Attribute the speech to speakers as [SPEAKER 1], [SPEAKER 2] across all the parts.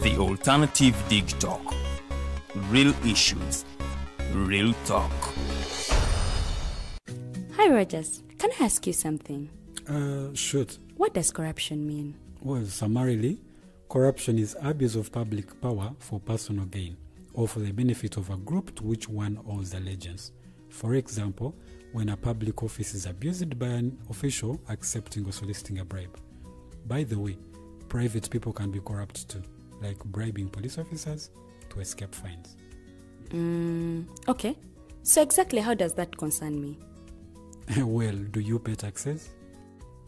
[SPEAKER 1] The Alternative Dig Talk. Real issues, real talk.
[SPEAKER 2] Hi Rogers, can I ask you something?
[SPEAKER 3] Shoot.
[SPEAKER 2] What does corruption mean?
[SPEAKER 3] Well, summarily, corruption is abuse of public power for personal gain or for the benefit of a group to which one owes allegiance. For example, when a public office is abused by an official accepting or soliciting a bribe. By the way, private people can be corrupt too, like bribing police officers to escape fines.
[SPEAKER 2] Okay. So exactly how does that concern me?
[SPEAKER 3] Well, do you pay taxes?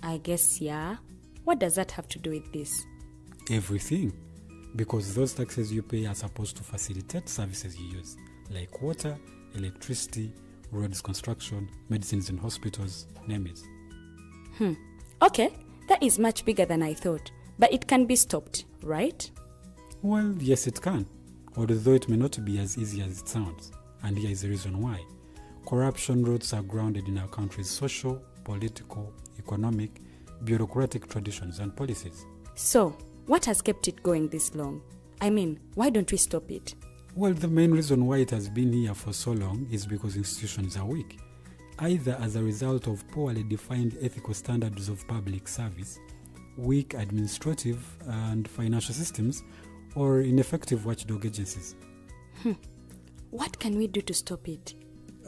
[SPEAKER 2] I guess, yeah. What does that have to do with this?
[SPEAKER 3] Everything. Because those taxes you pay are supposed to facilitate services you use, like water, electricity, roads construction, medicines in hospitals, name it.
[SPEAKER 2] Okay, that is much bigger than I thought. But it can be stopped, right?
[SPEAKER 3] Well, yes it can, although it may not be as easy as it sounds. And here is the reason why. Corruption roots are grounded in our country's social, political, economic, bureaucratic traditions and policies.
[SPEAKER 2] So, what has kept it going this long? I mean, why don't we stop it?
[SPEAKER 3] Well, the main reason why it has been here for so long is because institutions are weak, either as a result of poorly defined ethical standards of public service, weak administrative and financial systems, or ineffective watchdog agencies.
[SPEAKER 2] What can we do to stop it?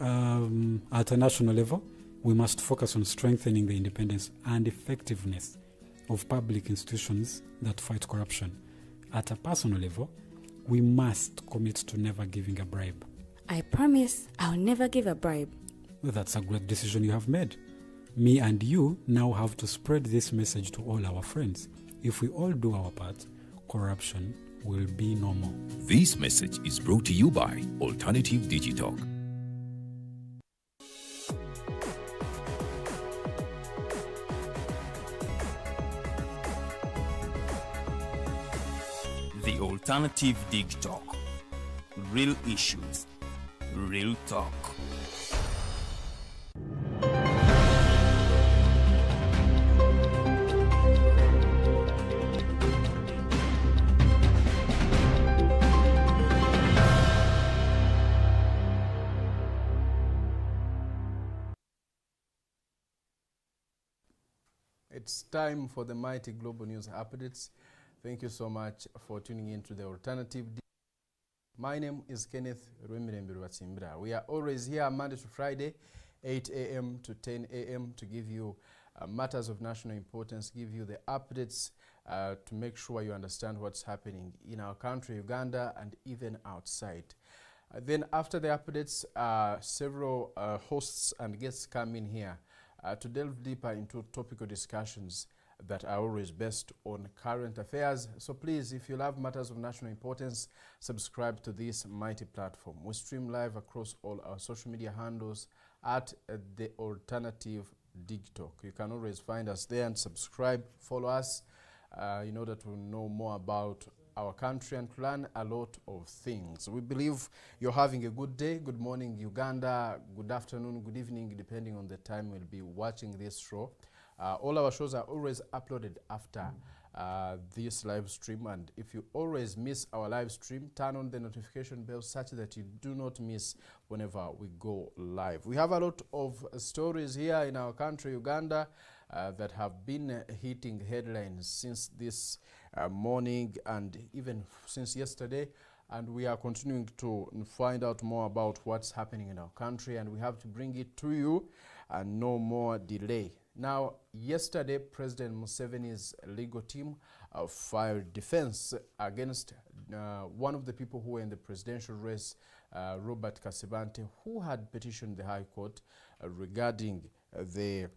[SPEAKER 3] At a national level, we must focus on strengthening the independence and effectiveness of public institutions that fight corruption. At a personal level, we must commit to never giving a bribe.
[SPEAKER 2] I promise I'll never give a bribe.
[SPEAKER 3] Well, that's a great decision you have made. Me and you now have to spread this message to all our friends. If we all do our part, corruption will be no more.
[SPEAKER 1] This message is brought to you by Alternative Digital. The Alternative Dig Talk. Real issues, real talk.
[SPEAKER 4] It's time for the mighty global news updates. Thank you so much for tuning in to the Alternative. My name is Kenneth Rwemirembe. We are always here Monday to Friday, 8 a.m. to 10 a.m. to give you matters of national importance, give you the updates to make sure you understand what's happening in our country, Uganda, and even outside. Then after the updates, several hosts and guests come in here to delve deeper into topical discussions that are always based on current affairs. So please, if you love matters of national importance, subscribe to this mighty platform. We stream live across all our social media handles at the Alternative Digital. You can always find us there and subscribe, follow us in order to know more about our country and to learn a lot of things. We believe you're having a good day. Good morning, Uganda. Good afternoon, good evening, depending on the time we'll be watching this show. All our shows are always uploaded after this live stream, and if you always miss our live stream, turn on the notification bell such that you do not miss whenever we go live. We have a lot of stories here in our country, Uganda, that have been hitting headlines since this morning and even since yesterday, and we are continuing to find out more about what's happening in our country, and we have to bring it to you and no more delay. Now, yesterday, President Museveni's legal team filed defense against one of the people who were in the presidential race, Robert Kasibante, who had petitioned the High Court regarding the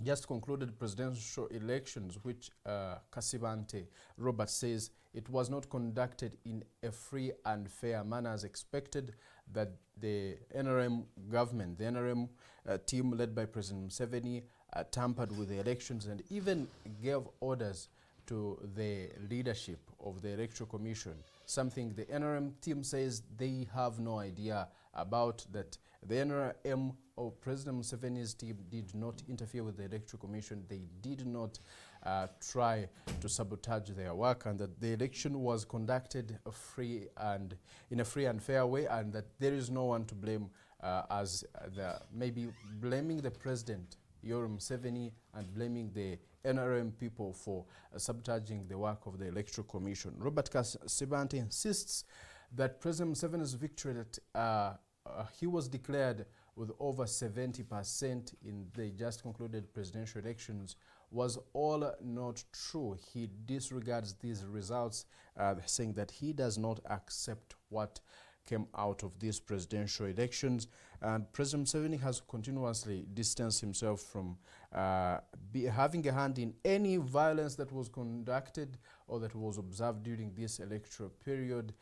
[SPEAKER 4] just concluded presidential elections, which Kasibante, Robert says, it was not conducted in a free and fair manner as expected, that the NRM government, the NRM team led by President Museveni, tampered with the elections and even gave orders to the leadership of the Electoral Commission, something the NRM team says they have no idea about, that the NRM or President Museveni's team did not interfere with the Electoral Commission. They did not try to sabotage their work, and that the election was conducted in a free and fair way, and that there is no one to blame maybe blaming the president, Yoweri Museveni, and blaming the NRM people for sabotaging the work of the Electoral Commission. Robert Kasibante insists that President Museveni's victory, that he was declared with over 70% in the just concluded presidential elections, was all not true. He disregards these results, saying that he does not accept what came out of these presidential elections. And President Museveni has continuously distanced himself from having a hand in any violence that was conducted or that was observed during this electoral period.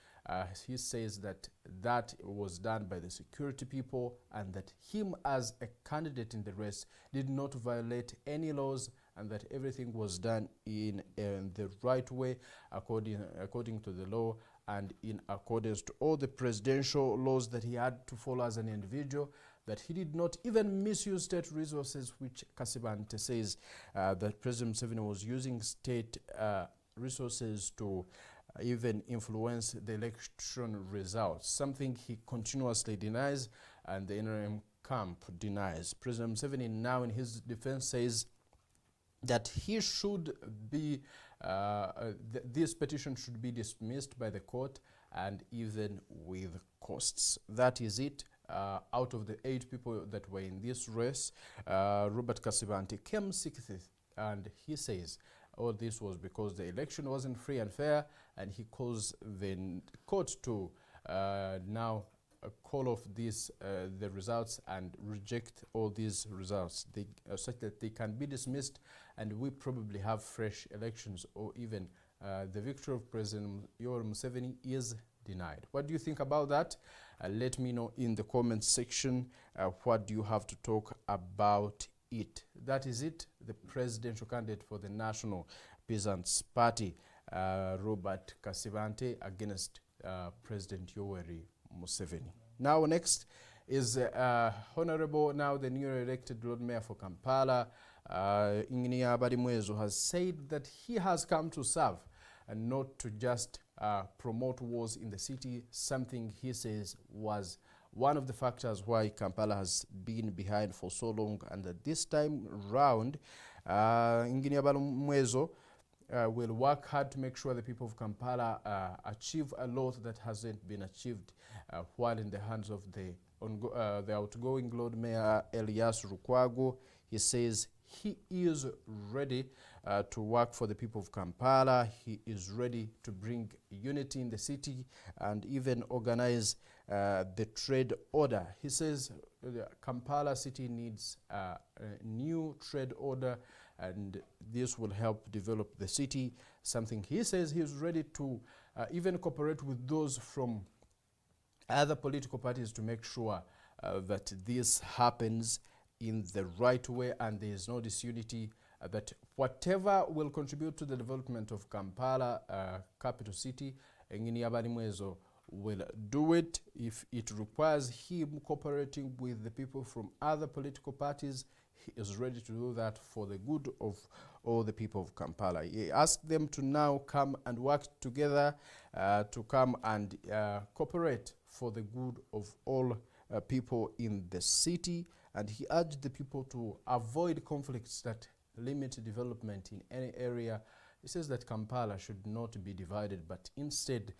[SPEAKER 4] He says that that was done by the security people, and that him as a candidate in the race did not violate any laws, and that everything was done in the right way according to the law and in accordance to all the presidential laws that he had to follow as an individual, that he did not even misuse state resources, which Kasibante says that President Museveni was using state resources to even influence the election results, something he continuously denies and the NRM camp denies. President Museveni now in his defense says that he should be, this petition should be dismissed by the court, and even with costs. That is it. Out of the 8 people that were in this race, Robert Kasibante came 6th, and he says all this was because the election wasn't free and fair, and he calls the court to now call off the results and reject all these results, such that they can be dismissed, and we probably have fresh elections, or even the victory of President Yoweri Museveni is denied. What do you think about that? Let me know in the comments section. What do you have to talk about it? That is it. The presidential candidate for the National Peasants Party, Robert Kasibante, against President Yoweri Museveni. Now next is Honorable, now the newly elected Lord Mayor for Kampala, Inginia Barimwezo, has said that he has come to serve and not to just promote wars in the city, something he says was one of the factors why Kampala has been behind for so long, and that this time round, Inginia Barimwezo will work hard to make sure the people of Kampala achieve a lot that hasn't been achieved while in the hands of the outgoing Lord Mayor Elias Lukwago. He says he is ready to work for the people of Kampala. He is ready to bring unity in the city and even organize the trade order. He says the Kampala city needs a new trade order, and this will help develop the city, something he says he is ready to even cooperate with those from other political parties to make sure that this happens in the right way and there is no disunity, that whatever will contribute to the development of Kampala, capital city, Engineer Barimwezo will do it. If it requires him cooperating with the people from other political parties, he is ready to do that for the good of all the people of Kampala. He asked them to now come and work together, to come and cooperate for the good of all people in the city, and he urged the people to avoid conflicts that limit development in any area. He says that Kampala should not be divided, but instead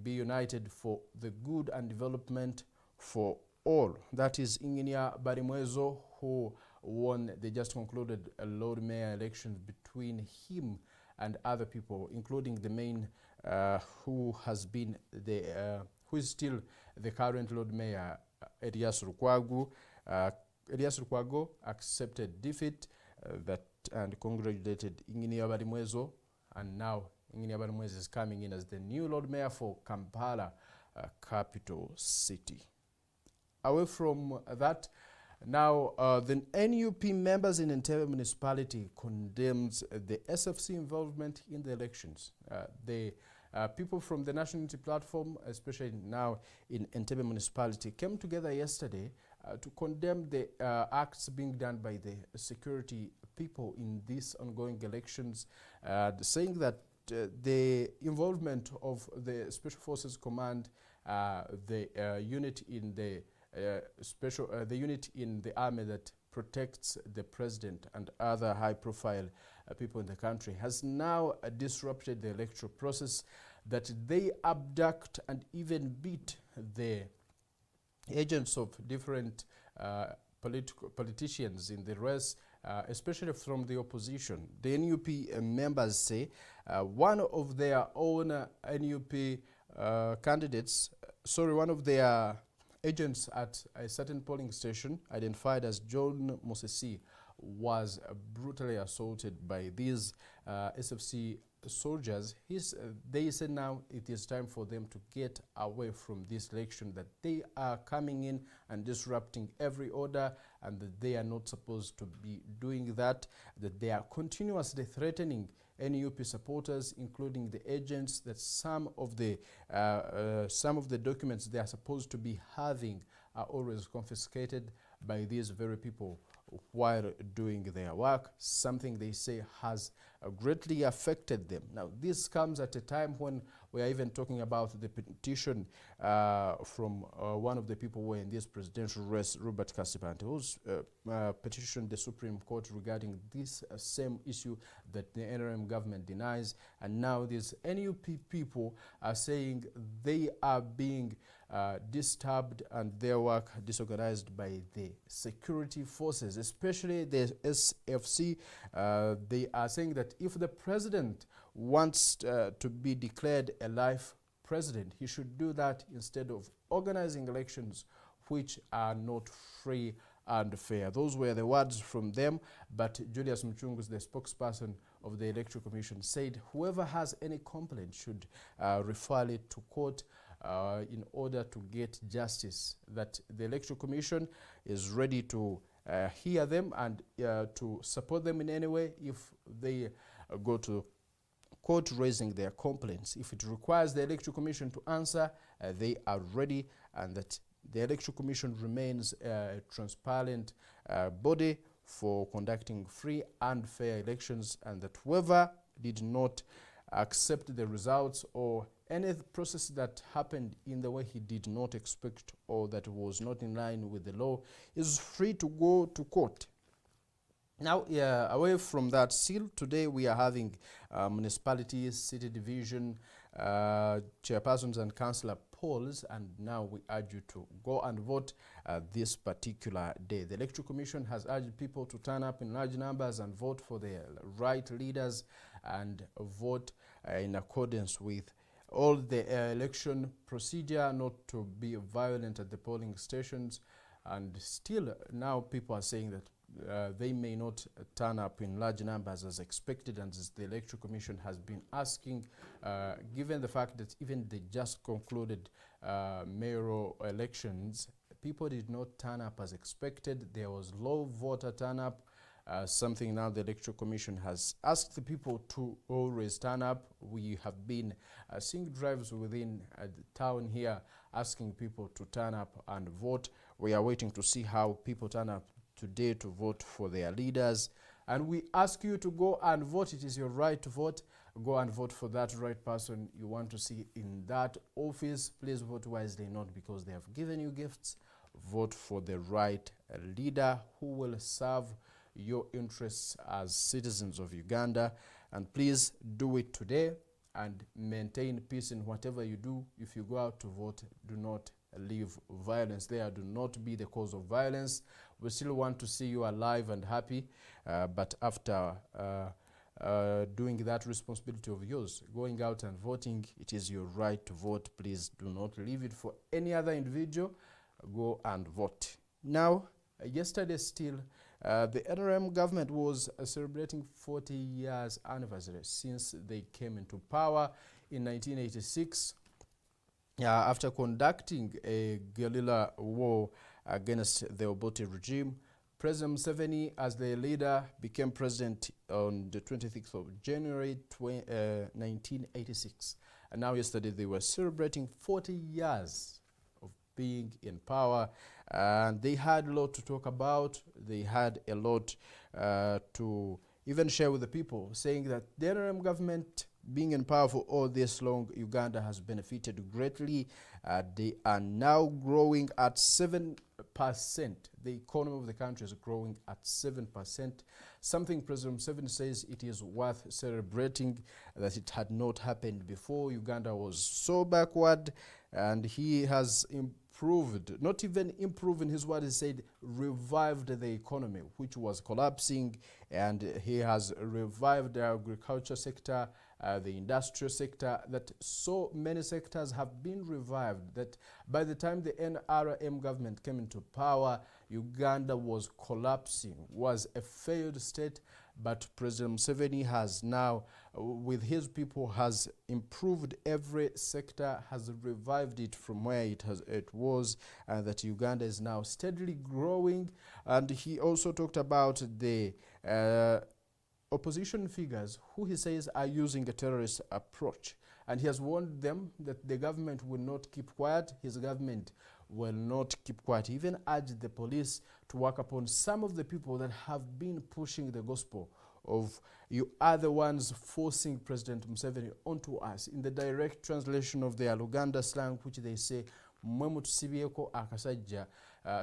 [SPEAKER 4] be united for the good and development for all. That is Engineer Barimwezo, who won the just concluded Lord Mayor elections between him and other people, including the main who has been who is still the current Lord Mayor, Elias Lukwago. Elias Lukwago accepted defeat and congratulated Engineer Barimwezo, and now Engineer Barimwezo is coming in as the new Lord Mayor for Kampala, capital city. Away from that, Now, the NUP members in Entebbe municipality condemns the SFC involvement in the elections. The people from the National Unity Platform, especially now in Entebbe municipality, came together yesterday to condemn the acts being done by the security people in these ongoing elections, saying that the involvement of the Special Forces Command, the unit in the the unit in the army that protects the president and other high-profile people in the country, has now disrupted the electoral process, that they abduct and even beat the agents of different politicians in the race, especially from the opposition. The NUP members say one of their own NUP candidates, one of their agents at a certain polling station, identified as John Mosesi, was brutally assaulted by these SFC soldiers. They said now it is time for them to get away from this election, that they are coming in and disrupting every order, and that they are not supposed to be doing that, that they are continuously threatening NUP supporters, including the agents, that some of the documents they are supposed to be having are always confiscated by these very people while doing their work, something they say has greatly affected them. Now, this comes at a time when we are even talking about the petition from one of the people who were in this presidential race, Robert Kasipante, who's petitioned the Supreme Court regarding this same issue that the NRM government denies. And now these NUP people are saying they are being disturbed and their work disorganized by the security forces, especially the SFC. They are saying that if the president wants to be declared a life president, he should do that instead of organizing elections which are not free and fair. Those were the words from them, but Julius Mchungus, the spokesperson of the Electoral Commission, said whoever has any complaint should refer it to court in order to get justice, that the Electoral Commission is ready to hear them and to support them in any way if they go to court raising their complaints. If it requires the Electoral Commission to answer, they are ready, and that the Electoral Commission remains a transparent body for conducting free and fair elections, and that whoever did not accept the results or any process that happened in the way he did not expect or that was not in line with the law is free to go to court. Now, away from that, still today we are having municipalities, city division, chairpersons and councillor polls, and now we urge you to go and vote this particular day. The Electoral Commission has urged people to turn up in large numbers and vote for the right leaders and vote in accordance with all the election procedure, not to be violent at the polling stations. And still now people are saying that they may not turn up in large numbers as expected, and as the Electoral Commission has been asking, given the fact that even the just concluded mayoral elections, people did not turn up as expected. There was low voter turn-up, something now the Electoral Commission has asked the people to always turn up. We have been seeing drives within the town here asking people to turn up and vote. We are waiting to see how people turn up today to vote for their leaders, and we ask you to go and vote. It is your right to vote. Go and vote for that right person you want to see in that office. Please vote wisely, not because they have given you gifts. Vote for the right leader who will serve your interests as citizens of Uganda, and please do it today and maintain peace in whatever you do. If you go out to vote, do not leave violence there. Do not be the cause of violence. We still want to see you alive and happy, but after doing that responsibility of yours, going out and voting, it is your right to vote. Please do not leave it for any other individual. Go and vote. Now, yesterday still, the NRM government was celebrating 40 years anniversary since they came into power in 1986. After conducting a guerrilla war against the Obote regime. President Museveni, as the leader, became president on the 26th of January 1986. And now yesterday they were celebrating 40 years of being in power. And they had a lot to talk about. They had a lot to even share with the people, saying that the NRM government being in power for all this long, Uganda has benefited greatly. They are now growing at 7%. The economy of the country is growing at 7%. Something President Museveni says it is worth celebrating, that it had not happened before. Uganda was so backward, and he has improved, not even improved in his word, he said revived the economy, which was collapsing, and he has revived the agriculture sector, the industrial sector, that so many sectors have been revived that by the time the NRM government came into power, Uganda was collapsing, was a failed state. But President Museveni has now, with his people, has improved every sector, has revived it from where it was, and that Uganda is now steadily growing. And he also talked about the opposition figures who he says are using a terrorist approach. And he has warned them that the government will not keep quiet. His government will not keep quiet. He even urged the police to work upon some of the people that have been pushing the gospel of "you are the ones forcing President Museveni onto us." In the direct translation of their Luganda slang, which they say, "Mwe mutusibyeko akasajja,"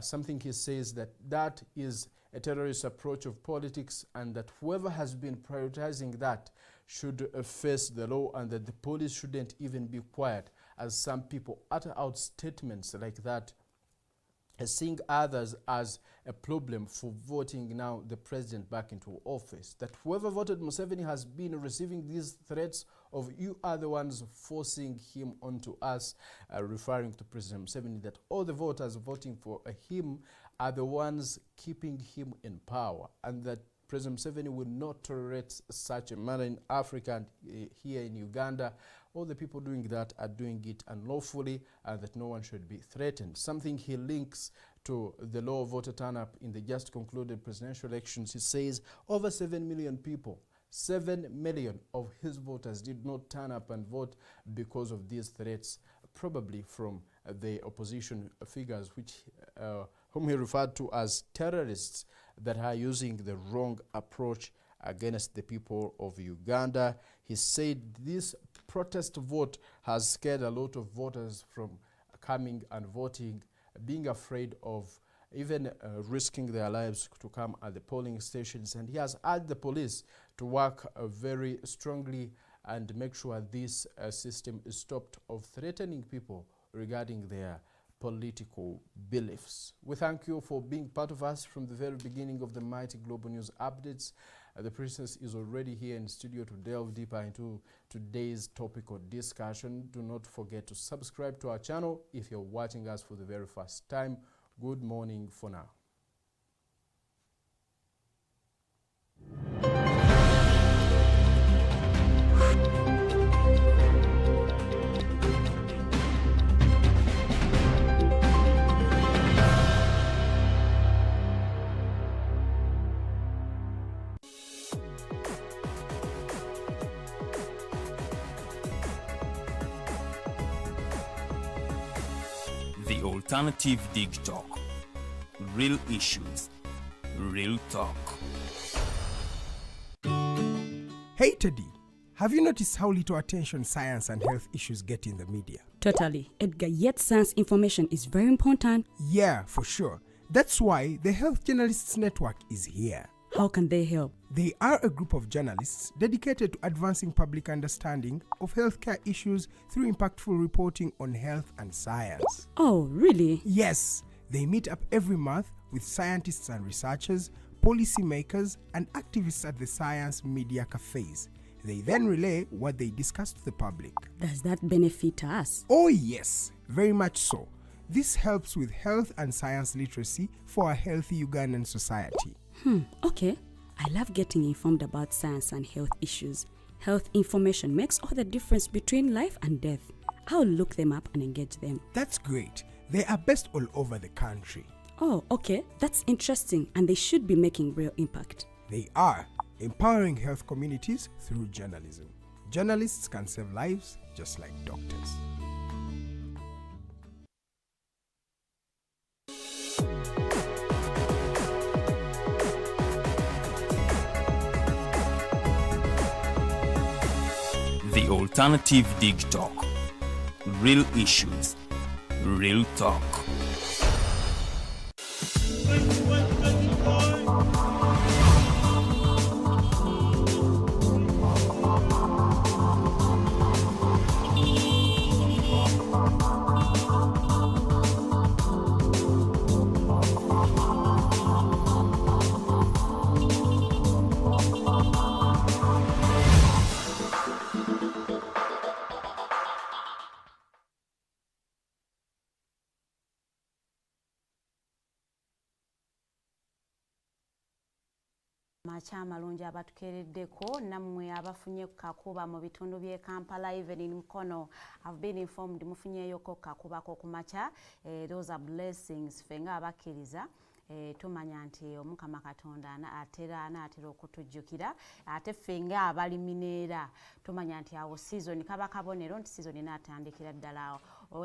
[SPEAKER 4] something he says that is a terrorist approach of politics, and that whoever has been prioritizing that should face the law, and that the police shouldn't even be quiet, as some people utter out statements like that, seeing others as a problem for voting now the president back into office. That whoever voted Museveni has been receiving these threats of "you are the ones forcing him onto us," referring to President Museveni, that all the voters voting for him are the ones keeping him in power, and that President Museveni will not tolerate such a manner in Africa and here in Uganda. All the people doing that are doing it unlawfully, and that no one should be threatened. Something he links to the low voter turn-up in the just concluded presidential elections. He says over 7 million people, 7 million of his voters did not turn up and vote because of these threats, probably from the opposition figures, whom he referred to as terrorists, that are using the wrong approach against the people of Uganda. He said this protest vote has scared a lot of voters from coming and voting, being afraid of even risking their lives to come at the polling stations. And he has urged the police to work very strongly and make sure this system is stopped of threatening people regarding their political beliefs. We thank you for being part of us from the very beginning of the Mighty Global News Updates. The Princess is already here in studio to delve deeper into today's topic of discussion. Do not forget to subscribe to our channel if you're watching us for the very first time. Good morning for now.
[SPEAKER 1] The Alternative Dig Talk. Real issues, real talk.
[SPEAKER 5] Hey Teddy, have you noticed how little attention science and health issues get in the media?
[SPEAKER 2] Totally, Edgar, yet science information is very important.
[SPEAKER 5] Yeah, for sure. That's why the Health Journalists Network is here.
[SPEAKER 2] How can they help?
[SPEAKER 5] They are a group of journalists dedicated to advancing public understanding of healthcare issues through impactful reporting on health and science.
[SPEAKER 2] Oh, really?
[SPEAKER 5] Yes, they meet up every month with scientists and researchers, policymakers, and activists at the Science Media Cafes. They then relay what they discuss to the public.
[SPEAKER 2] Does that benefit us?
[SPEAKER 5] Oh yes, very much so. This helps with health and science literacy for a healthy Ugandan society.
[SPEAKER 2] Okay. I love getting informed about science and health issues. Health information makes all the difference between life and death. I'll look them up and engage them.
[SPEAKER 5] That's great. They are based all over the country.
[SPEAKER 2] Oh, okay, that's interesting, and they should be making real impact.
[SPEAKER 5] They are empowering health communities through journalism. Journalists can save lives just like doctors.
[SPEAKER 1] The Alternative Dig Talk. Real issues, real talk.
[SPEAKER 6] Macha amalungi abatukereddeko nammwe abafunye kakuba mu bitundu by'e Kampala even in Mukono. I've been informed mufunyeyoko kakuba ko kumacha. Those are blessings fenga abakkiriza. Tumanya nti Omukama Katonda atera okutujjukira ate fenga abalimi neera tumanya nti awo season kaba kabonero nti season inaatandikira ddala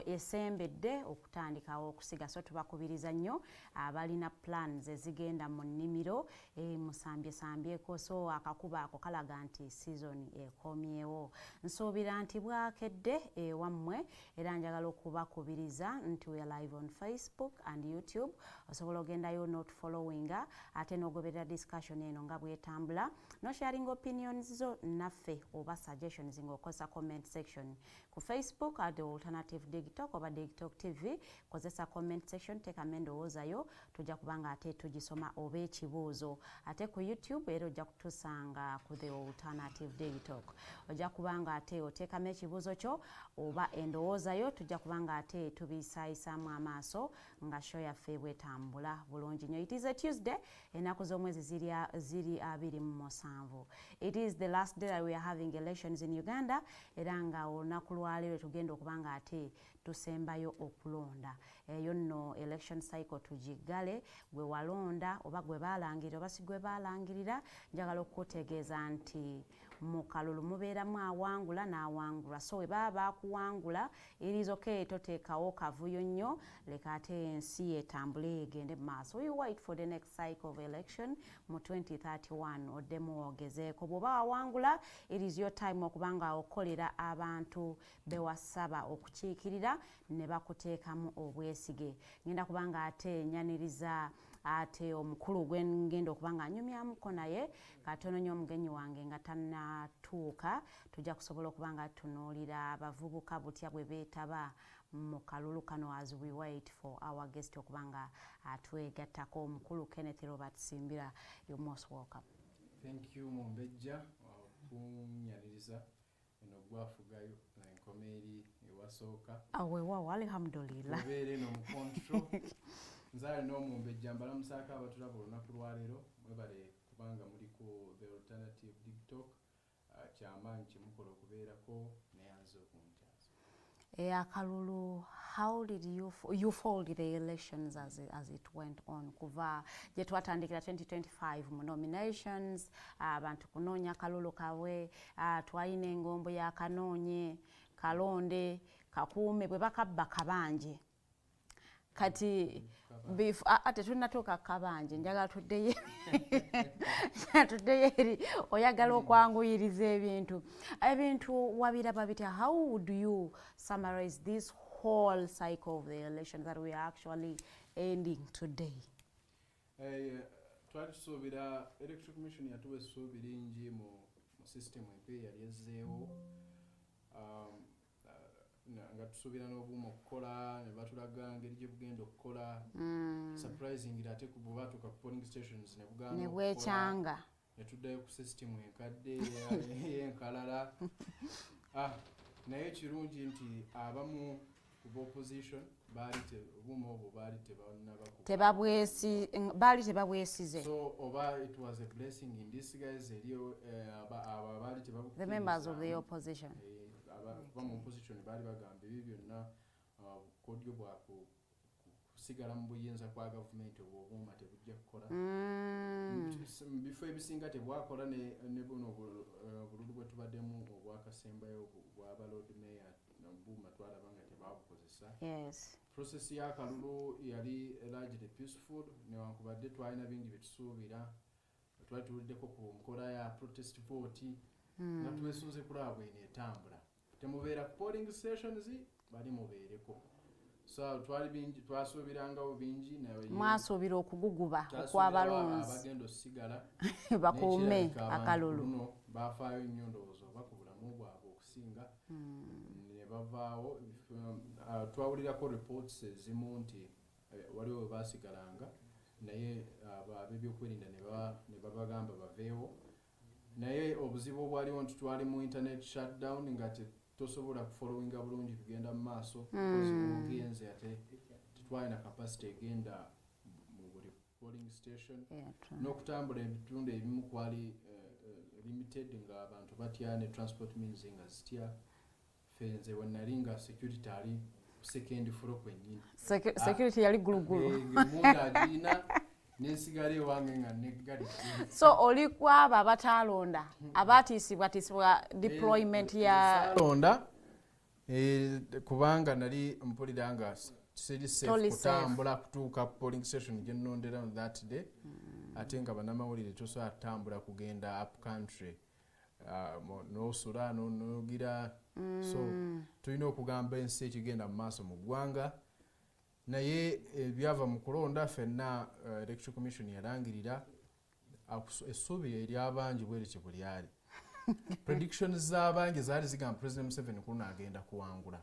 [SPEAKER 6] esembedde okutandikawo okusiga. So tubakubiriza nnyo abalina plans ezigenda mu nnimiro musambyeko, so akakuba ako kalaga nti season ekomyewo. Nsuubira nti bwakedde ewammwe era njagala okubakubiriza nti we are live on Facebook and YouTube. Osobola ogendayo not following ate n'ogoberera discussion eno nga bwetambula, no sharing opinions zo naffe oba suggestions ng'okozesa comment section ku Facebook at the Alternative Dig Talk oba Dig Talk TV. Kozesa comment section, teekamu endowoozayo, tujja kubanga ate tugisoma oba ekibuuzo. Ate ku YouTube era ojja kutusanga ku the Alternative Dig Talk. Ojja kubanga ate oteekamu ekibuuzo kyo oba endowoozayo, tujja kubanga ate tubisaayisaamu amaaso nga show yaffe bwetambula bulungi nnyo. It is a Tuesday, ennaku z'omwezi ziri 27. It is the last day that we are having elections in Uganda, era nga olunaku lwaleero tugenda okubanga ate tusembayo okulonda. Eyo nno election cycle tugiggale, gwe walonda oba gwe baalangirira oba si gwe baalangirira, njagala okutegeeza nti mu kalulu mubeeramu awangula n'awangulwa. So we baba bakuwangula, it is okay, toteekawo kavuyo nnyo, leka ate ensi etambule egende mu maaso. We wait for the next cycle of election mu 2031 oddemu ogezeeko. Bw'oba wawangula, it is your time okubanga okolera abantu bewasaba okukiikirira ne bakuteekamu obwesige. Ngenda kubanga ate nyaniriza ate omukulu gwe ngenda okubanga anyumyamuko naye katono nnyo omugenyi wange nga tannatuuka, tujja kusobola okubanga tunuulira abavubuka butya bwe beetaba mu kalulu kano as we wait for our guest okubanga atwegattako. Omukulu Kenneth Robert Simbira, you're most welcome.
[SPEAKER 4] Thank you Mumbejja kunyaniriza eno gwafugayo na enkomeeri ewasooka
[SPEAKER 6] Aweewaawo alhamdulillah
[SPEAKER 4] obeere n'omukontrol. Nzaale n'Omumbejja mbalamusaako abatulaba olunaku lwaleero, mwebale kubanga muliko the Alternative Dig Talk. Kyamaanyi kyemukola okubeerako neyanze okunkyaza.
[SPEAKER 6] Akalulu, how did you followed the elections as it went on? Kuva gye twatandikira 2025 mu nominations, abantu kunoonya kalulu kawe, twalina engombo ya kanoonye, kalonde, kakuume, bwe bakabba kabanje. Kati ate tunatuuka kabanje, njagala tuddeyo eri oyagala okwanguyiriza ebintu wabiraba bitya? How would you summarize this whole cycle of the election that we are actually ending today?
[SPEAKER 4] Twali tusuubira Electoral Commission yatuwa essuubi lingi mu system empya yali ezzeewo, nga tusuubira n'obuuma okukola ne batulaga ngeri gye bugenda okukola. Surprisingly ate bwe baatuuka ku polling stations ne bugaana
[SPEAKER 6] ne bwekyanga
[SPEAKER 4] ne tuddayo ku system enkadde y'enkalala. Naye ekirungi nti abamu ku opposition obuuma obwo baali tebabwesize. So oba it was a blessing in disguise eri baali tebabukkiriza.
[SPEAKER 6] The members of the opposition.
[SPEAKER 4] Mu opposition baali bagamba ebyo byonna kodyo bwa kusigala mu buyinza kwa gavumenti obw'obuuma tebujja kukola bifo ebisinga tebwakola ne buno obululu bwe tubaddemu obwakasembayo bwaba Lord Mayor obuuma twalaba nga tebabukozesa. Process y'akalulu yali largely peaceful newankubadde twalina bingi byetusuubira twali tuwuliddeko ku nkola ya protest vote nga twesunze kulaba bwene etambula temubeera ku polling stations bali mubeereko so twali bingi twasuubirangawo bingi
[SPEAKER 6] mwasuubira okuguguba okw'abalonzi
[SPEAKER 4] abagenda osigala
[SPEAKER 6] bakuume akalulu
[SPEAKER 4] bafaayo nnyo ndowooza oba ku bulamu bwabwe okusinga ne bavaawo twawulirako reports ezimu nti waliwo basigalanga naye ab'ebyokwerinda ne babagamba baveewo naye obuzibu obwaliwo nti twali mu internet shutdown nga tosobola kufollowinga bulungi kugenda mu maaso ogenze ate tetwalina capacity egenda mu buli polling station n'okutambula ebitundu ebimu kwali limited nga abantu batya ne transport means nga zitya fenze wenali nga security ali second floor kwennyini
[SPEAKER 6] security yali gulugulu
[SPEAKER 4] munda agina nensigala ewange nga neggali
[SPEAKER 6] so oli kwabo abatalonda abatiisibwa deployment ya
[SPEAKER 4] londa kubanga nali mpulira nga siri safe kutambula kutuuka polling station gye nnondera on that day ate nga bannamawulire tosobola kutambula kugenda up country n'osula n'ogira so tulina okugamba ensi ekigenda mu maaso mu ggwanga naye ebyava mu kulonda ffenna electoral commission yalangirira essuubi ery'abangi bweriki bwe lyali predictions z'abangi zaali zigamba President Museveni kuno agenda kuwangula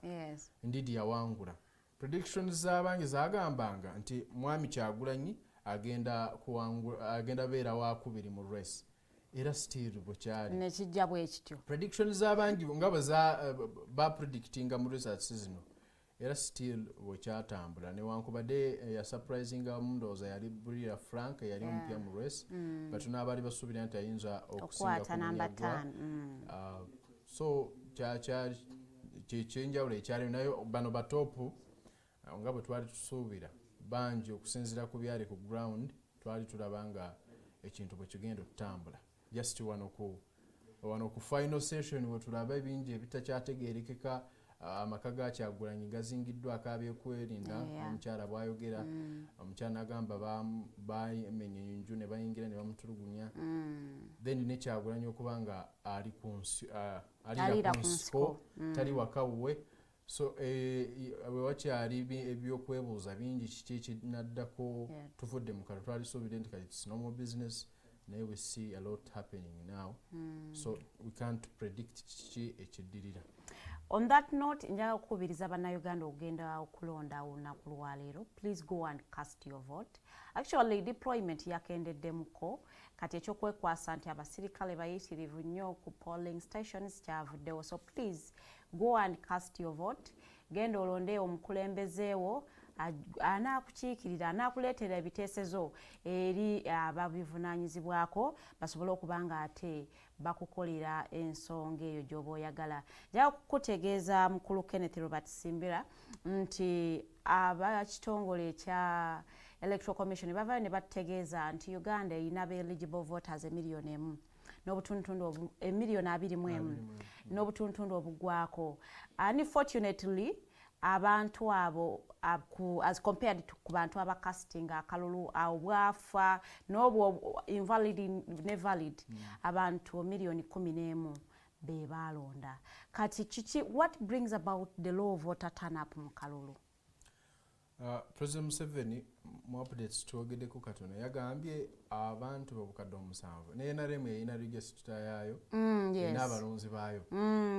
[SPEAKER 4] indeed yawangula predictions z'abangi zagambanga nti mwami Kyagulanyi agenda beera wakubiri mu race era still bwekyali
[SPEAKER 6] nekijja bwe kityo
[SPEAKER 4] predictions z'abangi nga bwe bapredictinga mu results zino era still bwekyatambula newankubadde yasurprisinga ndowooza yali Bria Frank yali omupya mu race but n'abaali basuubira nti ayinza okusinga kunyagwa so kyenjawulo ekyaliwo naye bano batopu nga bwe twali tusuubira bangi okusinziira ku byali ku ground twali tulaba nga ekintu bwe kigenda okutambula just wano ku final session we tulaba ebingi ebitakyategeerekeka amaka ga Kyagulanyi gazingiddwako ab'ekwerinda omukyala bwayogera omukyala n'agamba bamenya enju ne bayingira ne bamutulugunya then ne Kyagulanyi okuba nga alira ku nsiko tali wakawuwe so wewakyali ebyokwebuuza bingi kiki ekinaddako tuvudde mu kalo twalisuubire nti it's normal business naye we see a lot happening now so we can't predict kiki ekiddirira.
[SPEAKER 6] On that note, njaga kukubiriza bannayuganda okugenda okulonda olunaku lwaleero. Please go and cast your vote. Actually, deployment yakendeddemuko kati ekyokwekwasa nti abasirikale bayitirivu nnyo ku polling stations kyavuddewo. So please go and cast your vote. Genda olonde omukulembezeewo anaakukiikirira anaakuleetera ebiteesezo eri ababivunaanyizibwako basobole okuba nga ate bakukolera ensonga eyo gy'oba oyagala. Njaga kukutegeeza mukulu Kenneth Robert Simbira nti abakitongole ekya Electoral Commission bavaayo ne bategeeza nti Uganda erina eligible voters 1,000,000 n'obutundutundu 2,21 n'obutundutundu obugwako. Unfortunately abantu abo as compared to ku bantu abacasting akalulu obwafa n'obwo invalid ne valid abantu 1,011,000 be balonda. Kati kiki what brings about the low voter turn up mu kalulu?
[SPEAKER 4] President Museveni mu updates twogeddeko katono yagambye abantu obukadde 7 ne NRM erina register yaayo n'abalonzi baayo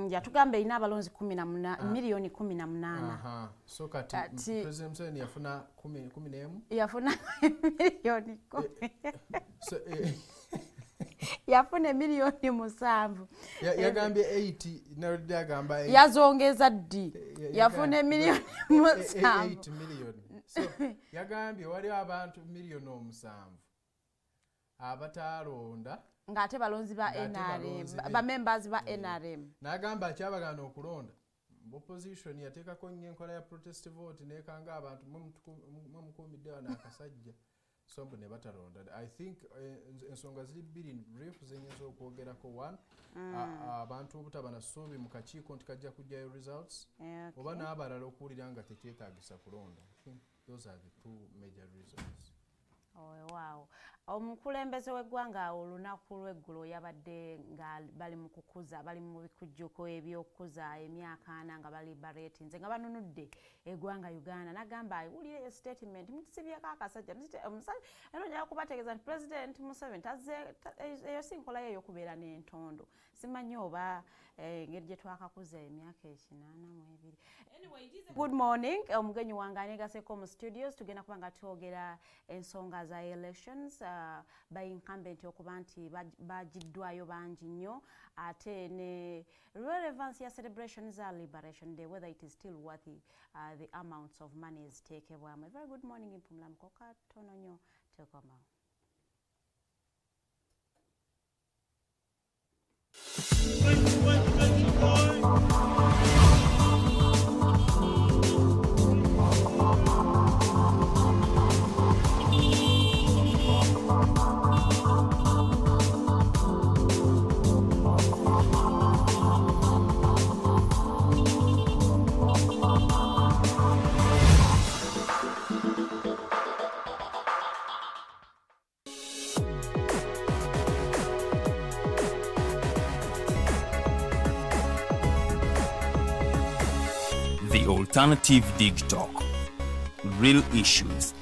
[SPEAKER 6] yatugamba erina abalonzi 18,000,000.
[SPEAKER 4] So kati President Museveni yafuna 11
[SPEAKER 6] yafuna 10,000,000
[SPEAKER 4] so
[SPEAKER 6] yafuna 7,000,000
[SPEAKER 4] yagambye 80 n'aludde agamba
[SPEAKER 6] yazongeza ddi yafuna 7,000,000
[SPEAKER 4] so yagambye waliwo abantu 7,000,000 abatalonda
[SPEAKER 6] ng'ate balonzi ba NRM ba members ba NRM
[SPEAKER 4] n'agamba akyabagana okulonda opposition yateekako nnyo enkola ya protest vote neekanga abantu mwemukuumidde wano akasajja so mbu ne batalonda. I think ensonga ziri bbiri brief zenyinza okwogerako. One, abantu obutaba na ssuubi mu kakiiko nti kajja kujjayo results oba n'abalala okuwulira nga tekyetaagisa kulonda. I think those are the two major reasons.
[SPEAKER 6] Wow. Omukulembeze w'eggwanga olunaku lw'eggulo yabadde nga bali mu kukuza bali mu bikujjuko eby'okukuza emyaka 4 nga bali bareetinze nga banunudde eggwanga Uganda n'agamba awulire statement mukisibyeko akasajja omusajja eno nja kubategeeza nti President Museveni eyo si nkola ye y'okubeera n'entondo simanyi oba engeri gye twakakuza emyaka 82. Anyway, good morning. Omugenyi wange aneegaseko mu studios tugenda kuba nga twogera ensonga za elections by incumbent okuba nti bagiddwayo bangi nnyo ate ne relevance ya celebration za Liberation Day whether it is still worth the amounts of money eziteekebwamu. A very good morning Mpumula Mukoka tono nnyo tekomawo.
[SPEAKER 1] The Alternative Dig Talk. Real issues,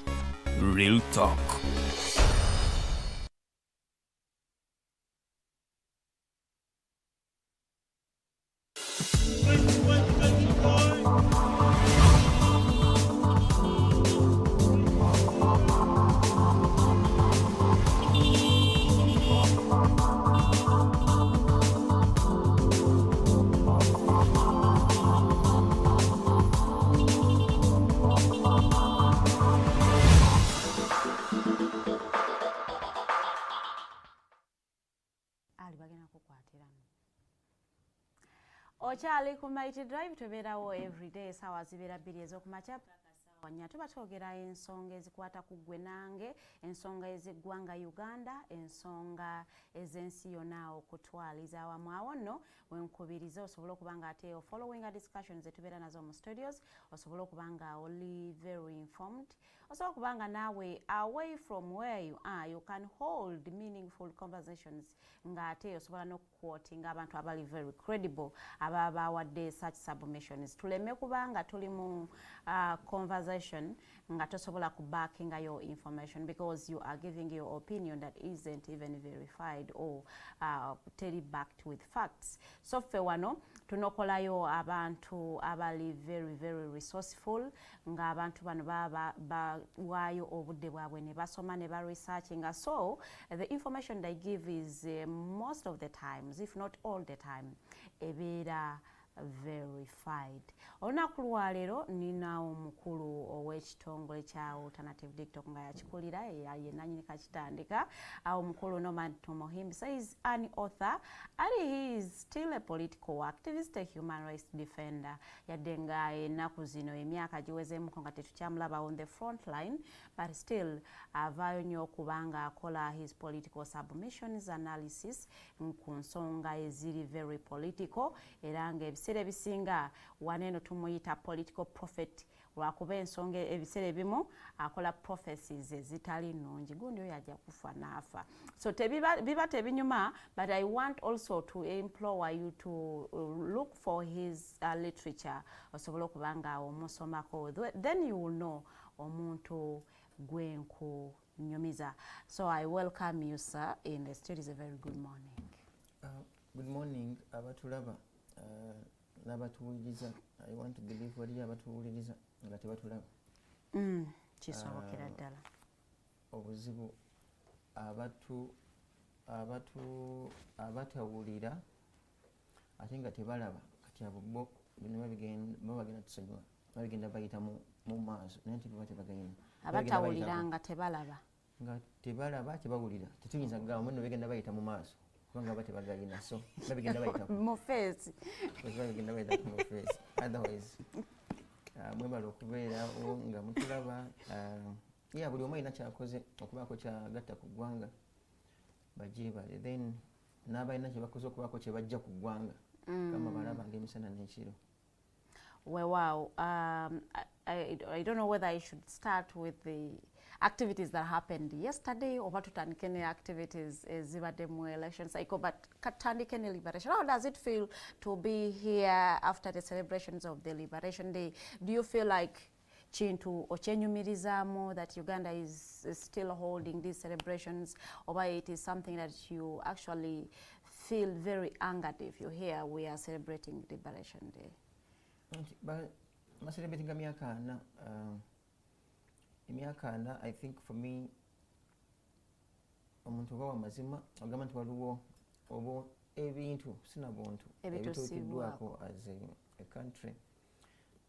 [SPEAKER 1] real talk.
[SPEAKER 6] Okyali ku Mighty Drive tubeerawo everyday sawa zibeera 2 ez'okumakya wanya tuba twogera ensonga ezikwata ku ggwe nange ensonga ez'eggwanga Uganda ensonga ez'ensi yonna okutwaliza awamu awo nno wenkubiriza osobola okuba nga ate following a discussions etubeera nazo mu studios osobola okuba nga oli very informed osobola okuba nga naawe away from where you are you can hold meaningful conversations nga ate osobola n'okuquotinga abantu abali very credible ababa bawadde such submissions tuleme kubanga tuli mu conversation nga tosobola kubackinga your information because you are giving your opinion that isn't even verified or backed with facts. So ffe wano tunokolayo abantu abali very resourceful nga abantu bano bawayo obudde bwabwe ne basoma ne researchinga so the information they give is most of the times if not all the time ebeera verified. Olunaku lwaleero nina omukulu ow'ekitongole kya Alternative Dig Talk nga yakikulira ye nanyini kakitandika omukulu Norman Tumhimbise is an author and he is still a political activist, a human rights defender. Yadde nga ennaku zino emyaka giwezeemuko nga tetukyamulaba on the front line but still avaayo nnyo okubanga akola his political submissions analysis ku nsonga eziri very political era nga ebiseera ebisinga waneno tumuyita political prophet lwakuba ensonga ebiseera ebimu akola prophecies ezitali nnungi gundi oyo ajja kufa n'afa so biba tebinyuma but I want also to implore you to look for his literature osobola okuba nga omusomako then you will know omuntu gwenku nyumiza. So I welcome you sir in the studio. Is a very good morning.
[SPEAKER 7] Good morning abatulaba n'abatuwuliriza. I want to believe wali abatuwuliriza nga tebatulaba
[SPEAKER 6] kisobokera ddala
[SPEAKER 7] obuzibu abatawulira ate nga tebalaba kati abo bo bino bagenda tusonyiwa bagenda bayita mu maaso naye nti tebagenda
[SPEAKER 6] abatawulira nga tebalaba
[SPEAKER 7] tebawulira tetuyinza kugamba muno bagenda bayita mu maaso kubanga batebagayina so babigenda bayita
[SPEAKER 6] mu face
[SPEAKER 7] babigenda bayita mu face otherwise mwebala okubeerawo nga mutulaba ya buli omu alina kyakoze okubaako kyagatta ku ggwanga bagyebale then n'abalina kye bakoze okubaako kye bajja ku ggwanga kama balaba ng'emisana n'ekiro.
[SPEAKER 6] Well, wow. I don't know whether I should start with the activities that happened yesterday or what tutandikene activities zibadde mu election cycle, but katandikene liberation. How does it feel to be here after the celebrations of the Liberation Day? Do you feel like Chintu Ochenyumirizamo that Uganda is still holding these celebrations, or it is something that you actually feel very angered if you hear we are celebrating Liberation Day?
[SPEAKER 7] Celebrating emyaka ana, I think for me omuntu oba wamazima agamba nti waliwo oba ebintu sina buntu ebituukiddwako as a country,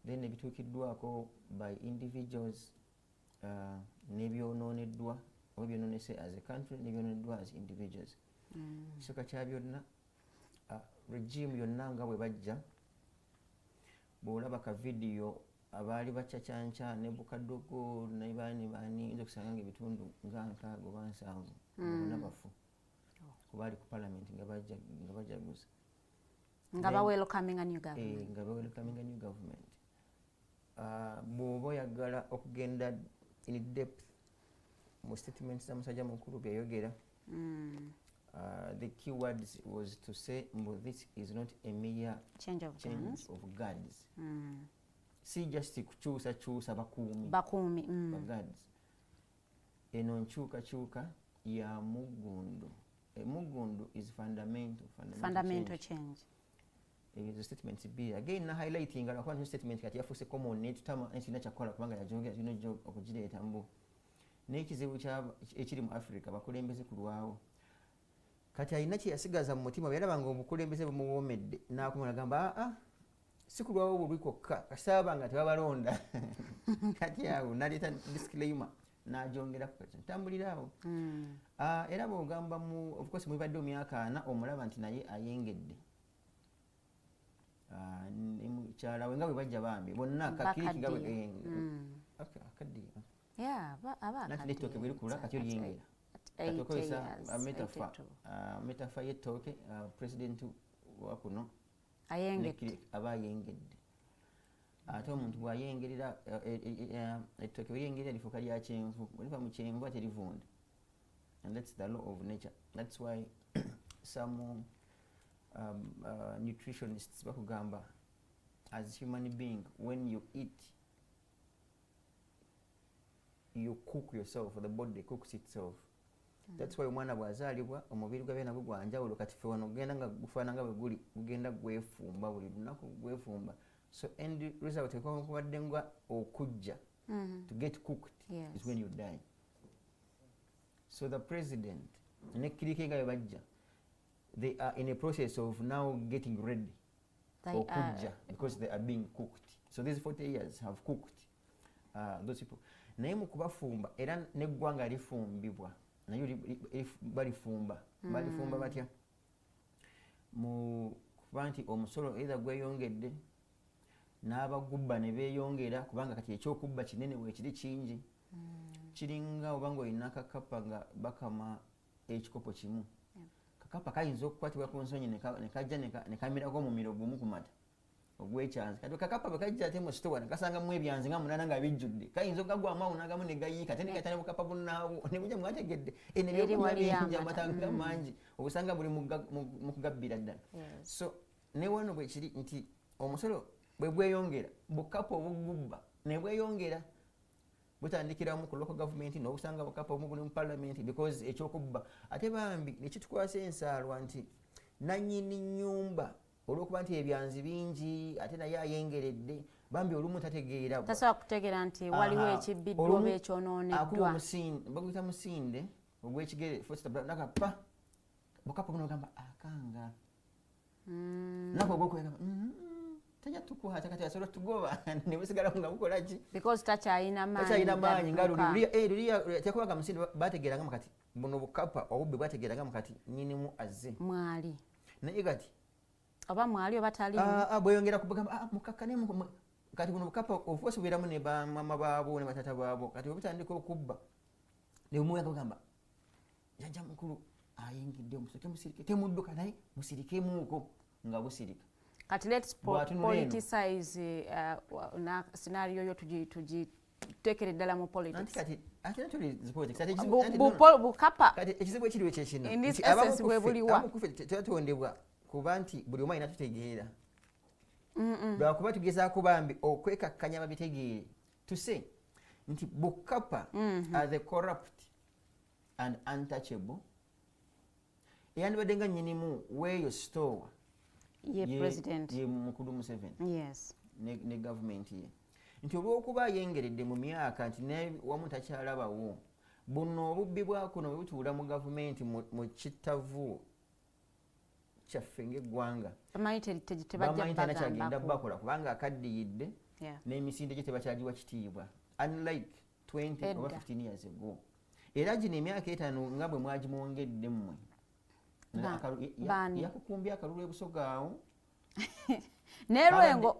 [SPEAKER 7] then ebituukiddwako by individuals, n'ebyonooneddwa oba ebyonoonese as a country n'ebyonooneddwa as individuals. Kisooka kya byonna regime yonna nga bwe bajja bw'olaba ka video abaali bacacyanca ne Bukadogo ne baani oyinza okusanga ng'ebitundu nga 6 oba 7 bonna bafu kubaali ku parliament nga bajaguza
[SPEAKER 6] nga welcoming a new government.
[SPEAKER 7] Nga welcoming a new government. Bw'oba oyagala okugenda in depth mu statements z'omusajja mukulu byayogera, the key words was to say this is not a mere
[SPEAKER 6] change of
[SPEAKER 7] guards. Si just kukyusa bakuumi guards. Eno nkyukakyuka ya mugundu. Mugundu is fundamental change. Ebyo statements be again na highlighting alakwa statement kati yafuse common netutama ensina kyakola kubanga yajogera zino jo okugireeta mbu n'ekizibu ekiri mu Africa bakulembeze kulwawo kati alina kye yasigaza mu mutima byalabanga obukulembeze bumuwoomedde n'akumala gamba si kulwawo bulwi kokka kasaba nga tebabalonda kati awo naleeta disclaimer n'ajongeraku kati ntambuliraawo. Era bw'ogamba of course mwibadde omyaka 4 omulaba nti naye ayengedde mukyala we nga bwe bajja bambi bonna kakiriki nga bwe akaddiya nati n'ettooke bwe likula kati oliyengera kati okozesa metafa y'ettooke president wa kuno aba ayengedde ate omuntu bw'ayengerera ettooke bwe liyengerera lifuuka lya kyenvu bwe liva mu kyenvu ate livunda, and that's the law of nature. That's why some nutritionists bakugamba as human being when you eat you cook yourself, the body cooks itself. That's why omwana bw'azaalibwa omubiri gwa nagwo gwa njawulo kati fe wano gugenda nga gufaana nga bwe guli gugenda gwefumba buli lunaku gwefumba, so end result ekubadde nga okujja to get cooked is when you die. So the president ne kirike nga bajja they are in a process of now getting ready okujja because they are being cooked. So these 40 years have cooked those people. Naye mu kubafumba era n'eggwanga lifumbibwa nayo balifumba batya mu kuba nti omusolo either gweyongedde n'abagubba ne beeyongera kubanga kati ekyokubba kinene weekiri kingi kiringa obanga olina akakapa nga bakama ekikopo kimu kakapa kayinza okukwatibwa ku nsonyi ne kajja ne kamirako omumiro gumu ku mata ogwekyanzi kati kakapa bwe kajja ate mu sitowa ne kasangamu ebyanzi nga 8 nga bijjudde kayinza okagwamu awo n'agamu ne gayiika ate ne kayita ne bukapa bunnaabwo ne bujja mwategedde enebyokulya bingi amatanga mangi obusanga buli mu kugabbira ddala. So ne wano bwe kiri nti omusolo bwe bweyongera bukapa obugubba ne bweyongera butandikiramu ku local government n'obusanga bukapa obumu buli mu parliament because ekyokubba ate bambi nekitukwasa ensaalwa nti nannyini nnyumba olw'okuba nti ebyanzi bingi ate naye ayengeredde bambi olumu tategeera
[SPEAKER 6] tasobola kutegeera nti waliwo ekibbiddwa oba ekyonooneddwa
[SPEAKER 7] baguyita musinde ogw'ekigere nakapa bukapa buno gamba akanga nako ogwokubagamba tajja tukwata kati asobola tugoba ne busigala nga bukola ki
[SPEAKER 6] because takyayina maanyi
[SPEAKER 7] nga luliya tekubaga musinde bategeera nga kati buno bukapa obubbi bwategeeraga kati nyinimu azze
[SPEAKER 6] mwali
[SPEAKER 7] naye kati
[SPEAKER 6] oba mwali oba tali
[SPEAKER 7] bweyongera kubagamba mukakkane kati buno bukapa ofuusi obeeramu ne bamama baabo ne batata baabo kati obutandika okubba ne bumuyanga bagamba jjajja mukulu ayingidde omusirike musirike temudduka naye musirikemuuko nga busirika
[SPEAKER 6] kati let's politicize na scenario yo tugitekere ddala mu politics bukapa
[SPEAKER 7] kati ekizibu ekiriwo ekyekino
[SPEAKER 6] in this essence bwe buliwa
[SPEAKER 7] abakufe tebatondebwa kuba nti buli omu alina tutegeera lwakuba tugezaako bambi okwekakkanya babitegeere tuse nti bukapa are the corrupt and untouchable eyandibadde nga nnyinimu weeyo store ye mukulu Museveni ne gavumenti ye nti olw'okuba ayengeredde mu myaka nti wamu takyalabawo buno obubbi bwakuno bwe butuula mu gavumenti mu kittavu kyaffe ng'eggwanga bamanyi tenakyagenda bakola kubanga akaddiyidde n'emisinde gye tebakyagiwa kitiibwa unlike 20 oba 15 years ago era gino emyaka 5 nga bwe mwagimwongedde mmwe yakukumbya akalulu ebusogaawo
[SPEAKER 6] nerwengo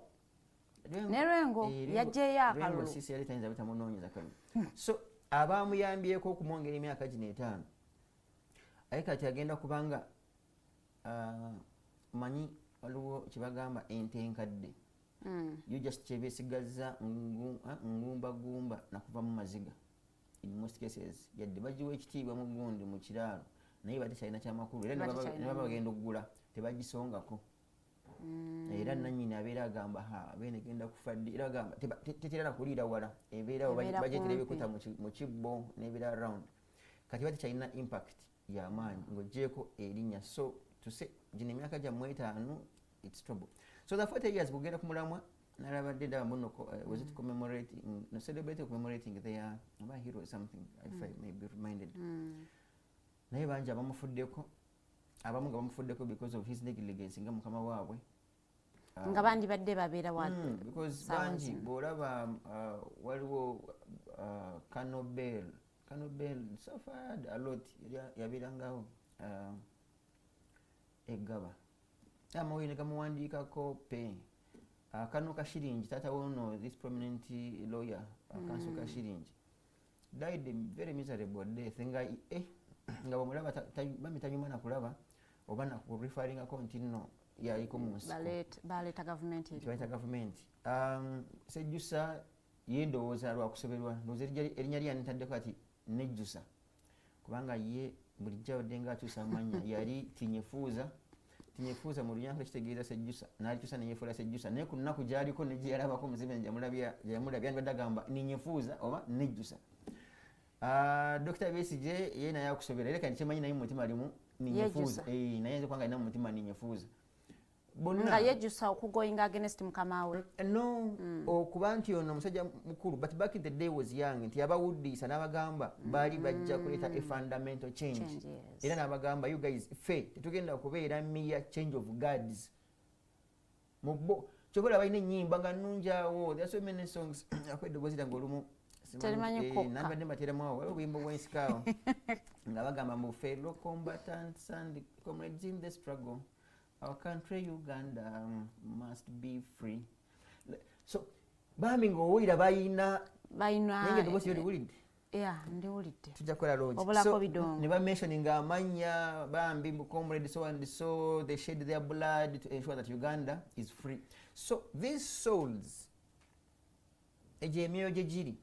[SPEAKER 6] yajjeyo akalulu
[SPEAKER 7] sisi yali tayinza butamunoonyeza kalulu so abamuyambyeko okumwongera emyaka gino 5 aye kati agenda kubanga manyi waliwo kyebagamba ente enkadde yo just kyebesigazza ngumbagumba nakuva mu maziga in most cases yadde bagiwa ekitiibwa mu gundi mu kiraalo naye bate kyalina kyamakulu era ne baba bagenda okugula tebagisongako era nannyini abeera agamba beene genda kufa ddi era agamba tetera na kuliira wala ebeerawo bagyetera ebikuta mu kibbo n'ebeera round kati bate kyalina impact y'amaanyi ng'oggyeko erinnya so tuse gino emyaka gyammwe 5 it's trouble so the 40 years bugenda ku mulamwa nalabadde ddala muno was it commemorating no celebrating commemorating their hero or something if I may be reminded naye bangi abamufuddeko abamu nga bamufuddeko because of his negligence nga mukama waabwe
[SPEAKER 6] nga bandi badde babeera
[SPEAKER 7] because bangi bw'olaba waliwo Canobel suffered a lot yabeerangawo eggaba amawulire gamuwandiikako pe Kano Kashiringi tata wono this prominent lawyer Kanso Kashiringi died a very miserable death nga bamulaba bamitanyuma nakulaba oba nakureferring account nno yaliko munsi
[SPEAKER 6] baleta government Sejjusa yendowooza lwakusoberwa ndowooza erinnya lye yanitaddeko ati nejjusa kubanga ye bulijjo abadde nga akyusa amanya yali tinyefuuza mu Lunyanka kitegeeza Sejjusa n'alikyusa neyefuula Sejjusa naye ku nnaku gy'aliko ne gye yalabako Museveni gyamulabya nibadde agamba ninyefuuza oba nejjusa Dr. Besigye ye naye akusobera era kandi kyemanyi naye mu mutima alimu ninyefuuza naye nze kubanga alina mu mutima ninyefuuza nga yejjusa okugoyinga against mukama we
[SPEAKER 7] no okuba nti ono omusajja mukulu but back in the day was young nti yabawuddisa n'abagamba baali bajja kuleeta a fundamental change era n'abagamba you guys fe tetugenda kubeera mere change of guards mubbo kyobola balina ennyimba nga nnungiawo there are so many songs akweddogozi lyange olumu nabadde mbateramu awo waliwo obuyimba obwensikaawo nga bagamba mu fellow combatants and comrades in the struggle our country Uganda must be free so bambi ng'owulira bayina naye eddoboozi lyoliwulidde
[SPEAKER 6] ndiwulidde
[SPEAKER 7] tujja kukola logi so ne bamentioninga amanya bambi comrade so and so they shed their blood to ensure that Uganda is free so these souls egyo emyoyo gye giri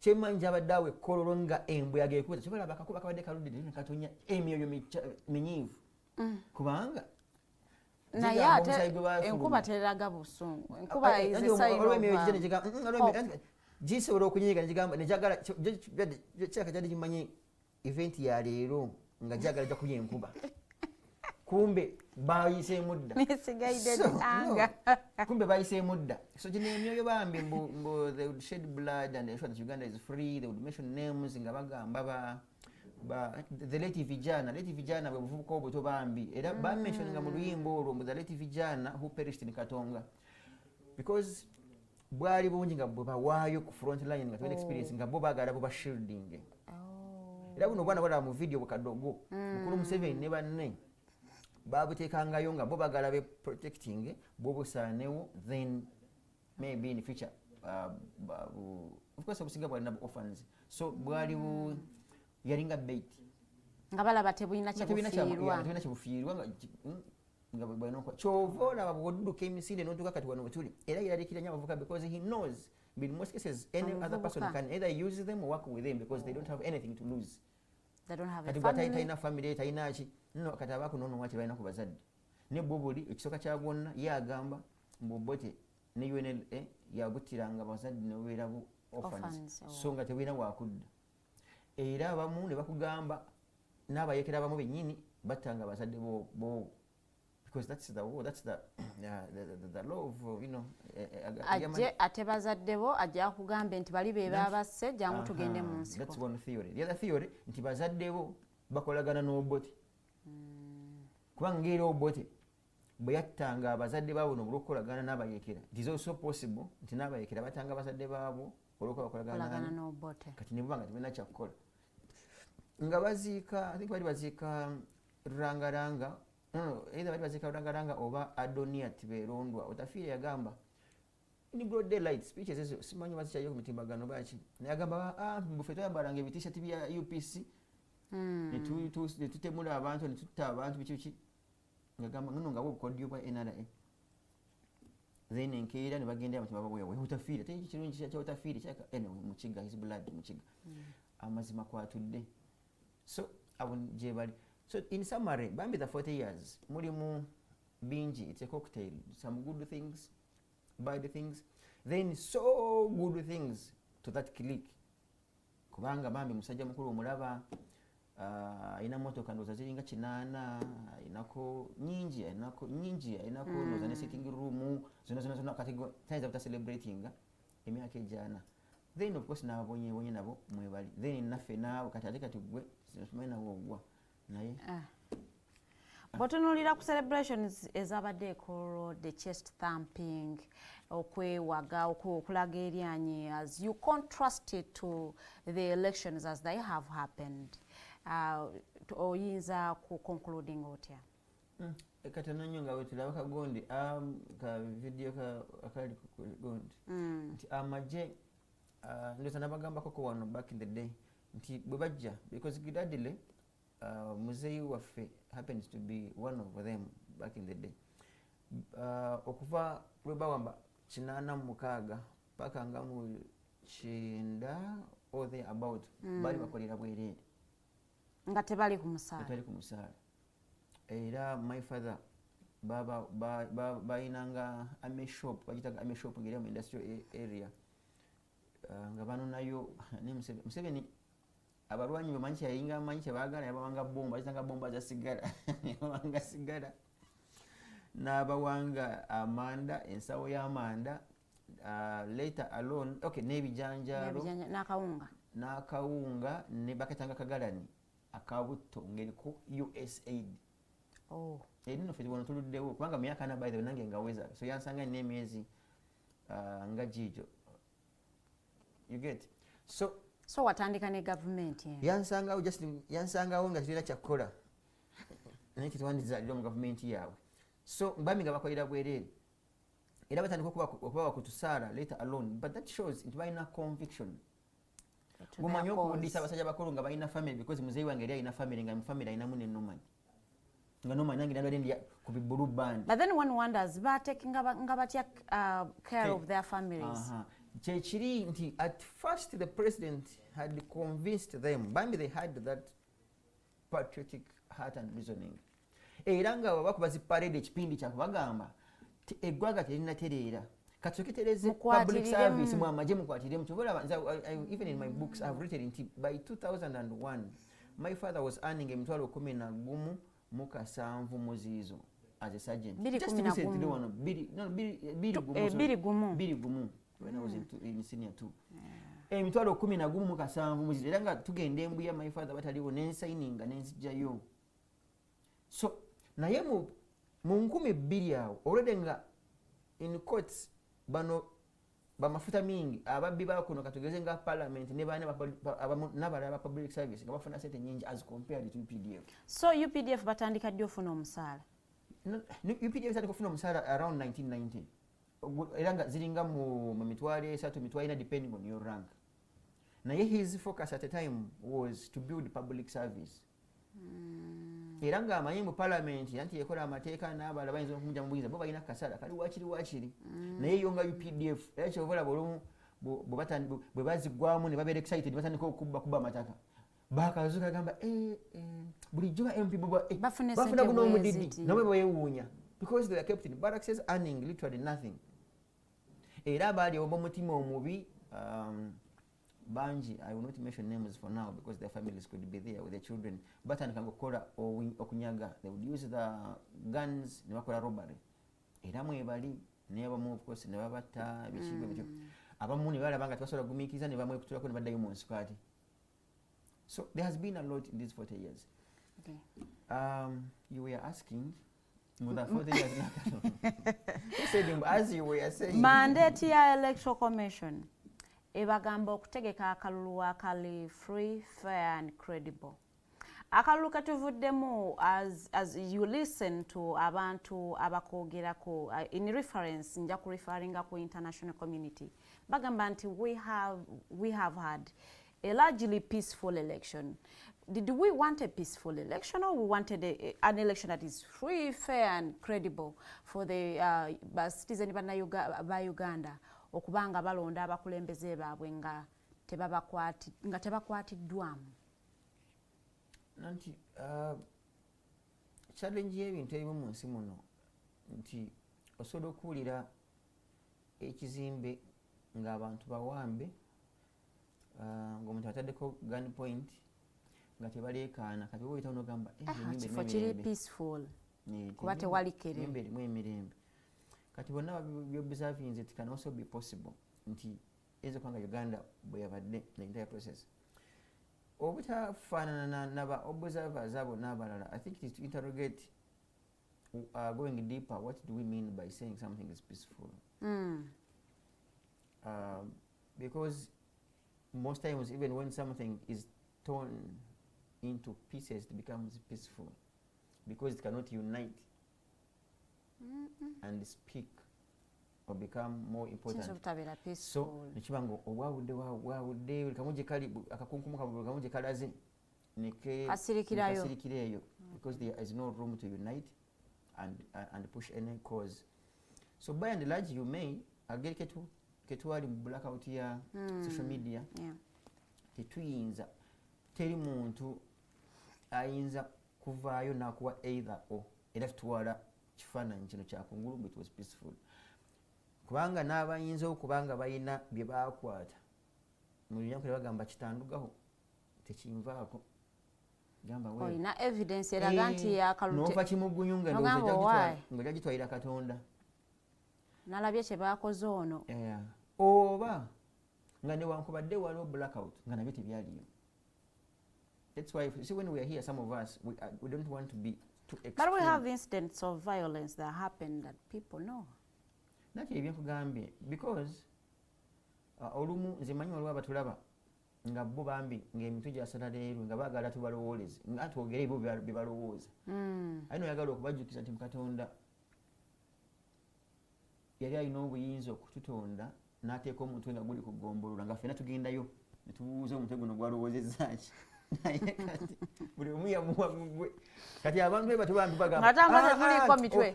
[SPEAKER 7] kyemanyi gyabadde awo ekkololo nga embweyaga ekuuta kyobola bakakuba kabadde kaludde ne katonya emyoyo minyiivu kubanga
[SPEAKER 6] naye ate enkuba tereraga busungu enkuba
[SPEAKER 7] gisobola okunyiiga negigamba nejagala kyaka kyali kimanyi event ya leero nga gyagala jja kulya enkuba kumbe bayiseemu dda kumbe bayiseemu dda so gino emyoyo bambi mbu they would shed blood and ensure that Uganda is free they would mention names nga bagamba the late vijana bwe buvubuka obuto bambi era bamentioninga mu luyimba olwo mbu the late vijana who perished in Katonga because bwali bungi nga bwe bawaayo ku front line nga tulina experience nga bo baagala buba shielding era buno bwana bwala mu video bukadogo mukulu Museveni ne banne babuteekangayo nga bo bagala be protecting bo busaanewo, then maybe in the future of course obusinga bwalina orphans, so bwali yalinga bait
[SPEAKER 6] nga balaba tebulina kyebufiirwa nga bwenoka kyova olaba bwodduka emisinde n'otuuka kati wano wetuli, era yalalikira nnyo abavubuka because he knows but in most cases any other person can either use them or work with them because they don't have anything to lose. They don't have
[SPEAKER 7] a family. Talina family, talina ki no kati abako nono waki balina ku bazadde ne bobuli ekisooka kya bonna ye agamba mbobote ne UNLA yabuttiranga bazadde ne beera bu orphans so nga tebulina wakudda, era abamu ne bakugamba n'abayekera abamu bennyini battanga bazadde bo because that's the law, that's the law of, you know,
[SPEAKER 6] ate bazadde bo ajja kugambe nti bali be babasse jangu tugende mu nsiko.
[SPEAKER 7] That's one theory. The other theory nti bazadde bo bakolagana n'obote kubanga era obote bwe yattanga abazadde baabo n'obulokolagana n'abayekera, it is also possible nti n'abayekera batanga abazadde baabo olwokuba bakolagana
[SPEAKER 6] n'obote
[SPEAKER 7] kati ne bubanga tebulina kyakukola nga baziika, I think bali baziika Rurangaranga. No, either bali baziika Rurangaranga oba Adonia Tiberondwa. Otafiire yagamba in broad daylight speeches ezo simanyi bazikyayo ku mitimbagano baki nayagamba mbufe twayambalanga ebitishati bya UPC ne tutemula abantu ne tutta abantu biki ngagamba ngono nga bukodyo bwa NRA then enkeera ne bagenda mu kibaba wewe utafiire teki kirungi kya utafiire kyaka anyway mukiga his blood mukiga amazima kwatudde so abun je bali. So in summary, bambi the 40 years, mulimu bingi, it's a cocktail. Some good things, bad things, then so good things to that clique. Kubanga bambi musajja mukulu omulaba ina motoka ndoza ziringa 8 inako nyingi inako ndoza ne sitting room zona kategori times after celebrating emyaka ejana. Then of course nabonye nabo mwebali. Then nafe nawo kati gwe simanyi nawo ogwa.
[SPEAKER 6] Botunulira ku celebrations ezabaddeeko the chest thumping okwewaga okulaga eryanyi as you contrast it to the elections as they have happened oyinza ku concluding otya
[SPEAKER 7] katananyo nga wetulaba kagondi ka video akali ku gondi nti amaje ndoza nabagambako ko wano back in the day nti bwe bajja because gidadile muzeyi waffe happens to be one of them back in the day okuva lwe bawamba 86 paka nga mu 9 or there about bali bakolera bwerere
[SPEAKER 6] nga tebali ku musaala era my father bayinanga ame shop bagitaga ame shop ngeri mu industrial area nga bano nayo ne Museveni abalwanyi bamanyi kyayinga amanyi kyebagala yabawanga bomba zitanga bomba za sigara yabawanga sigara n'abawanga amanda ensawo y'amanda later alone okay n'ebijanjalo n'akawunga ne bakatanga kagalani akabutto ngeri ku USAID erino ffe tibona tuluddewo kubanga myaka na by the way nange ngaweza so yansanga n'emyezi nga jijo you get so watandika ne government
[SPEAKER 7] yansangawo nga tulina kyakukola naye tetwandizalira mu government yaabwe so bami nga bakolera bwereere era batandika okuba bakutusaala later alone but that shows nti balina conviction gumanyi okubudisa abasajja bakulu nga balina family because muzeyi wange eri alina family nga mufamily alinamu ne Norman nga Norman nange nalwadde ndi ku bibulu band
[SPEAKER 6] but then one wonders nga batya care of their families
[SPEAKER 7] Chechiri nti at first the president had convinced them bambi they had that patriotic heart and reasoning era nga bakubazi parade ekipindi kyakubagamba eggwanga terina tereera katokitereze public service mu amaje mukwatire mu kyobola even in my books I've written nti by 2001 my father was earning emitwalo 11 mu kasanvu muzizo as a sergeant just recently one biri gumu when I was in senior 2 emitwalo 11 mu kasanvu muzizo era nga tugenda embuya my father bataliwo n'ensigninga n'enzijjayo so naye mu 2000 awo already nga in courts bano bamafuta mingi ababbi bakuno katugeze nga parliament ne bane n'abalala ba public service nga bafuna sente nyingi as compared to UPDF.
[SPEAKER 6] So UPDF batandika ddi ofuna omusaala?
[SPEAKER 7] UPDF zatandika ofuna omusaala around 1990 era nga ziringa mu mitwalo 3 mitwalo 4 depending on your rank. Naye his focus at the time was to build public service. Era nga amanyi mu parliament yanti yekola amateeka n'abalala bayinza okumuja mu buyiza bo balina kasala kali wakiri naye yonga UPDF era kyovola bulumu bwe bazigwamu ne babeera excited batandika okuba amataka bakazuka gamba bulijjo ba MP bafuna guno omudidi nabwe bwewuunya because they are kept in barracks earning literally nothing. Era abaali omutima omubi banji, I will not mention names for now because their families could be there with their children, but ankangokola okunyaga, they would use the guns ne bakola robbery. Era mwebali ne abamu of course ne babata bikigo bityo abamu ne balabanga tebasobola gumiikiza ne bamwe kutulako ne baddayo mu nsukati. So there has been a lot in these 40 years.
[SPEAKER 6] Okay.
[SPEAKER 7] You were asking that 40 years you said as you were saying
[SPEAKER 6] mandate ya electoral commission ebagamba okutegeka akalulu akali free, fair and credible. Akalulu katuvuddemu as you listen to abantu abakogerako in reference nja ku referringa ku international community bagamba nti we have had a largely peaceful election. Did we want a peaceful election or we wanted an election that is free, fair and credible for the citizens ba Uganda okubanga balonda abakulembeze baabwe nga tebakwatiddwamu?
[SPEAKER 7] Nanti challenge y'ebintu ebimu mu nsi muno nti osobola okuwulira ekizimbe ng'abantu bawambe ng'omuntu ataddeko gun point nga tebaleekaana kati woyita onogamba
[SPEAKER 6] kifo kiri peaceful kuba tewali kerembe
[SPEAKER 7] emirembe kati bonna byobserving it can also be possible nti ezo kwanga Uganda bwe yabadde the entire process obutafaanana naba observers abo n'abalala. I think it is to interrogate going deeper, what do we mean by saying something is peaceful? Because most times even when something is torn into pieces it becomes peaceful because it cannot unite and speak or become more important. So nikibango obwawudde kamuje kali akakunkumu kamuje kalaze neke kasirikireyo because there is no room to unite and push any cause. So by and large you may agere ketwali mu blackout ya social media tetuyinza teri muntu ayinza kuvaayo nakuwa either or era tutwala kifaananyi kino kyakungulu it was peaceful kubanga n'abayinza okubanga bayina bye baakwata mu lunyaku ne bagamba kitandugaho tekinvaako gamba
[SPEAKER 6] oyina evidence eraga nti yakalute
[SPEAKER 7] nofa kimugunyu nga ndoza gitwalira Katonda
[SPEAKER 6] nalabye kye baakoze ono
[SPEAKER 7] oba nga newankubadde waliwo blackout nga nabyo tebyaliyo. That's why you see when we are here some of us we don't want to be too extreme.
[SPEAKER 6] But we have incidents of violence that happen that people know.
[SPEAKER 7] Nakyo ebyakugambye because olumu nze manyi waliwo abatulaba nga bo bambi ng'emitwe gyasala leero nga baagala tubalowooleze nga twogere ebyo bye balowooza aye noyagala okubajjukiza nti Katonda yali alina obuyinza okututonda n'ateeka omutwe nga guli kugombolola nga ffenna tugendayo ne tubuuza omutwe guno gwalowoozezzaaki naye kati buli omu yamuwa mugwe kati abantu be batubambi bagamba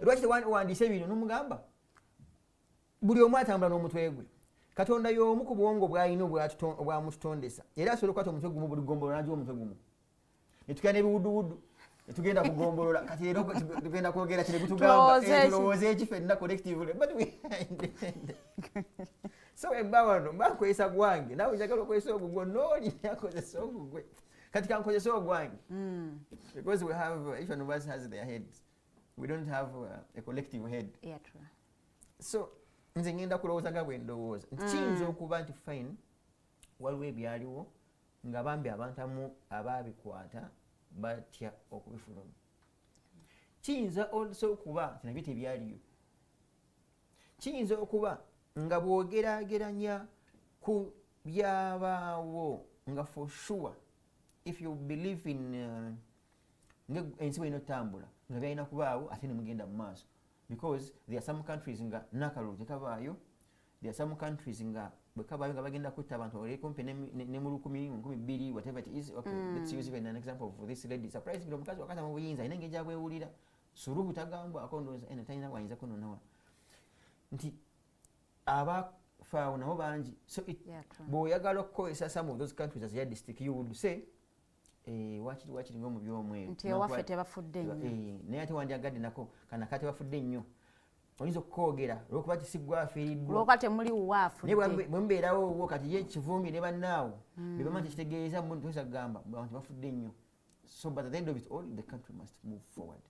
[SPEAKER 7] lwaki tewandiise bino n'omugamba buli omu atambula n'omutwe gwe. Katonda y'omu ku bwongo bw'alina obwamututondesa era asobola okukwata omutwe gumu buli gombolola n'agiwa omutwe gumu ne tukira n'ebiwuduwudu ne tugenda kugombolora kati leero tugenda kwogera kire gutugamba tulowooza eki ffenna collectively but we are independent. So embawano mbakwesa gwange nawe njagala okwesa ogugwo nooli nakozesa ogugwe kati kankozesa ogwange because we have each one of us has their heads, we don't have a collective head.
[SPEAKER 6] Yeah, true.
[SPEAKER 7] So nze ngenda kulowooza nga bwe ndowooza nti kiyinza okuba nti fine waliwo ebyaliwo nga bambi abantu amu abaabikwata batya okubifuluma. Kiyinza also okuba nti nabyo tebyaliyo. Kiyinza okuba nga bwogerageranya ku byabaawo nga for sure if you believe in ensi bw'enotambula nga byalina kubaawo ate ne mugenda mu maaso because there are some countries nga nakalulu tekabaayo, there are some countries nga bwe kabaayo nga bagenda kutta abantu oli kumpi ne mu 10,000 whatever it is. Okay, let's use even an example of this lady. Surprisingly omukazi wakata mu buyinza alina engeri gyabwewulira suluhu tagambwako ndowooza talina wayinza kunonawa nti abafaawo nabo bangi. So bw'oyagala okukozesa some of those countries as yardstick you would say wakiri ng'omu by'omweru
[SPEAKER 6] nti ewaffe tebafudde nnyo
[SPEAKER 7] naye ate wandyagadde nako kanaka tebafudde nnyo oyinza okukoogera olwokuba tisigwa afiiriddwa
[SPEAKER 6] olwokuba temuli waafudde
[SPEAKER 7] naye bwe mubeerawo wo kati ye ekivumbi ne bannaawo bebama nti kitegeeza mu ntosa kugamba abantu bafudde nnyo. So but at the end of it all the country must move forward.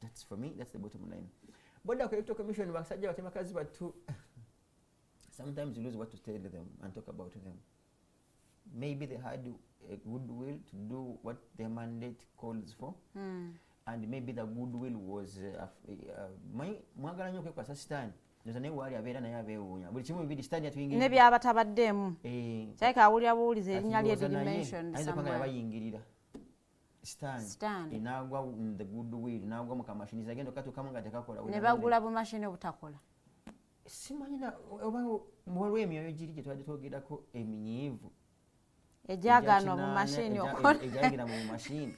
[SPEAKER 7] That's for me, that's the bottom line. Board of Electoral Commission basajja batemakazi batu sometimes you lose what to tell them and talk about them. Maybe they had a goodwill to do what their mandate calls for, and maybe the goodwill was mwagala nnyo okwekwasa sitaani ndoza naye waali abeera naye abeewuunya buli kimu bibiri sitaani yatuyingirira
[SPEAKER 6] ne byabatabaddemu kyayika awulira buwuliza erinnya lye dimension
[SPEAKER 7] ayinza kubanga yabayingirira sitaani n'agwa the goodwill n'agwa mu kamashini agenda okatuukamu nga tekakola
[SPEAKER 6] ne bagula bumashini obutakola.
[SPEAKER 7] Simanyina oba muwaliwo emyoyo giri gye tubadde twogerako eminyiivu
[SPEAKER 6] ejagaana mu mashini okola
[SPEAKER 7] ejagira mu mashini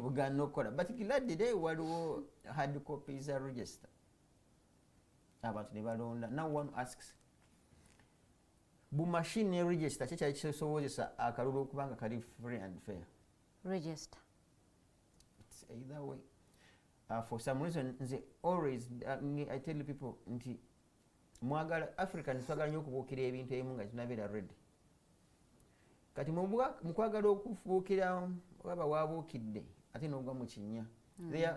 [SPEAKER 7] bugaana okukola but gladly waliwo hard copies are register abantu ne balonda. Now one asks bu machine register kyekyali kisobozesa akalulu okubanga kali free and fair
[SPEAKER 6] register.
[SPEAKER 7] It's either way. For some reason nze always I tell people nti mwagala Africans twagala nnyo okubuukira ebintu ebimu nga tunabeera ready. Kati mukwagala okufuukira waba waabuukidde ate n'ogwa mu kinnya.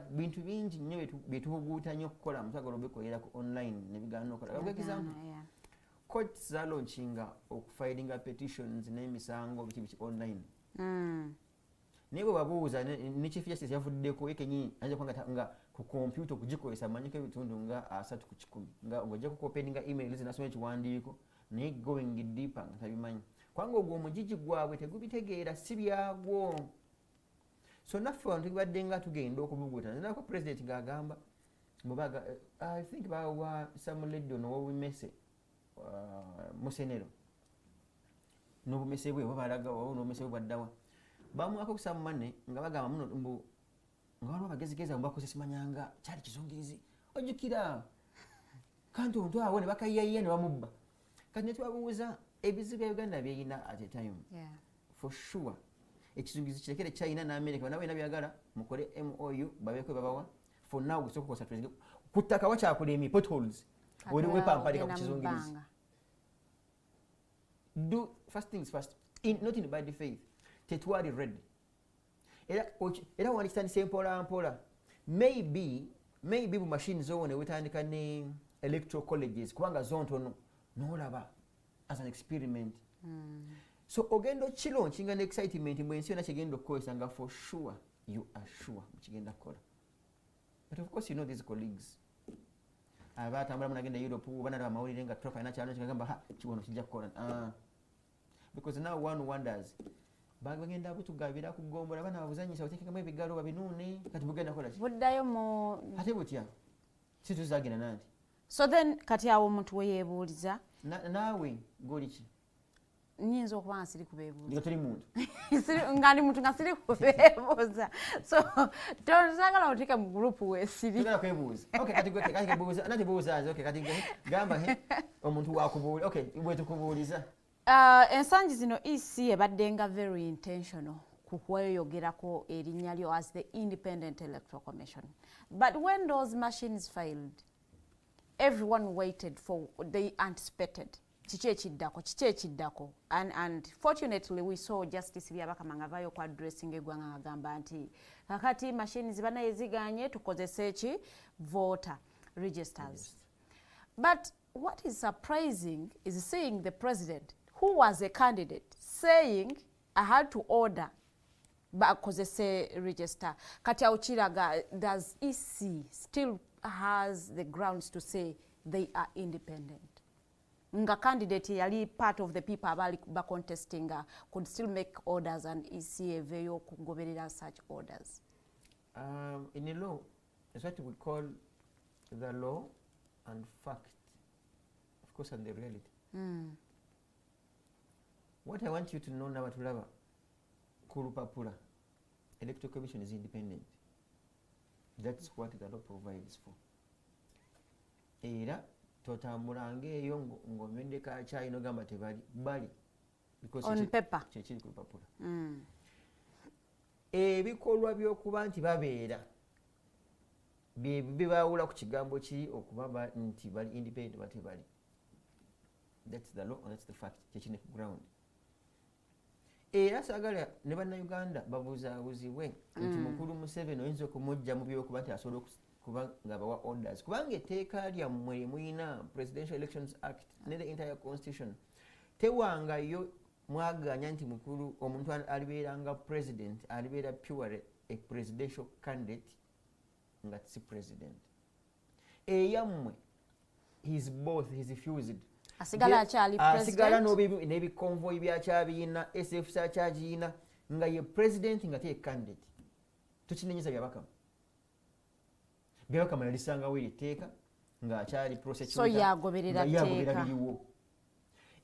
[SPEAKER 7] Bintu bingi nnyo byetubuguuta nnyo okukola mutwagala obikolera ku online ne bigaana okukola. For example, courts zalaunchinga okufilinga petitions n'emisango biki online. Naye bwe babuuza ne Chief Justice yavuddeko ye kenyini ayinza kubanga nga ku kompyuta okugikozesa amanyiko ebitundu nga 3 ku 10 nga ojja kukopeninga emails nasoma ekiwandiiko naye going deeper nga tabimanyi kwanga ogwo omugigi gwabwe tegubitegeera si byagwo. So naffe abantu tubadde nga tugenda okubuguta nako president ng'agamba mubaga I think bawa some lady n'obumese musenero n'obumese bwe babalaga n'obumese bwe bwaddawa bamuwako okusaba mane nga bagamba muno mbu nga waliwo bagezigeza mubakose simanyanga kyali kizungirizi ojjukira kanti omuntu awo ne bakayiyayiya ne bamubba. Kati ne tubabuuza ebizibu bya Uganda byeyina at a time. For sure ekizungirizi kirekere China ne America bana bina byagala mukole MOU babeeko babawa for now gusoko kosa president kutaka wakyakula emi potholes oli wepampalika ku kizungirizi. Do first things first not in bad faith. Tetwali ready. Era wandikitandise mpola maybe bu machines zo ne wetandika ne electoral colleges kubanga zo ntono n'olaba as an experiment. So ogendo kilonchinga ne excitement mwensi yona kigenda okukozesa nga for sure you are sure mukigenda kukola. But of course you know these colleagues abatambula munagenda Europe banalaba amawulire nga Trump alina kyalo kigamba kiwono kijja kukola because now one wonders bagenda butugabira kugombola bana babuzanyisa otekekamu ebigalo babinuune kati bugenda kola ki
[SPEAKER 6] buddayo mu
[SPEAKER 7] ate butya situzagenda nanti.
[SPEAKER 6] So then kati awo omuntu weyeebuuliza
[SPEAKER 7] naawe goli ki
[SPEAKER 6] nyinza okuba nga siri kubeebuuza
[SPEAKER 7] nga toli muntu
[SPEAKER 6] nga ndi muntu nga siri kubeebuuza so tozagala oteeka mu gurupu weesiri
[SPEAKER 7] tugala kwebuuza kati kebuuza nati buuzaazi kati gamba omuntu wakubuuliza bwe tukubuuliza.
[SPEAKER 6] Ensangi zino EC ebaddenga very intentional ku kweyogerako erinnya lyo as the Independent Electoral Commission. But when those machines failed, everyone waited for they anticipated kiki ekiddako and fortunately we saw Justice Byabakama nga avayo ku addressing eggwanga ng'agamba nti kakati machines banaye ziganye tukozese ki voter registers. But what is surprising is seeing the president who was a candidate saying I had to order bakozese register. Kati awukiraga does EC still has the grounds to say they are independent? nga candidate yali part of the people abali contesting could still make orders and EC eveyo kugoberera such orders?
[SPEAKER 7] In the law, it's what we call the law and fact, of course, and the reality. What I want you to know now, Tulaba, Kurupapura, Electoral Commission is independent. That's what the law provides for. Era totambulange eyo ng'omendeka chai no gamba tebali bali because
[SPEAKER 6] on paper
[SPEAKER 7] chekiri Kurupapura. Ebikolwa by'okuba nti babeera bibawula ku kigambo kiri okuba nti bali independent bati bali. That's the law and that's the fact. Chekine ku ground. Era sagala ne bannayuganda babuzaabuzibwe nti mukulu Museveni oyinza okumujja mu by'okuba nti asobola kuba nga bawa orders. Kubanga etteeka lyammwe muyina Presidential Elections Act ne the entire constitution tewangayo mwaganya nti mukulu omuntu alibeeranga president alibeera purely a presidential candidate nga si president. Eyammwe he's both, he's fused.
[SPEAKER 6] Asigala akyali president.
[SPEAKER 7] Asigala n'ebikonvoyi byakyabiina SFC akyagiina nga ye president nga te candidate. Tukinenyeza byabakama. Byabakama yalisangawo etteeka nga akyali prosecutor.
[SPEAKER 6] So yagoberera tteeka.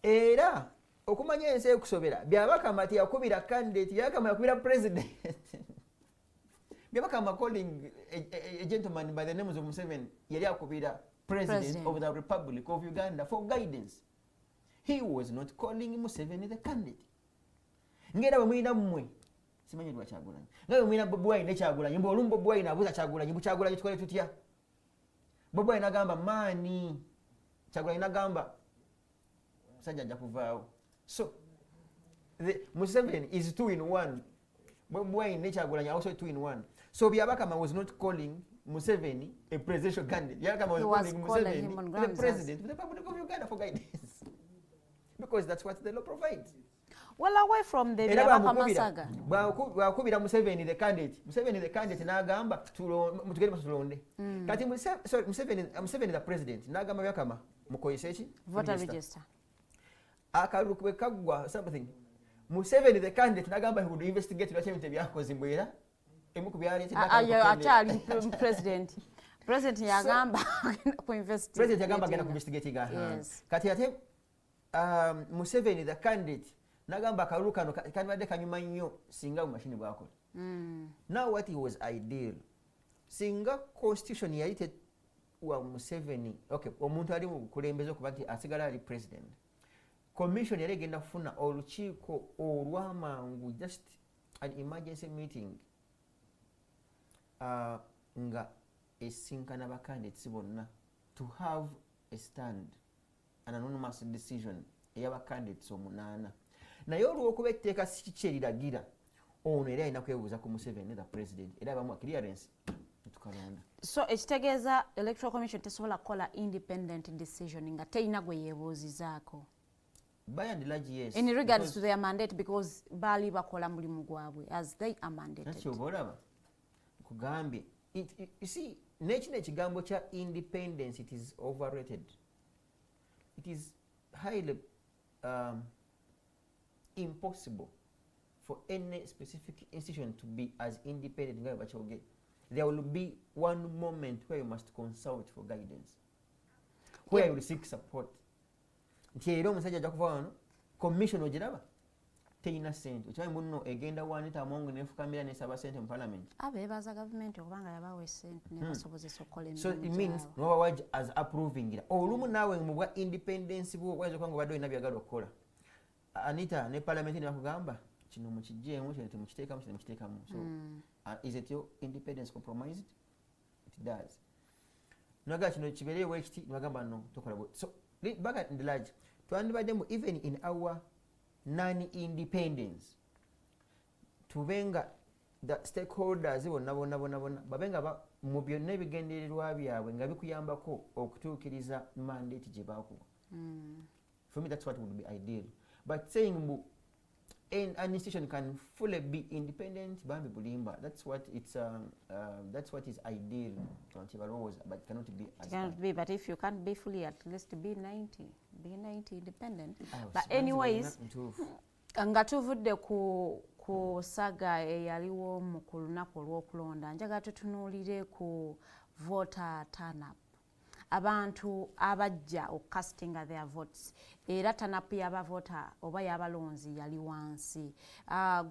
[SPEAKER 7] Era okumanya ensi ekusobera byabakama teyakubira candidate, byabakama yakubira president. Byabakama calling a gentleman by the name of Museveni yali akubira President of the Republic of Uganda for guidance. He was not calling Museveni the candidate. Ngera bamwina mmwe simanyi lwa Kyagulanyi. Ngawe mwina Bobi Wine ne Kyagulanyi, mbo olumbo Bobi Wine abuza Kyagulanyi, bu Kyagulanyi tukole tutya. Bobi Wine agamba mani, Kyagulanyi agamba sajja ajja kuvaawo. So the Museveni is 2 in 1. Bobi Wine ne Kyagulanyi also 2 in 1. So Byabakama was not calling Museveni a presidential candidate. Byabakama was calling Museveni the president of the Republic of Uganda for guidance. Because that's what the law provides.
[SPEAKER 6] Well, away from the Byabakama saga.
[SPEAKER 7] Bwakubira Museveni the candidate. Museveni the candidate n'agamba mutugere tulonde. Kati Museveni the president n'agamba Byabakama mukoyese eki?
[SPEAKER 6] Voter register.
[SPEAKER 7] Akalukwe kagwa something. Museveni the candidate n'agamba he would investigate lwaki ebintu ebyakozibwa era
[SPEAKER 6] akyali president. President yagamba ku investigate.
[SPEAKER 7] President yagamba agenda ku investigate gaha. Kati ate Museveni the candidate nagamba akalu kano kanibadde kanyuma nnyo singa mu machine bwakola. Now what he was ideal. Singa constitution yali wa Museveni, okay, omuntu ali mu kulembeza okuba nti asigala ali president. Commission yali egenda kufuna olukiiko olw'amangu, just an emergency meeting. Nga esinkana ba candidates bonna to have a stand, an anonymous decision eyaba candidates omunana. Naye olw'okuba etteeka si kiki eriragira ono era alina kwebuuza ku Museveni the president era bamuwa clearance tukalonda.
[SPEAKER 6] So ekitegeeza electoral commission tesobola kukola independent decision nga terina gwe yeebuuzizaako.
[SPEAKER 7] By and large, yes.
[SPEAKER 6] In regards to their mandate, because bali bakola mulimu gwabwe as they are mandated.
[SPEAKER 7] That's your boraba. Kugambye. You see, nature ekigambo kya independence, it is overrated. It is highly impossible for any specific institution to be as independent. There will be one moment where you must consult for guidance, where you will seek support. Nti era omusajja ajja kuva wano commission ogiraba teyina ssente okimanyi munno egenda wanita amongo nefukamira nesaba ssente mu parliament
[SPEAKER 6] abeebaza gavumenti okubanga yabawa essente nebasobozesa okukola emirimu.
[SPEAKER 7] So it means nobawa as approving it olumu naawe mu bwa independence bwo wayinza okuba nga obadde olina byagala okukola Anita ne parliament nebakugamba kino mukijjeemu kino temukiteekamu kino mukiteekamu. So is it your independence compromised? It does. Naga kino kibeerewo ekiti nibagamba no tokola bwe. So back in the large twandibadde even in our non-independence tubenga the stakeholders bonna babenga mu byonna ebigendererwa byabwe nga bikuyambako okutuukiriza mandate gye baakuwa. For me that's what would be ideal, but saying an institution can fully be independent, bambi bulimba. That's what it's that's what is ideal. But it cannot be.
[SPEAKER 6] It cannot be. But if you can't be fully, at least be 90 independent. But
[SPEAKER 7] so
[SPEAKER 6] anyways, nga tuvudde ku saga eyaliwo mu ku lunaku olw'okulonda, njagala tutunuulire ku voter turn up. Abantu abajja okukasitinga their votes era tanapu y'abavota oba y'abalonzi yali wansi.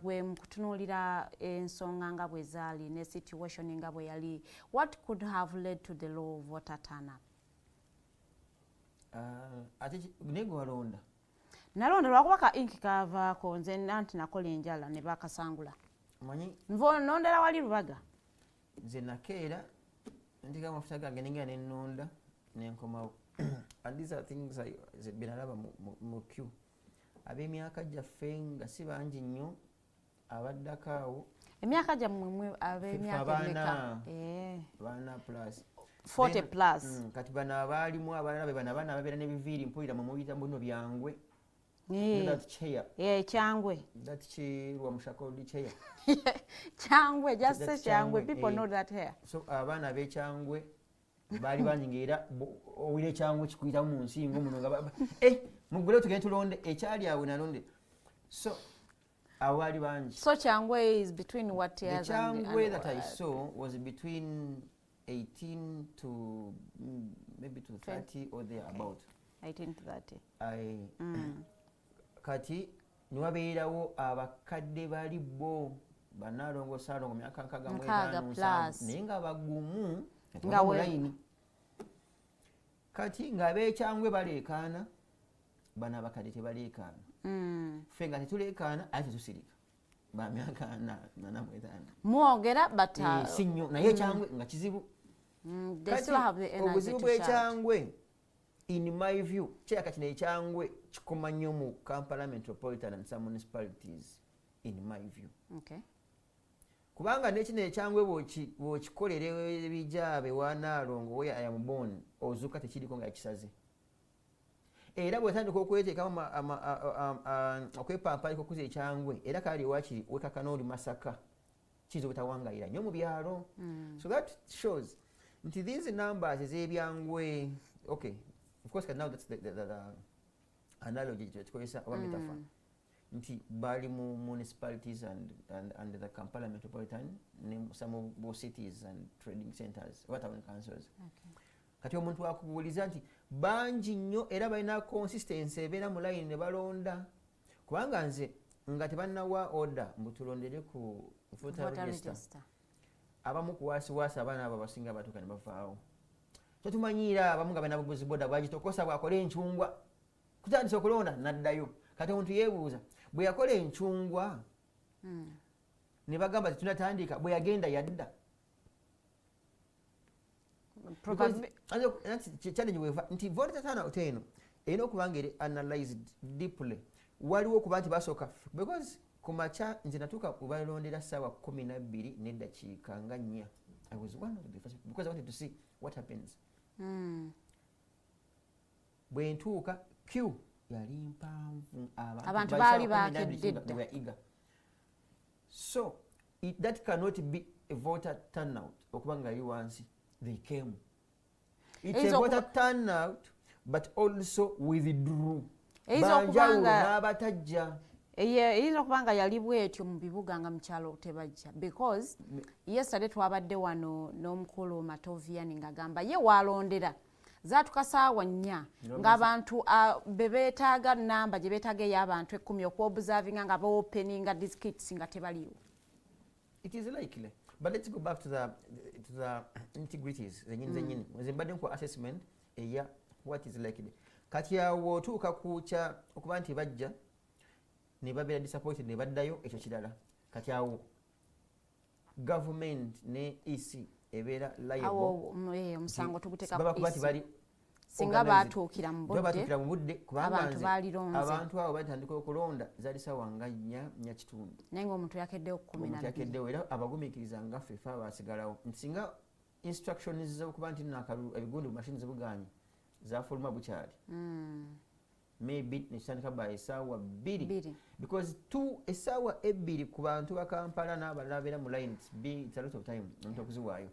[SPEAKER 6] Gwe mu kutunuulira ensonga nga bwe zaali ne situation nga bwe yali, what could have led to the low voter turn up?
[SPEAKER 7] Ate nego walonda
[SPEAKER 6] nalonda lwakuba ka inki kavaako nze nanti nakola enjala ne bakasangula
[SPEAKER 7] manyi
[SPEAKER 6] nondera wali Lubaga
[SPEAKER 7] nze nakeera ndika amafuta gange ninga nenonda nenkomawo. And these are things benalaba mu queue. Ab'emyaka gyaffe nga si bangi nnyo abaddakaawo.
[SPEAKER 6] Emyaka gyammwe ab'emyaka emeka?
[SPEAKER 7] Baana plus
[SPEAKER 6] 40 plus.
[SPEAKER 7] Kati bano abaalimu abalala be bano abaana ababeera n'ebiviiri mpulira mu muyita muno byangwe. That chair.
[SPEAKER 6] Kyangwe.
[SPEAKER 7] That chair wa mushakodi chair.
[SPEAKER 6] Kyangwe, just say Kyangwe. People know that here.
[SPEAKER 7] So abaana ab'ekyangwe bali banyingira owire Kyangwe kikuyita mu nsingo muno nga mugule tugende tulonde ekyali awo nalonde. So awali banji.
[SPEAKER 6] So Kyangwe is between what years?
[SPEAKER 7] The Kyangwe that I saw was between 18 to maybe to 30 or thereabout.
[SPEAKER 6] 18 to 30.
[SPEAKER 7] Kati niwabeerawo abakadde bali bo banalongo salongo myaka nkaga
[SPEAKER 6] plus
[SPEAKER 7] naye nga bagumu nga mulayini. Kati nga ab'ekyangwe baleekaana bano abakadde tebaleekaana. Ffe nga tetuleekaana ate tetusirika ba myaka 45
[SPEAKER 6] mwogera but
[SPEAKER 7] si nnyo naye ekyangwe nga kizibu. Obuzibu bw'ekyangwe in my view kyeka kino ekyangwe kikoma nnyo mu Kampala metropolitan and some municipalities in my view. Kubanga nekino ekyangwe bw'okikolera ebijaabe wanaalongo where I am born ozuuka tekiriko nga yakisaze. Era bw'otandika okweteekamu okwepampaliko okuza ekyangwe era kali wakiri wekakana oli Masaka kiyinza obutawangayira nnyo mu byalo. So that shows nti these numbers ez'ebyangwe, okay, of course now that's the analogy tukozesa oba metaphor nti bali mu municipalities and the Kampala metropolitan some of cities and trading centers what town councils. Kati omuntu akubuuliza nti bangi nnyo era balina consistency ebeera mu line ne balonda kubanga nze nga tebannawa order mbutulondere ku voter register abamu kuwaasiwaasi abaana abo abasinga batuuka ne bavaawo. Tetumanyiira abamu nga balina buguzi boda bwagitokosa bwakola enkyungwa kutandisa okulonda naddayo. Kati omuntu yeebuuza bwe yakola enkyungwa ne bagamba tetunatandika bwe yagenda yadda. Challenge weva nti voter turnout eno erina okuba nga eri analyzed deeply. Waliwo okuba nti basooka because ku makya nze natuuka balondera ssaawa 12 n'eddakiika nga 4. I was one of the first because I wanted to see what happens. Bwe ntuuka queue yali mpanvu
[SPEAKER 6] abantu baali bakedde.
[SPEAKER 7] So that cannot be a voter turnout okuba nga yali wansi. They came. It's a voter turnout but also withdrew. Banjawulo n'abatajja.
[SPEAKER 6] Eyinza okuba nga yali bwetyo mu bibuga nga mu kyalo tebajja because yesterday twabadde wano n'omukulu Matoviani ng'agamba ye waalondera zaatuka ssaawa 4 ng'abantu bebeetaaga namba gye beetaaga ey'abantu 10 okwobuzavinga nga baopeninga districts nga tebaliwo.
[SPEAKER 7] It is likely. But let's go back to the integrities zenyini nze mbadde ku assessment eya what is likely. Kati awo otuuka kucha okuba nti bajja ne babeera disappointed ne baddayo ekyo kirala. Kati awo government ne EC ebeera liable
[SPEAKER 6] omusango tuguteeka
[SPEAKER 7] ku EC bali
[SPEAKER 6] singa baatuukira mu budde
[SPEAKER 7] kubanga abantu abo batandika okulonda zaali ssaawa nga 4:30
[SPEAKER 6] naye ng'omuntu yakeddewo 12
[SPEAKER 7] yakeddewo era abagumiikiriza nga ffe fe abasigalawo nti singa instructions z'okuba nti ebigundi mu mashini zibuganye zafuluma bukyali maybe nesitandika by essaawa 2 because essaawa 2 ku bantu ba Kampala n'abalala abeera mu line it's a lot of time omuntu okuziwaayo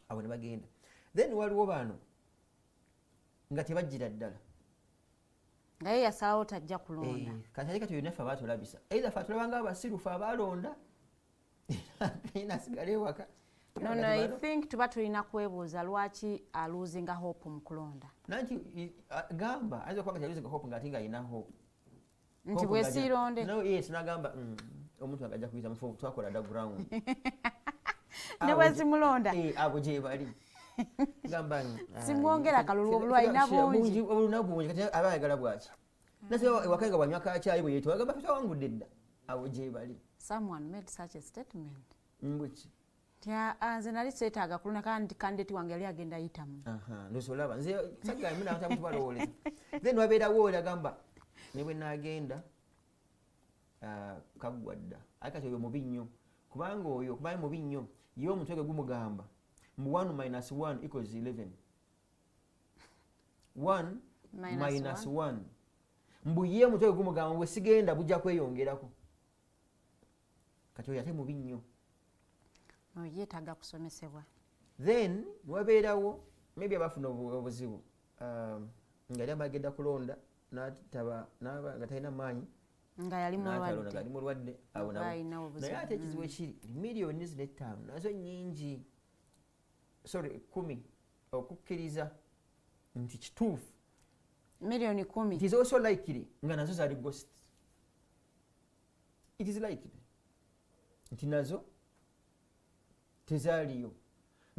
[SPEAKER 7] abo ne bagenda then waliwo bano nga tebajjira ddala
[SPEAKER 6] nga ye yasalawo tajja kulonda
[SPEAKER 7] kati kati yonna ffe abaatulabisa either ffe atulabanga abasirufu abalonda nasigala ewaka.
[SPEAKER 6] No, I think tuba tulina kwebuuza lwaki aluzinga hope mu kulonda.
[SPEAKER 7] Nanti gamba ayinza okuba nga aluzinga hope ng'ate ng'alina hope.
[SPEAKER 6] Nti bwesiironde.
[SPEAKER 7] No, yes, n'agamba omuntu agajja kuyita mufu twakola dda ground.
[SPEAKER 6] Ne bwezimulonda.
[SPEAKER 7] Abo gye bali. Gamba
[SPEAKER 6] simwongera kalulu obulwalina bungi.
[SPEAKER 7] Obulina bungi kati aba ayagala bwaki. Nase ewaka nga banywa kacaayi bwe yeetwa agamba tutawangudde dda. Abo gye bali.
[SPEAKER 6] Someone made such a statement.
[SPEAKER 7] Mbwiki.
[SPEAKER 6] Nze nali seetaaga kuluna kandi kandidate wange yali agenda ayitamu.
[SPEAKER 7] Nosolaba nze sagala mina ntamu tubalowoleza. Then wabeerawo olagamba ne bwe naagenda kaggwa dda. Akati oyo mubi nnyo. Kubanga oyo kubaye mubi nnyo ye omutwe gwe gumugamba mu 1 minus 1 equals 11. 1 minus 1. Mbu ye omutwe gwe gumugamba bwe sigenda bujja kweyongerako. Kati oyo ate mubi nnyo.
[SPEAKER 6] Yeetaaga kusomesebwa.
[SPEAKER 7] Then wabeerawo maybe abafuna obuzibu nga yali abagenda kulonda n'ataba nga talina maanyi
[SPEAKER 6] nga yali
[SPEAKER 7] mulwadde abo nabo naye ate ekizibu ekiri miliyoni 5 nazo nnyingi 10 okukkiriza nti kituufu
[SPEAKER 6] miliyoni 10
[SPEAKER 7] it is also likely nga nazo zaali ghost. It is likely nti nazo tezaaliyo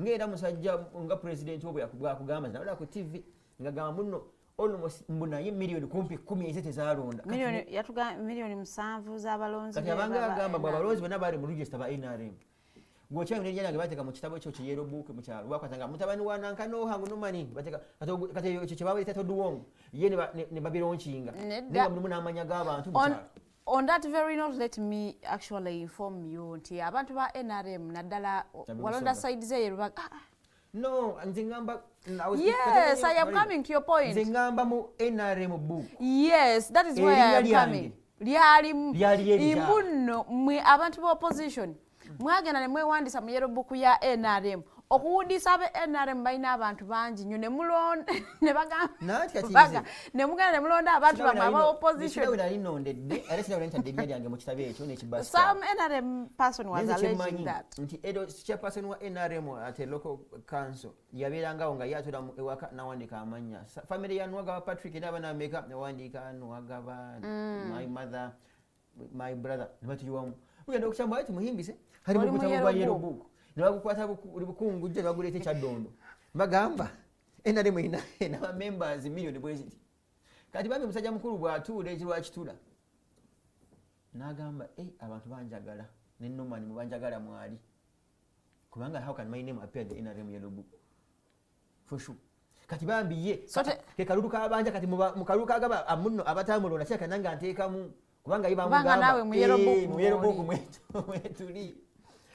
[SPEAKER 7] ng'era musajja nga president wo bwakugamba nabala ku TV nga gamba muno almost mbunaye miliyoni kumpi 10 eze tezaalonda
[SPEAKER 6] miliyoni 7 z'abalonzi
[SPEAKER 7] kati abanga agamba bw'abalonzi bonna baali mu register ba NRM gwokyali n'enjana ge bateeka mu kitabo ekyo kiyero book mu kyalo bakwatanga mutabani wa Nankano hangu numani bateeka kati ekyo kye babayita Toduwongo ye ne babironkinga nga mulimu n'amanya g'abantu mu kyalo.
[SPEAKER 6] On that very note, let me actually inform you nti abantu ba NRM naddala walonda side ze
[SPEAKER 7] No, nzingamba
[SPEAKER 6] yes, I am coming to your point.
[SPEAKER 7] Nzingamba mu NRM book.
[SPEAKER 6] Yes, that is where I am coming. Lyali imbuno mwe abantu ba opposition. Mwagenda ne mwewandisa mu yero book ya NRM. Okuwudisa abe NRM balina abantu bangi nnyo ne mulonda ne bagamba ne mugenda ne mulonda abantu ba opposition. Some NRM person was alleging that.
[SPEAKER 7] Nti chairperson wa NRM at a local council yabeerangawo nga yatula ewaka nawandika amanya. Family ya Nwagaba Patrick n'abaana America nawandika Nwagaba, my mother, my brother. Nibatuyiwamu. Mugenda okukyamba Tumuhimbise hari mu kutabo yero book. Nibakukwata bukungu je bagulete kyadondo bagamba NRM ina na members million bweziti kati bambi musajja mukuru bwatuule ekirwa kitula nagamba abantu banjagala ne Norman mubanjagala mwali kubanga how can my name appear in the NRM yellow book for sure kati bambi ye ke kalulu ka banja kati mukaluka agaba amunno abatamulona kyaka nanga nteekamu kubanga
[SPEAKER 6] ibanga nawe mu yellow book
[SPEAKER 7] mwetuli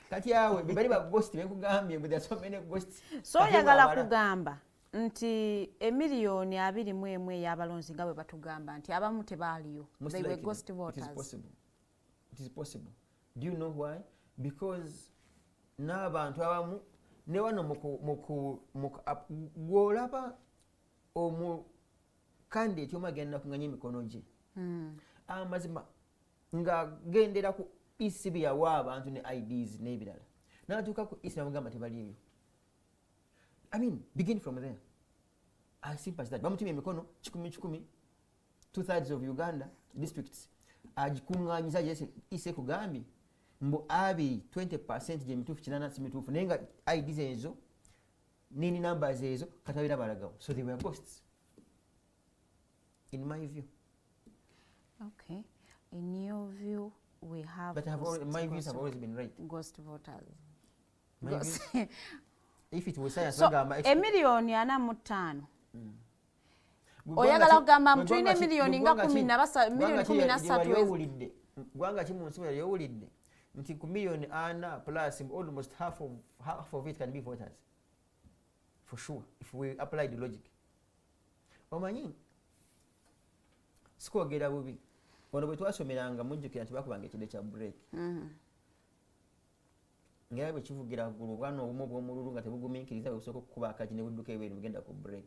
[SPEAKER 7] kati yawe bali ba ghost benkugambye but there are so many ghosts.
[SPEAKER 6] So yagala kugamba nti emiliyoni 21 y'abalonzi nga bwe batugamba nti abamu tebaaliyo. They were ghost voters.
[SPEAKER 7] It is possible. Do you know why? Because n'abantu abamu ne wano muku gwolaba omu candidate omagenda kunganya emikono gye. Amazima nga gendera ku ECB yawa abantu ne IDs n'ebirala n'atuuka ku Islam gamba tebaliyo. I mean, begin from there. I sympathize that. Bamutimye emikono 10 2/3 of Uganda districts agikunganyiza yese ise kugambye mbu abi 20% je mitufu 8 si mitufu nenga IDs ezo nini numbers ezo katabira balagawo. So they were ghosts in my view.
[SPEAKER 6] Okay, in your view we have
[SPEAKER 7] but my views have always been right.
[SPEAKER 6] Ghost voters.
[SPEAKER 7] If it was science
[SPEAKER 6] so emiliyoni 45 oyagala kugamba mtwine emiliyoni nga 13
[SPEAKER 7] gwanga kimu nsimu yawulidde nti ku miliyoni 4 plus almost half of it can be voters for sure if we apply the logic. Omanyi sikwogera bubi ono bwe twasomeranga mujjukira nti bakubanga ekide kya break ngera bwe kivugira ggulu obwana obumu obw'omululu nga tebugumiikiriza bwe busooka okukuba akagi ne budduka ebweru mugenda ku break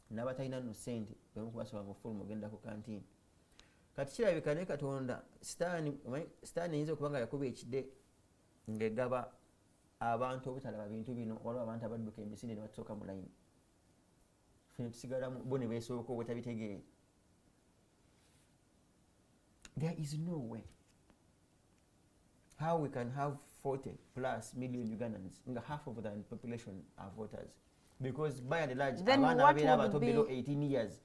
[SPEAKER 7] n'abatalina no sente bwe kubasaba fulu mugenda ku kantiini kati kirabika ne katonda sitaani eyinza okuba nga yakuba ekide ng'egaba abantu obutalaba bintu bino olwo abantu abadduka emisinde ne batusooka mu layini fene tusigalamu bo ne beesooka obutabitegeere. There is no way how we can have 40 plus million Ugandans, half of the population are voters. Because by and large,
[SPEAKER 6] then what would be
[SPEAKER 7] below 18 years,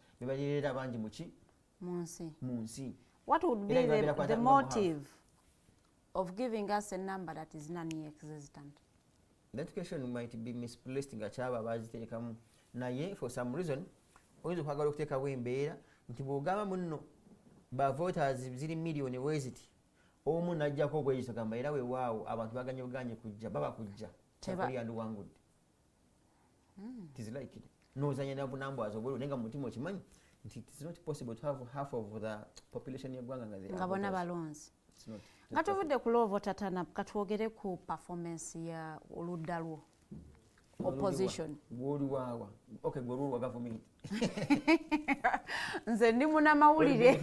[SPEAKER 7] Munsi.
[SPEAKER 6] What would be the motive of giving us a number that is non-existent?
[SPEAKER 7] That question might be misplaced in Gachaba Bazitekamu. Naye, for some reason, oyinza okwagala okuteekawo embeera nti bw'ogamba muno ba voters ziri million weziti omu najjako obweyiso gamba era weewaawo abantu baganye kujja baba kujja yandiwangudde it is like it nozanya nabunambwaza obweru naye nga mu mutima okimanyi nti it is not possible to have half of the population y'eggwanga
[SPEAKER 6] nga bonna balonzi nga tuvudde ku loovo tatana katwogere ku performance ya oludda lwo opposition
[SPEAKER 7] gwoliwaawa okay gwolulwa government
[SPEAKER 6] nze ndi munnamawulire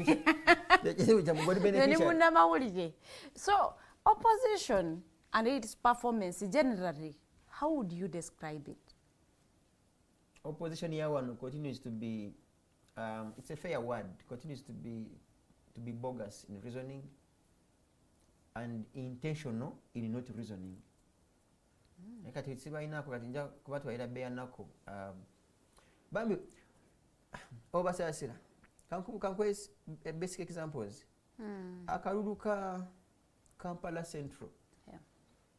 [SPEAKER 6] so opposition and its performance generally, how would you describe it?
[SPEAKER 7] Opposition year one continues to be it's a fair word, continues to be bogus in reasoning and intentional in not reasoning. Kati sibayinako kati nja kubatwalira beya nako bambi obasasira kankuwe basic examples akalulu ka Kampala Central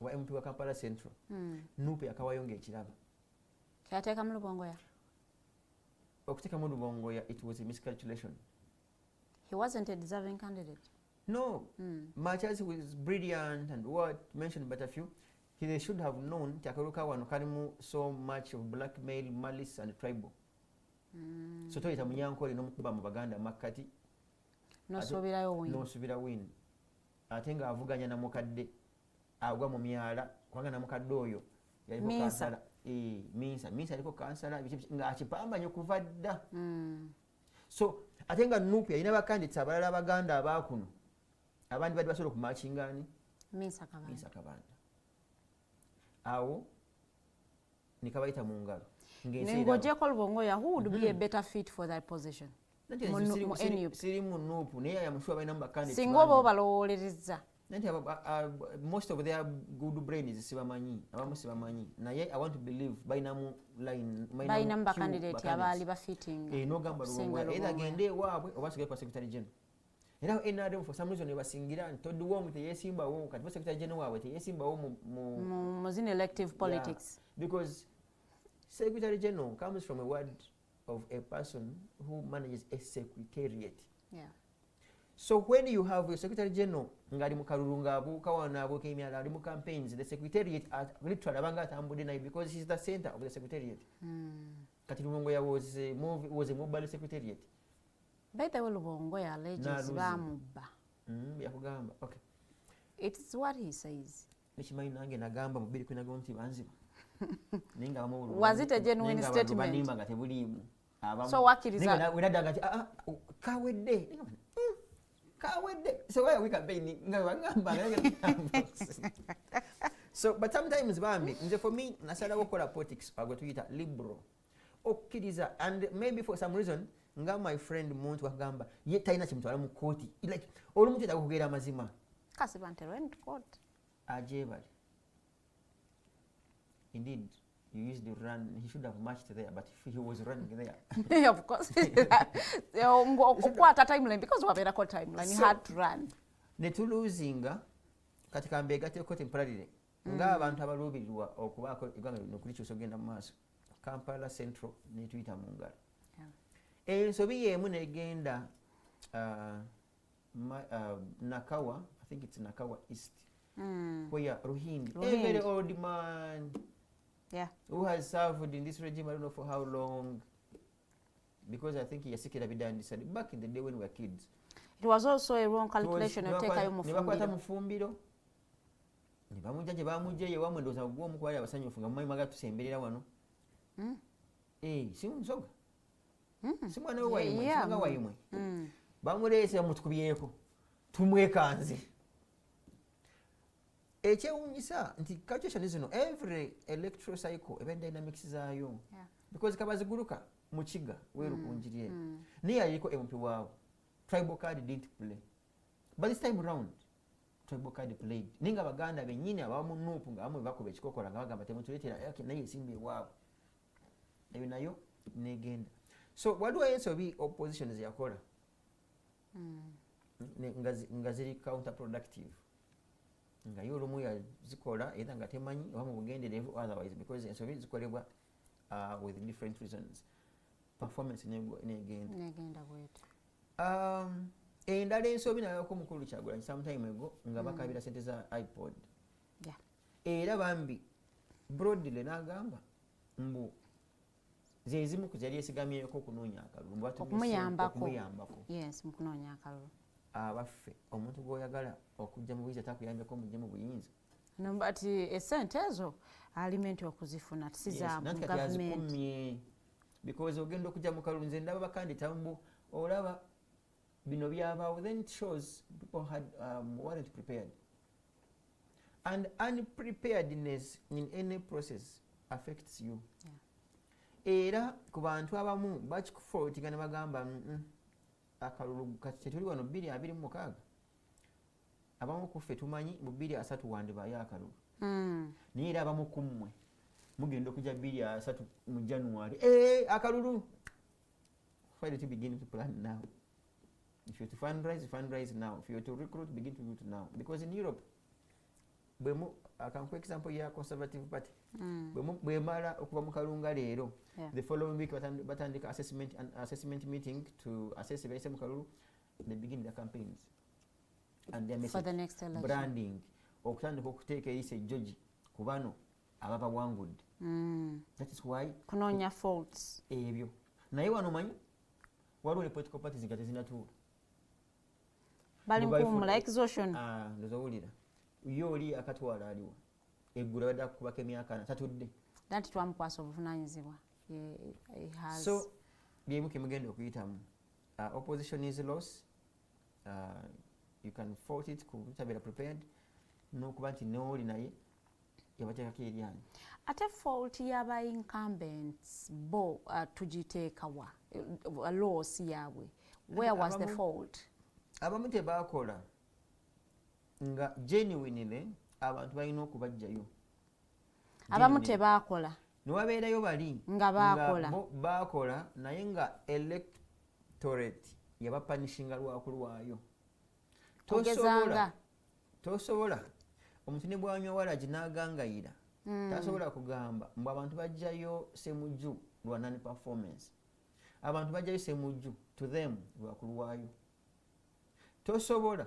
[SPEAKER 7] wa MP wa Kampala Central nupe akawayonga ekiraba
[SPEAKER 6] kyateeka mu Lubongoya
[SPEAKER 7] okuteeka mu Lubongoya it was a miscalculation.
[SPEAKER 6] He wasn't a deserving candidate.
[SPEAKER 7] No. Machas was brilliant and what mentioned but a few. They should have known Takaruka wano kalimu so much of blackmail, malice and tribal. So to ita munyankole no mukuba mu Baganda makati.
[SPEAKER 6] No
[SPEAKER 7] subira win. Atenga avuganya na mukadde agwa mu myala kwanga na mukadde oyo yaliko kansala minsa yaliko kansala nga akipamba nyo kuvadda. So atenga nupi ina bakanditsi abalala Abaganda abakuno abandi badi basobola kumachingani
[SPEAKER 6] minsa kabanda
[SPEAKER 7] awo nikabaita mu ngalo
[SPEAKER 6] ngojeko Lubongoya who would be a better fit for that position
[SPEAKER 7] siri mu nupu naye yamushwa baina mbakandi
[SPEAKER 6] singo bo balowolereza
[SPEAKER 7] nanti most of their good brain is sibamanyi abamu sibamanyi naye I want to believe baina mu line
[SPEAKER 6] baina mba candidate abali ba fitting
[SPEAKER 7] no gamba Lubongoya either gende waabwe oba sigale kwa secretary general era NRM for some reason ebasingira ntoddu wo mute yesimba wo kati secretary general waabwe te yesimba wo
[SPEAKER 6] mu zin elective politics
[SPEAKER 7] because secretary general comes from a word of a person who manages a secretariat. So when you have your secretary general ngali mu kalulu ng'abuuka wano abuuka emyala ali mu campaigns, the secretariat literally abanga atambudde naye because he's the center of the secretariat. Kati Lubongoya was a mobile secretariat.
[SPEAKER 6] By the way, Lubongoya alleges bamubba.
[SPEAKER 7] Yakugamba. Okay.
[SPEAKER 6] It's what he says.
[SPEAKER 7] Nikimanyi nange nagamba mu 2020 nti banziba.
[SPEAKER 6] Was it a genuine statement? So wakiriza
[SPEAKER 7] wenadaga kawedde so why we campaign so but sometimes bambi nze for me nasalawo kola politics agwe tuyita liberal okiriza and maybe for some reason nga my friend muntu wakugamba ye talina kimutwala mu kooti like olumuntu yakugera amazima
[SPEAKER 6] kasi bante went court
[SPEAKER 7] ajebali indeed you used to run, he should have matched there, but if he was running there.
[SPEAKER 6] Of course. What a timeline, because we have a timeline, he had to run.
[SPEAKER 7] Netuluzinga, katika mbega teko temporarily. Nga abantu abalubirirwa okubako igwanga nokuli sogenda mu maaso. Kampala Central netuyita mu ngalo. Ensobi yemu negenda Nakawa, I think it's Nakawa East. Where Ruhindi, a very old man.
[SPEAKER 6] Yeah.
[SPEAKER 7] Who has served in this regime, I don't know for how long. because I think yasikira bidandisa back in the day when we were kids.
[SPEAKER 6] It was also a wrong calculation of take ayo
[SPEAKER 7] mufumbiro.
[SPEAKER 6] mufumbiro.
[SPEAKER 7] Ne bamujja je bamujja ye wamwe ndoza gwo mukwali abasanyufu nga mmanyi maga tusemberera wano. Simu nsoga. Simwana we wayimwe, simanga wayimwe. Bamulese bamutukubyeko. Tumwekanze. Ekyewunyisa nti calculation zino every electoral cycle event dynamics zaayo. Because kabaziguruka mu kiga weeru kunjiriye. Niye aliko MP waawo. Tribal card didn't play. But this time round, tribal card played. Ninga baganda benyini abamu nupu nga amwe bakobe ekikokola nga bagamba temutuletera yake naye simbe waawo. Eyo nayo negenda. So waliwo ensobi opposition ziyakola. Nga ziri counterproductive. Nga yo lumu yazikola either nga temanyi oba mu bugenderevu otherwise because ensobi zikolebwa with different reasons. Performance negenda
[SPEAKER 6] bwetu.
[SPEAKER 7] Endala ensobi nayo ko mukulu Kyagulanyi sometime ago nga bakabira sente za iPod. Era bambi broadly nagamba mbu zezimu kuzali esigamyeko kunoonya akalulu mbwatu
[SPEAKER 6] okumuyambako. Yes, mukunoonya akalulu.
[SPEAKER 7] Abaffe omuntu goyagala okujja mu buyinza takuyambeko mujje mu buyinza.
[SPEAKER 6] No, but esente ezo alimenti okuzifuna tisiza mu government.
[SPEAKER 7] Because ogenda okujja mu kalulu nze ndaba bakandida mbu olaba bino byabaawo, then it shows people weren't prepared. And unpreparedness in any process affects you. Era ku bantu abamu bakikufaultinga ne bagamba akalulu kati tuli wano 226 abamu kuffe tumanyi mu 230 wandibayo akalulu. Naye era abamu kummwe mugenda okujja 230 mu January akalulu. Why don't you begin to plan now? If you're to fundraise now. If you're to recruit, begin to do it now. Because in Europe, I can for example here Conservative Party. Bwemala okuva mu kalunga leero. The following week batandika assessment meeting to assess the mu kalulu. They begin their campaigns. And their message.
[SPEAKER 6] For the next election.
[SPEAKER 7] Branding. Okutandika okuteeka erisa ejjoji ku bano ababa wangudde. That is why
[SPEAKER 6] kunoonya faults.
[SPEAKER 7] Ebyo. Naye wano manyi waliwo political parties nga tezinatuula.
[SPEAKER 6] Bali nkumula exhaustion.
[SPEAKER 7] Ndozowulira. Yo oli akatwala aliwo. Eggula badda kubaka emyaka 4 tatudde.
[SPEAKER 6] That twamukwasa obuvunaanyizibwa.
[SPEAKER 7] So byemu kemugenda okuyitamu. Opposition is loss. You can fault it kutabera prepared. N'okuba nti n'oli naye yabateekako eryani.
[SPEAKER 6] Ate fault y'aba incumbents bo tugiteekawa loss yaabwe. Where was the fault?
[SPEAKER 7] Abamu tebaakola nga genuinely abantu balina okubajjayo.
[SPEAKER 6] Abamu tebaakola.
[SPEAKER 7] Newabeerayo bali
[SPEAKER 6] nga
[SPEAKER 7] baakola naye nga electorate yabapanishinga lwakulwayo. Tosobola omuntu ne bwanywa walagi n'agangayira tasobola kugamba mbu abantu bajjayo semujju lwa non performance. Abantu bajjayo semujju to them lwakulwayo. Tosobola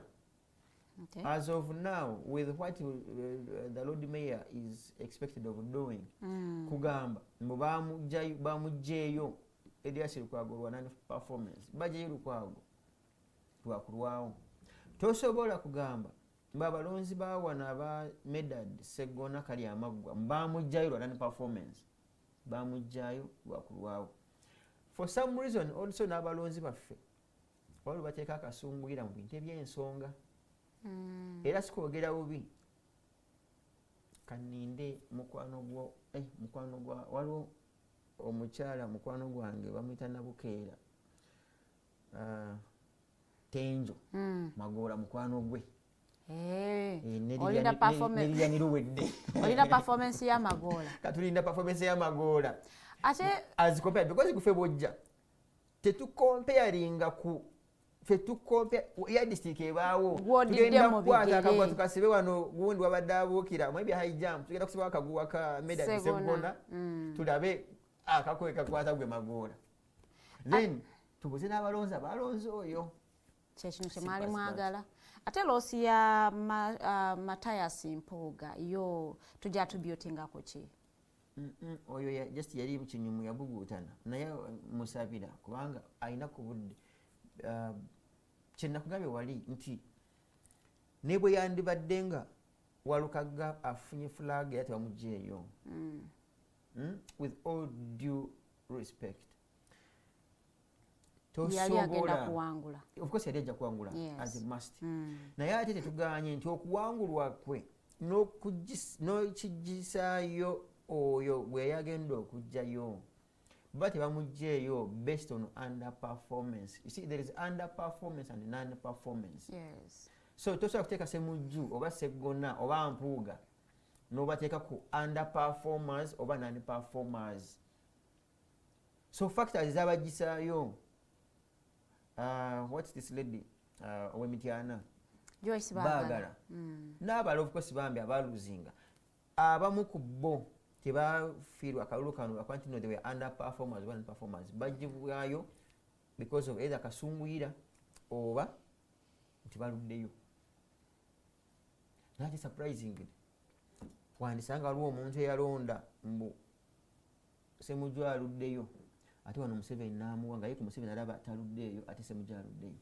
[SPEAKER 7] as of now with what the Lord Mayor is expected of doing kugamba mbu bamujjeeyo Elias Lukwago lwa non performance bajjayo Lukwago lwakulwawo. Tosobola kugamba abalonzi bawana aba Medad Segona kali amaggwa bamujjayo lwa non performance bamujjayo lwakulwawo. For some reason also n'abalonzi baffe waliwo bateeka akasunguyira mu bintu eby'ensonga. Era sikwogera bubi kaninde mukwano gwa waliwo omukyala mukwano gwange bamuyita Nabukeera Tenjo Magoola mukwano gwe.
[SPEAKER 6] Olina performance ya Magoola.
[SPEAKER 7] Katulinda performance ya Magoola.
[SPEAKER 6] Ate
[SPEAKER 7] as compared because kufe bojja tetukomparinga ku ya district ebaawo tugenda kukwata akagwa tukasibe wano gundi wabadde abuukira maybe high jump tugenda kusiba akaguwa ka Medal Segona tulabe akakweka kwata gwe Magoola. Then tubuze n'abalonzi abalonzi oyo
[SPEAKER 6] kyekino kyemwali mwagala. Ate loosi ya Mathias Mpuuga yo tujja attributingako ki?
[SPEAKER 7] oyo just yali kinyumu yabuguutana naye musabira kubanga alina ku budde kyenakugambye wali nti ne bwe yandibadde nga Walukagga afunye flag era tebamuggyeeyo with all due respect
[SPEAKER 6] yali agenda kuwangula.
[SPEAKER 7] Of course yali ajja kuwangula as a must. Naye ate tetuganye nti okuwangulwa kwe n'okigisaayo oyo bwe yagenda okujjayo but tebamuggyeeyo based on underperformance. You see, there is underperformance and non-performance.
[SPEAKER 6] Yes.
[SPEAKER 7] So tosobola kuteeka semujju oba seggona oba mpuuga n'obateeka ku underperformers oba non-performers. So factors zabagisaayo. What's this lady? Owemityana
[SPEAKER 6] Joyce
[SPEAKER 7] baagala n'abala of course bambi abaluzinga abamu ku bo tebafiirwa akalulu kano akuba nti no they were underperformers oba non-performers bagibwayo because of either kasunguyira oba nti baluddeyo. Nati surprisingly wandisanga waliwo omuntu eyalonda mbu semujju aluddeyo ate wano Museveni n'amuwa nga ye ku Museveni alaba taluddeeyo ate semujju aluddeyo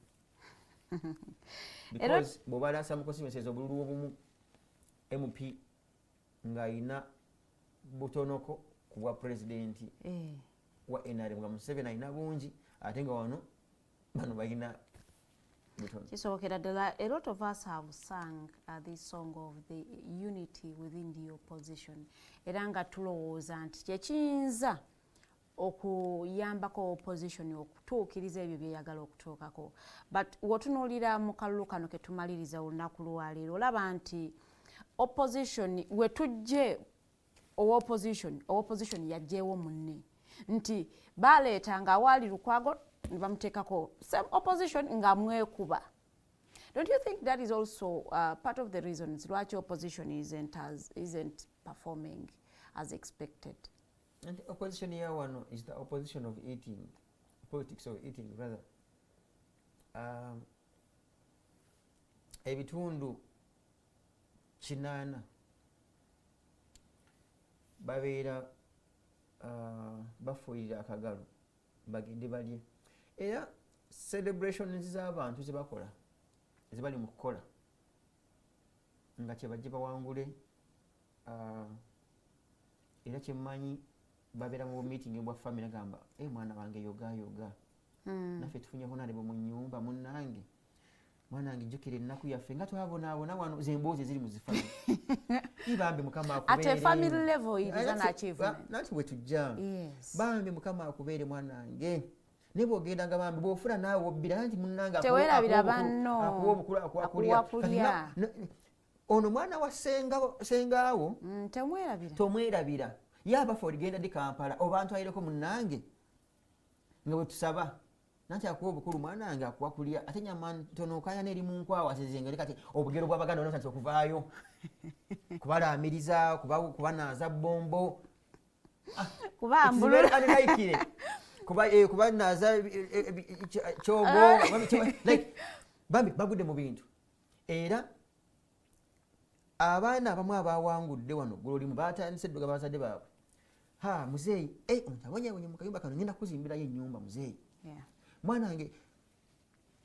[SPEAKER 7] because bw'obalasa mu constituencies obululu obumu MP ng'ayina butonoko ku bwa pulezidenti wa NRM nga Museveni ayina bungi ate nga wano bano balina butono.
[SPEAKER 6] Kisookera ddala, a lot of us have sung this song of the unity within the opposition era nga tulowooza nti kyekiyinza okuyambako opposition okutuukiriza ebyo byeyagala okutuukako, but wotunuulira mu kalulu kano ke tumaliriza olunaku lwaleero olaba nti opposition wetujje opposition yajjeewo munne nti baleetanga awaali Lukwago ne bamuteekako same opposition nga mwekuba. Don't you think that is also part of the reasons lwaki opposition isn't performing as expected?
[SPEAKER 7] And the opposition here one is the opposition of eating, politics of eating rather. Ebitundu kinana babeera bafuuyira akagalo bagende balye era celebrations z'abantu zebakola ezibali mu kukola nga kyebajje bawangule era kyemmanyi babeera mu meeting bwa family gamba mwana wange yoga naffe tufunye honorable mu nnyumba munnange mwana wange jjukira ennaku yaffe nga twabonaabona wano zemboozi ziri mu zifamily ibambi mukama akubeere
[SPEAKER 6] at a family level it is an achievement
[SPEAKER 7] nanti bwe tujja bambi mukama akubeere mwana wange ne bw'ogenda bambi bw'ofuna naawe obbira nti munnange
[SPEAKER 6] teweerabira banno
[SPEAKER 7] akuwa obukulu akuwakulya ono mwana wa sengaawo tomwerabira yabafa oligenda di Kampala oba ntwalireko munnange nga bwe tusaba nanti akuwa obukulu mwana wange akuwa kulya ate nyama ntono okanya n'eri mu nkwawa asezengere kati obugero bw'Abaganda onotandise okuvaayo kubalaamiriza kubanaaza bombo kubambulaikire kubanaaza kyogo like bambi bagudde mu bintu era abaana abamu abawangudde wano gulolimu batandise edduga bazadde baabwe muzeeyi ontabonyeabonye mu kayumba kano ngenda kuzimbirayo ennyumba muzeeyi mwana wange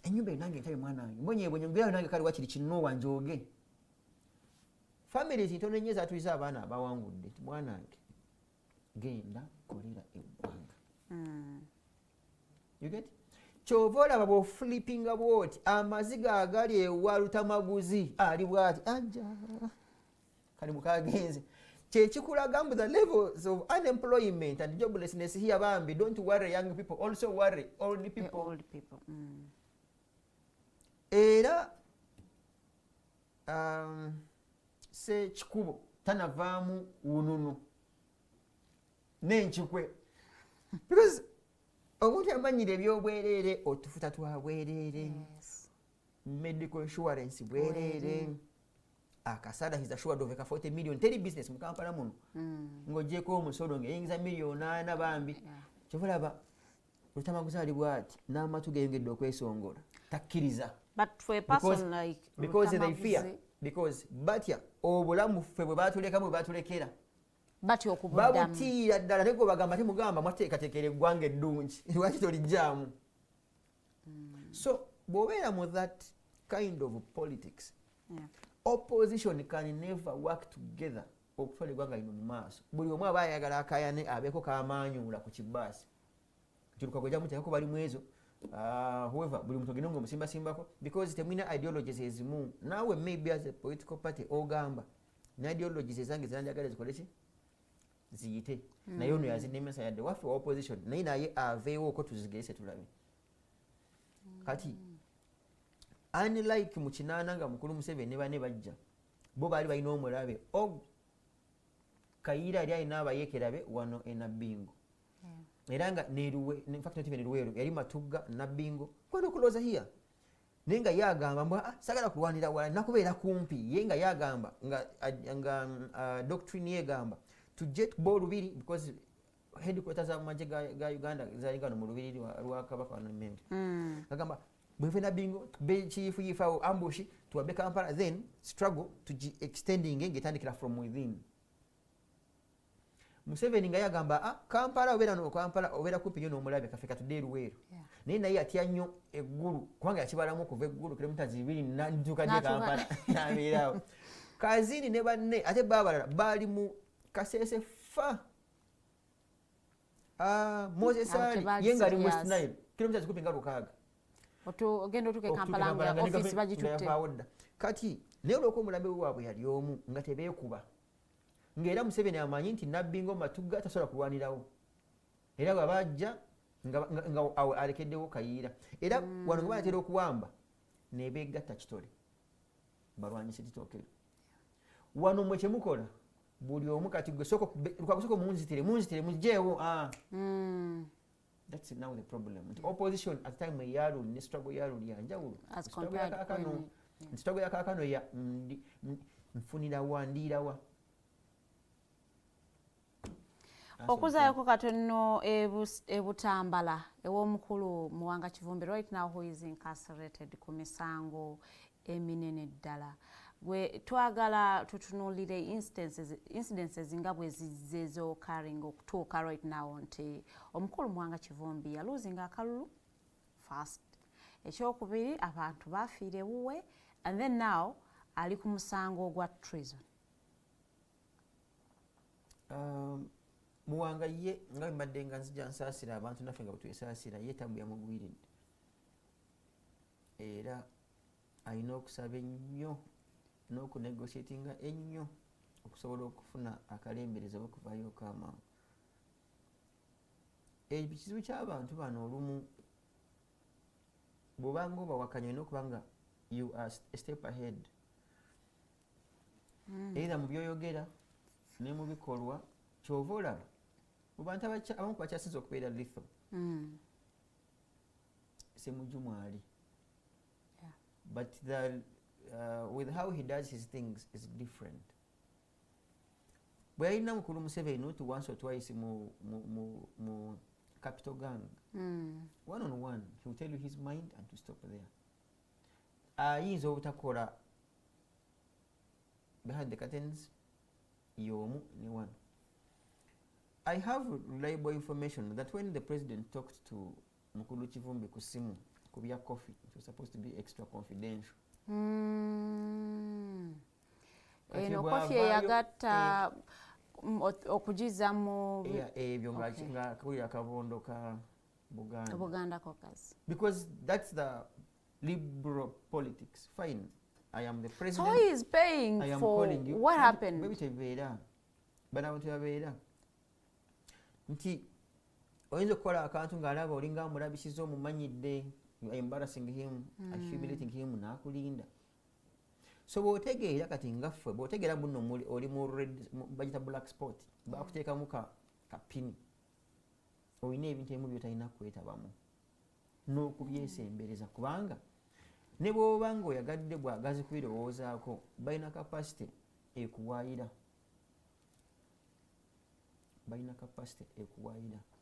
[SPEAKER 7] ennyumba enange ntabe mwana wange mbonyeebonye ngirayo nange kale wakiri kinoowa njooge families ntono ennyo ezatuliza abaana abawangudde ti mwana wange genda kolera eggwanga you get kyova olaba bw'ofulipinga bwoti amaziga agali ewa lutamaguzi ali bwati ajja kali mukagenze kyekikulaga mbu the levels of unemployment and joblessness here bambi don't worry young people also worry old people era se kikubo tanavaamu wununu n'enkikwe because omuntu yamanyira ebyobwereere otufuta twa bwereere medical insurance bwereere akasada he's assured of 40 million teri business mu Kampala muno ng'ogyeko omusolo ng'eyingiza $4,000,000 bambi kyovulaba lutamaguzi ali bwati n'amatu geyongedde okwesongola takkiriza because they fear because batya obulamu ffe bwe batuleka bwe batulekera
[SPEAKER 6] batyo okubuddamu
[SPEAKER 7] babutiira ddala tego bagamba temugamba mwateekateekera eggwanga eddungi lwaki tolijjaamu. So bw'obeera mu that kind of politics, opposition can never work together okutwala eggwanga lino mu maaso. Buli omu aba ayagala akayane abeeko kamaanyuula ku kibaasi kiruka gwe jamuteekako bali mu ezo. However, buli muntu ogenda ng'omusimbasimbako because temulina ideologies ezimu. Naawe maybe as a political party ogamba ne ideologies ezange zanjagala zikole ki ziyite naye ono yazinemesa yadde waffe wa opposition naye aveewo ko tuzigese tulabe. Kati unlike mu kinaana nga mukulu Museveni ne bane bajja bo baali balina omulabe Kayiira yali alina abayeekerabe wano e Nabbingo era nga in fact not even Luweero yali Matugga Nabbingo kwano kulooza hiya naye nga yagamba mbwa sagala kulwanira wala nakubeera kumpi ye nga yagamba nga doctrine yegamba tujje tubo Lubiri because headquarters z'amagye ga Uganda zali gano mu Lubiri lwa Kabaka wa Namende. Agamba bweve Nabbingo tube chief yifao ambush tuwabe Kampala then struggle to extending ngetandikira from within. Museveni nga yagamba Kampala obeera kumpi nnyo n'omulabe kaffe katudde Luweero naye naye atya nnyo eggulu kubanga yakibalamu okuva eggulu kilomita 2 nantuuka dde Kampala nabeerawo. Kazini ne banne ate baabalala baali mu Kasese fa Moses Ali ye nga ali mu West Nile kilomita zikupi nga 6
[SPEAKER 6] ogenda otuuka e Kampala nga office bagitutte.
[SPEAKER 7] Kati naye olw'okuba omulabe waabwe yali omu nga tebeekuba ng'era Museveni amanyi nti Nabbingo Matugga tasobola kulwanirawo era bwe bajja nga alekeddewo Kayiira era wano nga banatera okuwamba ne beegatta Kitole balwanyise Kitokero. Wano mwe kyemukola buli omu kati gwe lukagusoko munzitire mugjeewo. That's now the problem. The opposition at the time yalu ne struggle yalu yanjawulo. Struggle ya kakano ya nfunira wandira wa.
[SPEAKER 6] Okuzaayoko katono ebutambala ew'omukulu Muwanga Kivumbi right now who is incarcerated ku misango eminene ddala. Gwe twagala tutunuulire incidences nga bwe zizze occurring okutuuka right now nti omukulu Muwanga Kivumbi yaluzinga akalulu first. Ekyokubiri abantu bafiire wuwe and then now ali ku musango ogwa treason.
[SPEAKER 7] Muwanga ye nga mbadde nga nzija nsaasira abantu naffe nga bwetwesaasira ye tabu yamugwiridde era alina okusaba ennyo n'okunegotiatinga ennyo okusobola okufuna akalembereza okuvaayo k'amangu. Ekizibu ky'abantu bano olumu bw'obanga obawakanya olina okuba nga you are a step ahead era mu byoyogera ne mu bikolwa kyova olaba mu bantu abamu bakyasinza okubeera lethal Ssemujju mwali but with how he does his things is different. Bwe yalina mukulu Museveni not once or twice mu capital gang one on one he will tell you his mind and to stop there. Ayinza obutakola behind the curtains yomu ne one. I have reliable information that when the president talked to Mukulu Kivumbi ku simu ku bya coffee it was supposed to be extra confidential.
[SPEAKER 6] Eno coffee yagatta okugiza mu
[SPEAKER 7] ebyo nga kulira akabondo ka
[SPEAKER 6] Buganda caucus.
[SPEAKER 7] Because that's the liberal politics. Fine, I am the president.
[SPEAKER 6] So he is paying
[SPEAKER 7] I am
[SPEAKER 6] for
[SPEAKER 7] calling you.
[SPEAKER 6] what happened?
[SPEAKER 7] Maybe tebeera banabantu babeera nti oyinza okukola akantu ng'alaba olinga amulabisiza omumanyidde, you are embarrassing him, humiliating him, n'akulinda. So bw'otegeera kati ngaffe bw'otegeera buno oli mu bagita black spot bakuteekamu kapini olina ebintu ebimu byotalina kwetabamu n'okubyesembereza kubanga ne bw'oba ng'oyagadde bwagazi kubirowoozaako balina capacity ekuwaayira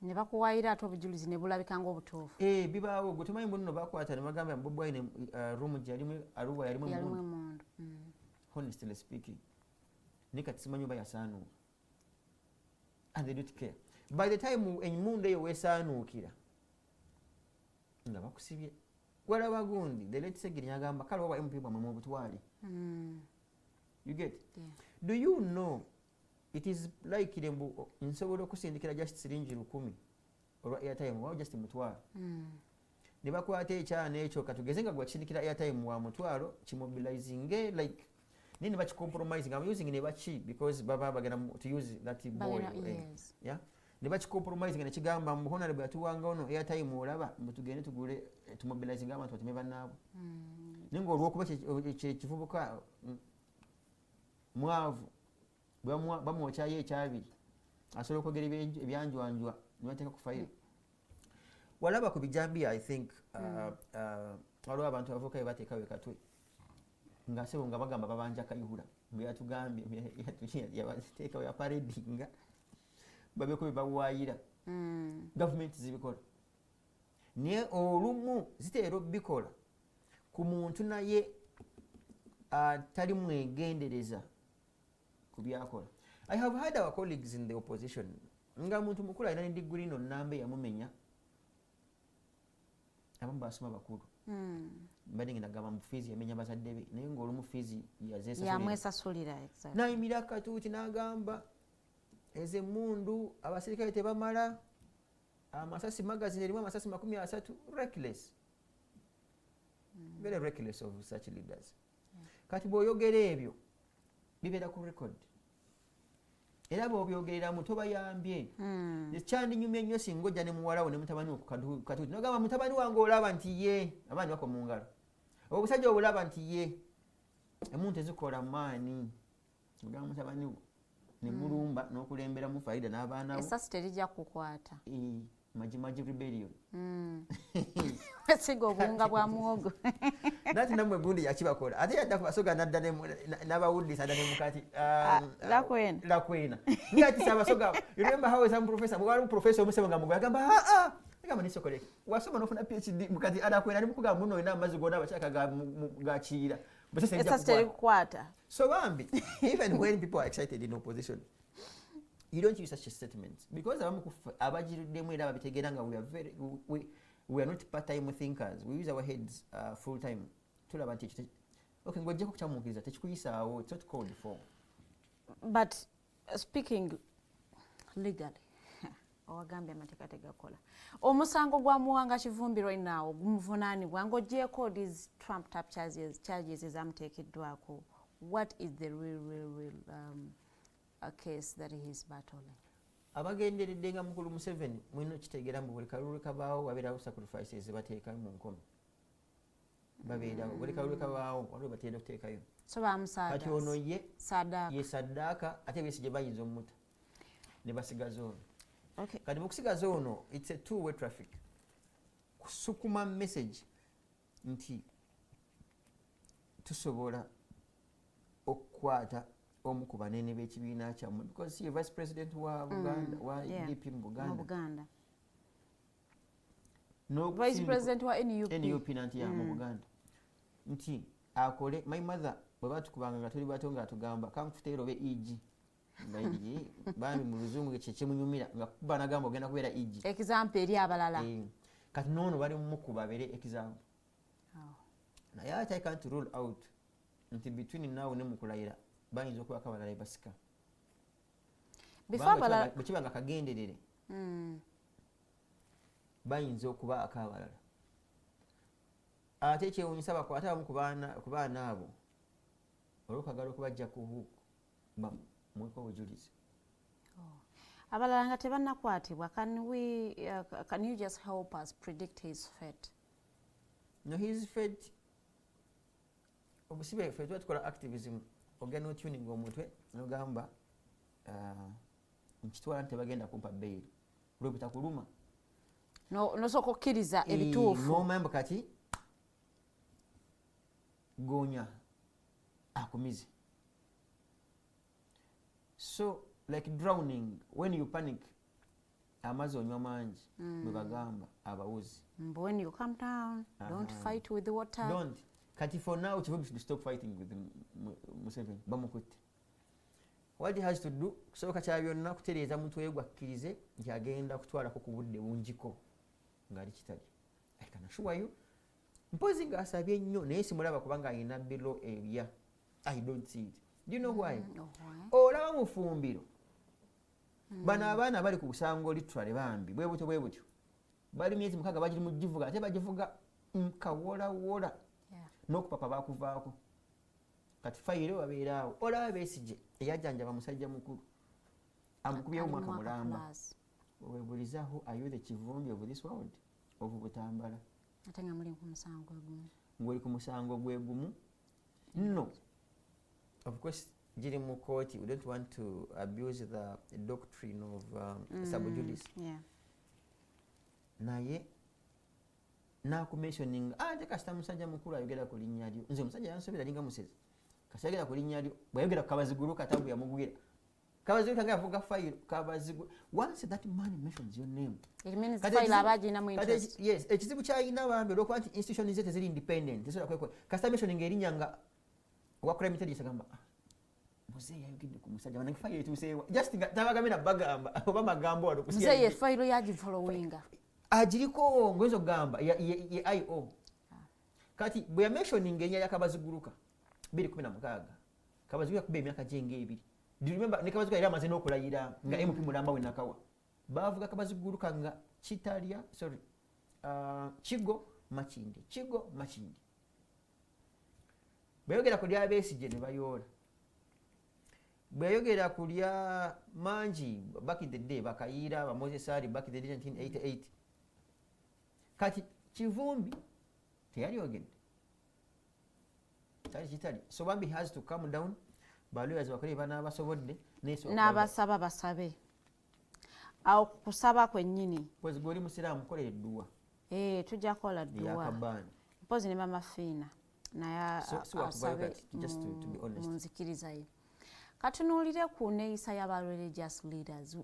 [SPEAKER 6] ne bakuwaayira ate obujulizi ne bulabika ng'obutuufu.
[SPEAKER 7] Bibaawo gwe tomanyi muno bakwata ne bagamba Bobi Wine room gye yalimu Arua yalimu emmundu. Honestly speaking ne kati simanyi oba yasaanuwa and they don't care. By the time emundu eyo weesaanuukira nga bakusibye gwalaba gundi the late Segiri agamba kale oba MP bwamwe mu butwali. You get?
[SPEAKER 6] Yeah.
[SPEAKER 7] Do you know it is like nsobola okusindikira just siringi 10 olwa airtime wa just mutwalo. Ne bakwata ekyana ekyo katugeze nga gwakisindikira airtime wa mutwalo kimobilizing like nini bachicompromising. I'm using ne bachi because baba bagenda to use that boy.
[SPEAKER 6] Yes.
[SPEAKER 7] Yeah. Ne bachicompromising ne kigamba mu honorable atuwanga ono airtime olaba mutugende tugule tumobilizing abantu batemeba nabo. Ningo olwokuba kivubuka mwavu bamwokyayo ekyabiri asobola okwogera ebyanjwanjwa nibateeka ku fayiro. Walaba ku bijambi I think waliwo abantu bavuka bateekawo ekatwe nga sebo nga bagamba babanja kayihura mbe yatugambye yabateekawo ya paradinga babeko bebawaayira gavumenti zibikola naye olumu ziteera obikola ku muntu naye atali mwegendereza ku byakola. I have had our colleagues in the opposition nga muntu mukulu alina degree no nambe yamumenya abamu basoma bakulu mbadde ngenda gamba mu fizi yamenya bazadde be naye ng'olumu fizi
[SPEAKER 6] yamwesasulira
[SPEAKER 7] nayimira akatuuti n'agamba ez'emmundu abasirikale tebamala amasasi magazine erimu amasasi 30 reckless. Very reckless of such leaders. Kati bw'oyogera ebyo bibeera ku record era bw'obyogerera mu tobayambye. Ekyandinyumya ennyo singa ojja ne muwalawo ne mutabani we ku katuuti nogamba mutabani wange olaba nti ye abaani bako mu ngalo obusajja obulaba nti ye emuntu ezikola maani ogamba mutabani we ne mulumba n'okulemberamu Faridah n'abaana bo
[SPEAKER 6] esasi terijja kukwata
[SPEAKER 7] maji rebellion.
[SPEAKER 6] Sigo obunga bwa muwogo
[SPEAKER 7] nati namwe gundi yakibakola ate yadda kubasoga nadda n'abawuddisa adda ne mukati lakwena ngati sabasoga. You remember how some professor mwali professor omusebo nga mugoya gamba agamba nisokoleke wasoma nofuna PhD mukati adakwena ne mukugamba muno ina amazi gonna abachaka gakiira
[SPEAKER 6] esasi terikukwata.
[SPEAKER 7] So bambi even when people are excited in opposition you don't use such statements because abajiruddemu era babitegeera nga we are not part-time thinkers. We use our heads full-time. Tulaba nti okay ngojjeko kukyamuukiriza tekikuyisaawo. It's not called for.
[SPEAKER 6] But speaking legally owagambye amateeka tegakola omusango gwa Muwanga Kivumbi right now gumuvunaanibwa ng'oggyeko these trumped up charges ezamuteekeddwako. What is the real a case that he is battling?
[SPEAKER 7] Abagenderedde nga mukulu Museveni mwino kitegeera mbu buli kalulu kabaawo wabeerawo sacrifices bateekayo mu nkomo babeerawo buli kalulu kabaawo waliwo bateera okuteekayo.
[SPEAKER 6] So bamusaada
[SPEAKER 7] kati ono ye saddaaka ate beesi gye bayinza omutta ne basigaza ono.
[SPEAKER 6] Okay.
[SPEAKER 7] Kati mu kusigaza ono it's a two-way traffic. Kusukuma message nti tusobola okukwata omu ku banene b'ekibiina kyammwe because ye vice president wa Buganda wa UDP mu Buganda no
[SPEAKER 6] vice president wa NUP
[SPEAKER 7] nanti ya mu Buganda nti akole my mother bwe batukubanga nga tuli bato nga tugamba kamfutero be EG ngaye bami mu luzungu ekye munyumira nga kuba nagamba ogenda kubeera EG
[SPEAKER 6] example eri abalala
[SPEAKER 7] kati nono bali mu kubabere example naye ate I can't rule out nti between now ne mukulayira bayinza okuba kabalala basika bwekiba nga kagenderere bayinza okuba akabalala ate ekyewunyisa bakwate abamu ku baana abo olwokagala okubajja ku mweko obujulizi
[SPEAKER 6] abalala nga tebannakwatibwa. Can you just help us predict his fate?
[SPEAKER 7] No, his fate obusibe ffe tuba tukola activism ogenda otuning omutwe nogamba nkitwala nti tebagenda kumpa bail lwebita kuluma
[SPEAKER 6] nosooka okkiriza ebituufu
[SPEAKER 7] nomamba kati gonya akumize. So like drowning when you panic amazzi onywa mangi bwe bagamba abawuzi
[SPEAKER 6] when you calm down don't fight with the water.
[SPEAKER 7] Don't. Kati for now Kivumbi should stop fighting with Museveni bamukutte what he has to do kusooka kya byonna kutereeza muntu we gwakkirize nti agenda kutwalako ku budde bungiko ng'ali kitali. I can assure you mpozi ng'asabye nnyo naye simulaba kubanga alina bilo ebya. I don't see it. Do you know why? Olaba mu ffumbiro bano abaana bali ku busango literally bambi bwe butyo bali myezi 6 bagiri mu givuga ate bagivuga kawola n'okupapa bakuvaako kati fayiro babeeraawo. Olaba Besigye eyajjanjaba musajja mukulu amukubyewo mwaka mulamba webulizaho are the kivumbi of this world of Butambala
[SPEAKER 6] ate nga muli ku musango gumu
[SPEAKER 7] ng'oli ku musango gwe gumu. No, of course giri mu kooti. We don't want to abuse the doctrine of sub judice. Naye nakumentioning ate kasita musajja mukulu ayogera ku linnya lyo nze omusajja yansobera linga musezi kasita ayogera ku linnya lyo bwayogera ku Kabazigulu katabu yamugwira Kabazigulu kanga yavuga fayiro Kabazigulu. Once that man mentions your name
[SPEAKER 6] it means fayiro abagina mu interest.
[SPEAKER 7] Yes, ekizibu kyalina bambi olwokuba nti institution zete ziri independent tesobola kwekwe kasita mentioning erinnya nga wakula mitedi sagamba muzeeyi yayogedde ku musajja banange fayiro etuuseewa just nga tabagamena bagamba oba magambo wano kusiya
[SPEAKER 6] muzeeyi fayiro yagifollowinga
[SPEAKER 7] ajiriko ngwezo gamba ye IO kati bwe ya mentioning enya ya Kabaziguluka 2016 Kabazigulu yakubba emyaka jenge ebiri. Do you remember ne Kabazigulu era amaze n'okulayira nga MP mulamba we nakawa bavuga Kabaziguluka nga kitalya Kigo Makindi bweyogera ku lya Besigye ne bayoola bweyogera ku lya Mangi back in the day bakayiira ba Moses Ali back in the day 1988 kati Kivumbi teyayogedde kitali so bambi has to come down balawyers bakole bana basobodde
[SPEAKER 6] n'abasaba basabe awo kusaba kwennyini
[SPEAKER 7] pozi goli musiraamu kolera edduwa
[SPEAKER 6] tujja kola dduwa mpozi ne mama Fiina naye asabe munzikiriza ye. Katunuulire ku neeyisa y'aba religious leaders.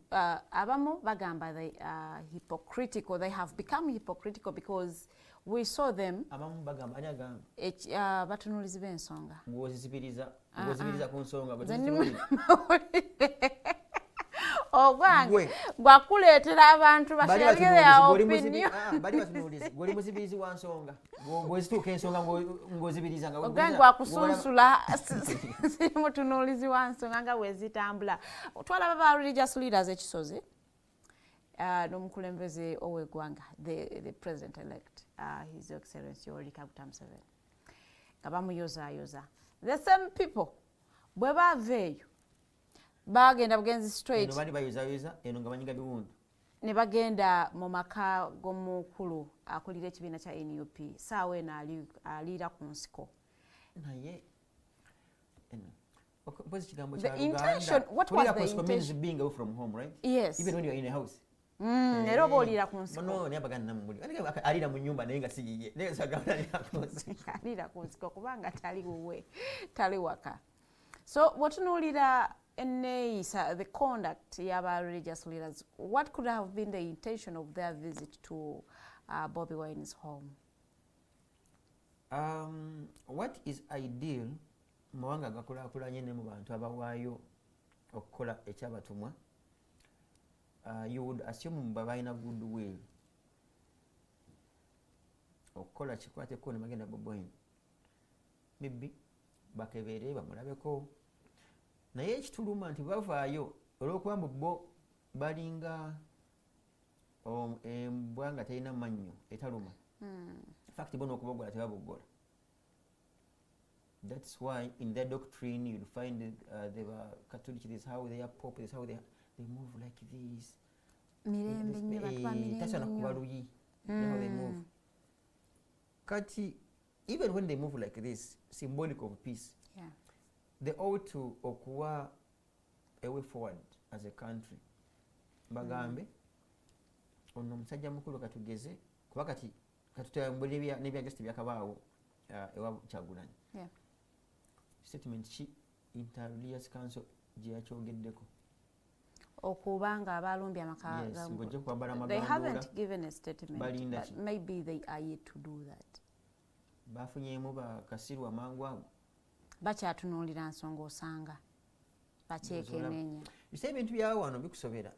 [SPEAKER 6] Abamu bagamba they are hypocritical. They have become hypocritical because we saw them.
[SPEAKER 7] Abamu bagamba ani agamba?
[SPEAKER 6] Batunuulizi b'ensonga.
[SPEAKER 7] Ng'ozibiriza ku nsonga.
[SPEAKER 6] Ogwange gwakuleetera abantu bashyira opinion.
[SPEAKER 7] Bali batunuulizi goli muzibirizi wa nsonga. Bw'ezituuka ensonga ng'ozibiriza nga
[SPEAKER 6] ogwange gwakusunsula si mutunuulizi wa nsonga nga bwezitambula. Twalaba ba religious leaders ekisozi n'omukulembeze ow'eggwanga the president elect his excellency Yoweri Kaguta Museveni nga bamuyozaayoza. The same people bwe baava eyo bagenda bugenzi straight
[SPEAKER 7] eno bali bayozayoza eno nga banyiga biwundu
[SPEAKER 6] ne bagenda mu maka g'omukulu akulira ekibiina kya NUP saawa eno aliira ku nsiko
[SPEAKER 7] naye what's kigambo
[SPEAKER 6] the
[SPEAKER 7] kya
[SPEAKER 6] intention what was the intention
[SPEAKER 7] being away from home, right?
[SPEAKER 6] Yes,
[SPEAKER 7] even when you're in a house
[SPEAKER 6] era oba oliira ku nsiko
[SPEAKER 7] no ne baganda namuli aliira mu nyumba naye nga siyiye naye sagamba aliira ku nsiko
[SPEAKER 6] aliira ku nsiko kubanga tali wuwe tali waka. So watunuulira eneeyisa the conduct y'aba religious leaders, what could have been the intention of their visit to Bobi Wine's home?
[SPEAKER 7] What is ideal mawanga gakulaakulanye ne mu bantu abawaayo okukola ekyabatumwa, you would assume balina goodwill okukola kikwateko ne bagenda Bobi Wine maybe bakebeere bamulabeko naye ekituluma nti bavaayo olw'okuba mbu bo balinga embwa nga terina mannyo etaluma. Fact bona okubogola tebabogola. That's why in their doctrine you'll find they were Catholic, this is how they are Pope, this is how they move like this.
[SPEAKER 6] Mirembe nnyo batwa mirembe nnyo.
[SPEAKER 7] How they move. Kati even when they move like this, symbolic of peace.
[SPEAKER 6] Yeah.
[SPEAKER 7] They ought to okuwa a way forward as a country. Bagambe ono musajja mukulu katugeze kuba kati katutambulira n'ebya guest byakabaawo ewa Kyagulanyi.
[SPEAKER 6] Yeah.
[SPEAKER 7] Statement ki Inter-Religious Council gye yakyogeddeko
[SPEAKER 6] okubanga abalumbye amaka.
[SPEAKER 7] Yes, ngojja kwambala amagandula.
[SPEAKER 6] They haven't given a statement,
[SPEAKER 7] Balinda
[SPEAKER 6] but maybe they are yet to do that.
[SPEAKER 7] Bafunyeemu bakasirwa amangu ago.
[SPEAKER 6] Bakyatunuulira nsonga osanga bakyekenneenya
[SPEAKER 7] ise ebintu byawo wano bikusobera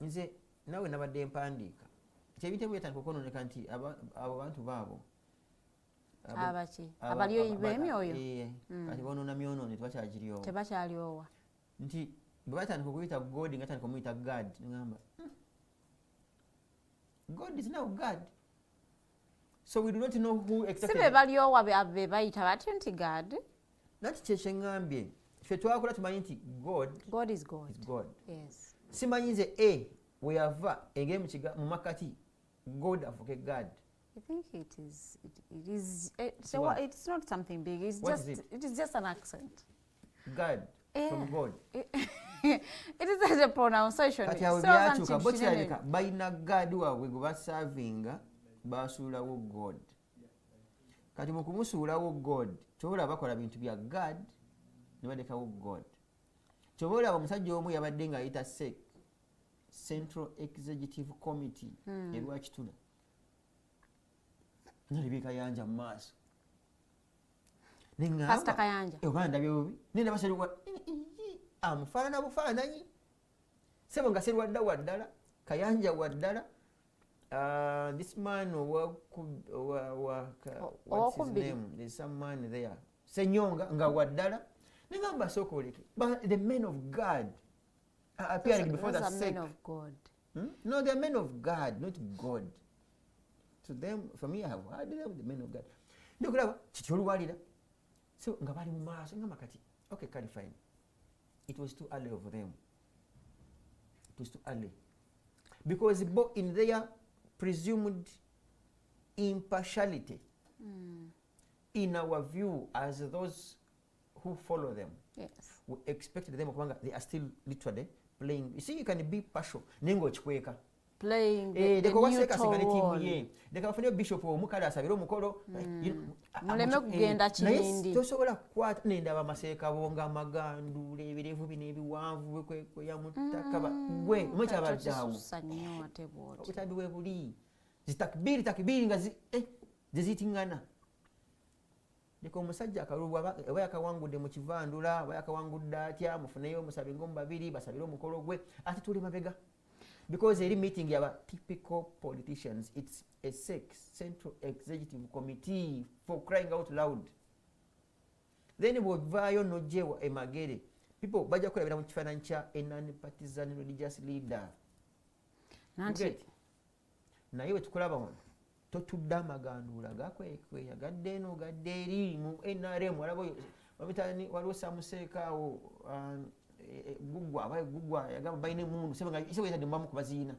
[SPEAKER 7] nze nawe nabadde mpandiika kyebintu byetandika okwonooneka nti abo bantu baabo
[SPEAKER 6] abaki abalyoyi b'emyoyo
[SPEAKER 7] kati bonoona myonoone
[SPEAKER 6] tebakyaliowa
[SPEAKER 7] nti bwe batandika okuyita god nga tandika omuyita god ngamba God is now God. So we do not know who exactly.
[SPEAKER 6] Sibe baliowa be bayita batyo nti God.
[SPEAKER 7] Nati kyekye ngambye ffe twakola tumanyi nti God
[SPEAKER 6] is God.
[SPEAKER 7] Is God.
[SPEAKER 6] Yes.
[SPEAKER 7] Simanyi nze we have engeri mu makati God afuke God.
[SPEAKER 6] I think it is so it's not something big. It is just an accent.
[SPEAKER 7] God from God.
[SPEAKER 6] It is as a pronunciation.
[SPEAKER 7] Kati awo byakyuka bo kirabika balina God waabwe gwe basavinga basuulawo God. Kati mu kumusuulawo God kyobola bakola bintu bya God ne badekawo God. Kyobola omusajja omu yabadde ng'ayita Central Executive Committee Lwakitula nalibye Kayanja mu maaso
[SPEAKER 6] Pastor Kayanja
[SPEAKER 7] obanda byobi nenda basalwa amufaanana bufaananyi sebo nga serwadda waddala Kayanja waddala this man what's his name? There's some man there Senyonga nga waddala nengamba sokoleke but the men of God are appearing before the sake.
[SPEAKER 6] Men of God.
[SPEAKER 7] No, they are men of God, not God. To them, for me, I have heard them, the men of God. Ndokulaba kitolwalira so nga bali mu maaso nga makati okay kali fine. It was too early of them. It was too early because in their presumed impartiality in our view as those who follow them,
[SPEAKER 6] yes,
[SPEAKER 7] we expected them okubanga they are still literally playing. You see, you can be partial nengo chikweka
[SPEAKER 6] playing the neutral role.
[SPEAKER 7] Dekafune bishop omukala asabira omukolo
[SPEAKER 6] muleme kugenda kinindi
[SPEAKER 7] tosobola kwata nenda bamaseeka bonga magandule ebirevu bine ebiwanvu kwe ya mutakaba gwe mwecha abadawo
[SPEAKER 6] sanyo atebot
[SPEAKER 7] okutabi we buli zitakbiri nga zizitingana deko omusajja akalubwa aba yakawangudde mu kivandula aba yakawangudde atya mufuneyo omusabe ng'omu babiri basabire omukolo gwe ate tuli mabega because eri meeting yaba typical politicians. It's a Central Executive Committee for crying out loud. Then bw'ovaayo n'ogyewa emagere people bajja kulabira mu kifaananyi kya a non-partisan religious leader. Naye we tukulaba wano totudde amagandula gakweya gadde eno gadde eri mu NRM waliwo samuseeka awo gugwa yagamba balina emundu sebe yatadde mubamu ku baziina.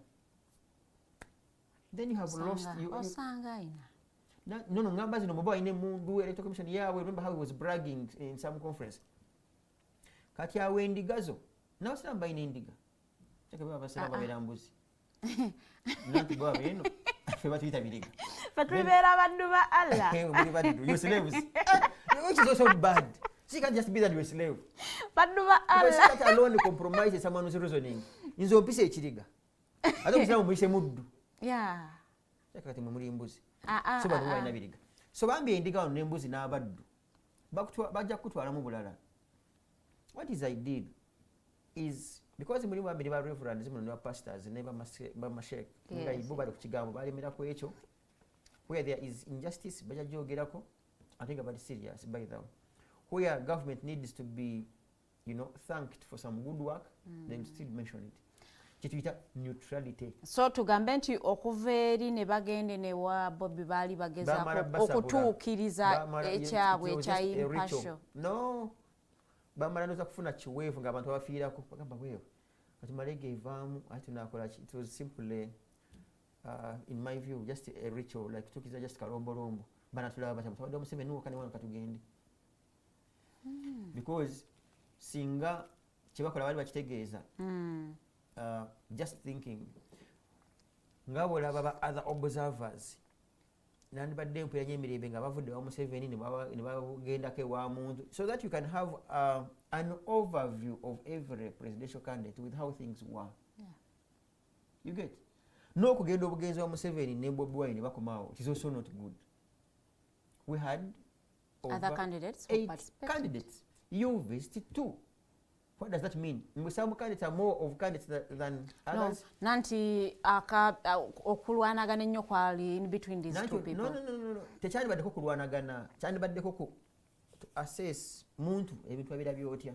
[SPEAKER 7] Then you have lost
[SPEAKER 6] osanga ina
[SPEAKER 7] no ngamba zino muba balina emundu electoral commission yawe. Remember how he was bragging in some conference. Kati awo endiga zo nawe siraba balina endiga kyeke baba basera babeera mbuzi nanti baba beno ffe batuyita biriga
[SPEAKER 6] batubeera baddu ba Allah
[SPEAKER 7] muri baddu you slaves which is also bad. She can't just be that you slave.
[SPEAKER 6] Baddu ba Allah
[SPEAKER 7] because she can't alone compromise someone who's reasoning inzo mpise ekiriga ate musiramu muyise muddu
[SPEAKER 6] yeah
[SPEAKER 7] kati muri mbuzi so bano balina biriga so bambi endiga wano n'embuzi n'abaddu bajja kutwala mu bulala. What is ideal is because mulimu babiri ba reverends muno ne pastors ne ba mashek nga ibo bali ku kigambo balemera ku ekyo where there is injustice bajja jogerako. I think about it serious by the way. Where government needs to be, thanked for some good work, then still mention it. Kituyita neutrality.
[SPEAKER 6] So tugambe nti okuva eri ne bagende ne wa Bobby baali bagezaako okutuukiriza ekyabwe ekya impartial.
[SPEAKER 7] No. Bamala ndoza kufuna kiweevu ng'abantu babafiirako bagamba weewe kati malega evaamu ati tunakola ki. It was simply in my view just a ritual like tukiza just kalombolombo bana tulaba batamu twadde omusebe nuwo kane wano katugende because singa kyebakola bali bakitegeeza just thinking nga bwolaba ba other observers nandibadde mpulanya emirembe nga bavudde wa Museveni ne bagendako ewa muntu so that you can have an overview of every presidential candidate with how things were. You get n'okugenda obugenzi wa Museveni ne Bobi Wine bakomawo it is also not good. We had
[SPEAKER 6] other candidates
[SPEAKER 7] 8 candidates. You visited 2. What does that mean? Some candidates are more of candidates than others.
[SPEAKER 6] No, nanti okulwanagana nnyo kwali in between these two people.
[SPEAKER 7] No. Tekyalibaddeko kulwanagana. Kyandibaddeko to assess muntu ebintu ebira byotya.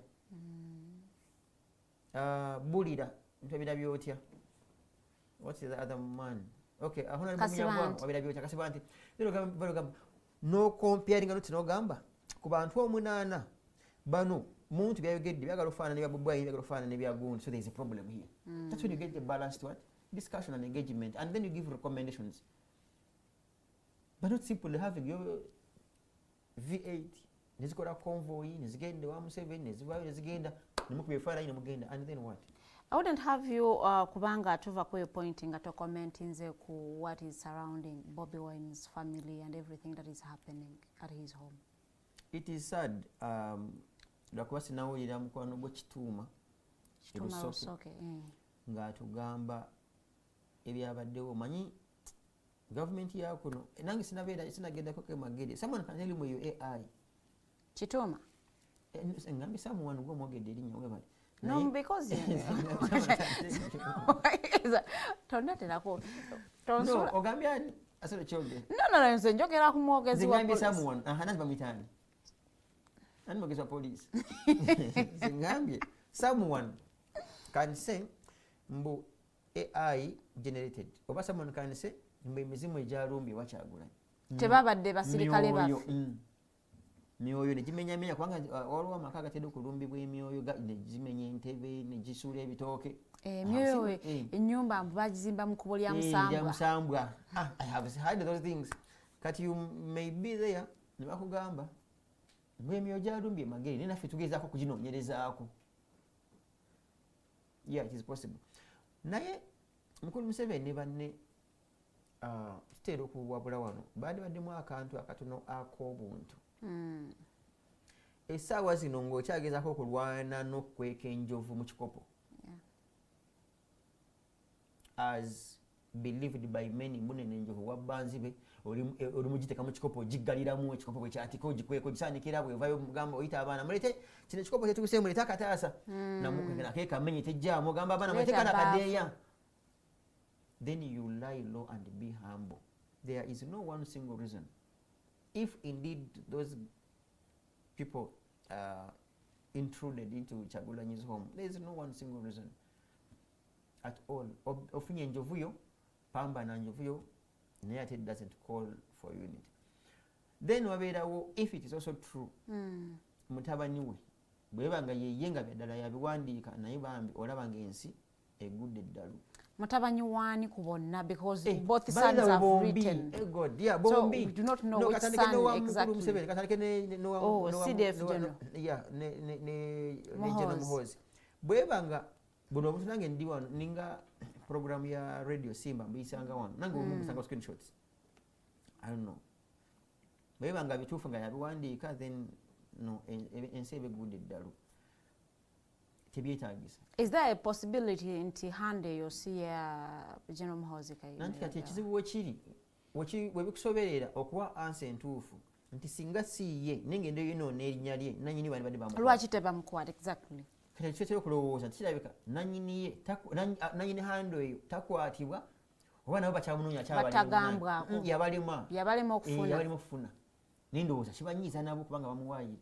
[SPEAKER 7] Bulira ebintu ebira byotya. What's the other man? Okay, Kasibanti. No comparing nogamba ku bantu omunaana bano muntu byayogedde byagala ofaana ne byabubwayi byagala ofaana ne byagundi, so there is a problem here. That's when you get the balanced what? Discussion and engagement, and then you give recommendations. But not simply having your V8 nezikola convoy nezigenda wa Museveni nezivayo nezigenda nemukubifaana ine mugenda, and then what?
[SPEAKER 6] I wouldn't have you kubanga tuva kwe pointing at a commenting ku what is surrounding Bobby Wine's family and everything that is happening at his home.
[SPEAKER 7] It is sad. Lwakuba sinawulira mukwano gwe Kituuma
[SPEAKER 6] Lusoke
[SPEAKER 7] ng'atugamba ebyabaddewo. Manyi gavumenti yakuno nange sinagendako kemagede. Someone can tell you your AI.
[SPEAKER 6] Kituuma?
[SPEAKER 7] Ngambi someone gwe mwogedde erinnya webale.
[SPEAKER 6] No, because
[SPEAKER 7] no, ogambye ani asole kyogere.
[SPEAKER 6] No, nze njogera ku mwogezi wa
[SPEAKER 7] police. Someone nani bamwitani? Nani mwogezi wa police? Zingambye someone can say mbu AI generated. Oba someone can say mbu emizimu egyalumbye wakyagula.
[SPEAKER 6] Tebabadde basirikale bafe.
[SPEAKER 7] Myoyo negimenyamenya kubanga waliwo amaka agatedde okulumbibwa emyoyo negimenya entebe negisuula ebitooke.
[SPEAKER 6] Myoyo ennyumba bagizimba mu kubo lya Musambwa.
[SPEAKER 7] I have heard those things. Kati you may be there ne bakugamba mbu emyoyo gyalumbye magere naye naffe tugezaako kuginoonyerezaako. Yeah, it is possible. Naye mukulu Museveni ne banne tutera okuwabula wano baddemu akantu akatono ak'obuntu. Essaawa zino ng'okyagezaako okulwana n'okweka enjovu mu kikopo, as believed by many, munene enjovu wabbanzibe oli mugiteeka mu kikopo ogiggaliramu ekikopo bwe kyatika ogikweka ogisaanikira bwevayo mugamba oyita abaana mulete kino ekikopo kyetuguseemu mulete akataasa nakeekamenye tejjaamu ogamba abaana muleteeka nakadeeya. Then you lie low and be humble. There is no one single reason. If indeed those people intruded into Chagulanyi's home, there is no one single reason at all. Ofinye njovuyo, pamba na njovuyo, naye it doesn't call for unity. Then waberawo, if it is also true, mutabani we, bwebanga yeyenga byaddala yabiwandiika naye bambi olabanga ensi egudde eddalu.
[SPEAKER 6] Mutabanyi wani kubonna because both sons have written.
[SPEAKER 7] God, yeah,
[SPEAKER 6] so we do not know which son exactly. CDF General.
[SPEAKER 7] Yeah, ne General Muhoozi. Bwebanga buno obuntu nange ndi wano ninga program ya radio Simba mbiyisanga wano nange omusanga screenshots. I don't know. Bwebanga bituufu nga yabiwandiika then no ensi ebegudde eddalu.
[SPEAKER 6] Is there a possibility nti hande yosiya General Muhoozi Kayibanda?
[SPEAKER 7] Nanti kati ekizibu wekiri webikusoberera okuwa ansa entuufu nti singa si ye nengendo yonoona erinnya lye nanyini bani badde bamukwata.
[SPEAKER 6] Lwaki tebamukwata exactly?
[SPEAKER 7] Kati kitera okulowooza nti kirabika nanyini ye nanyini hando eyo takwatibwa oba nabo bakyamunoonya
[SPEAKER 6] batagambwako
[SPEAKER 7] yabalema okufuna naye ndowooza kibanyiiza nabo kubanga bamuwaayire.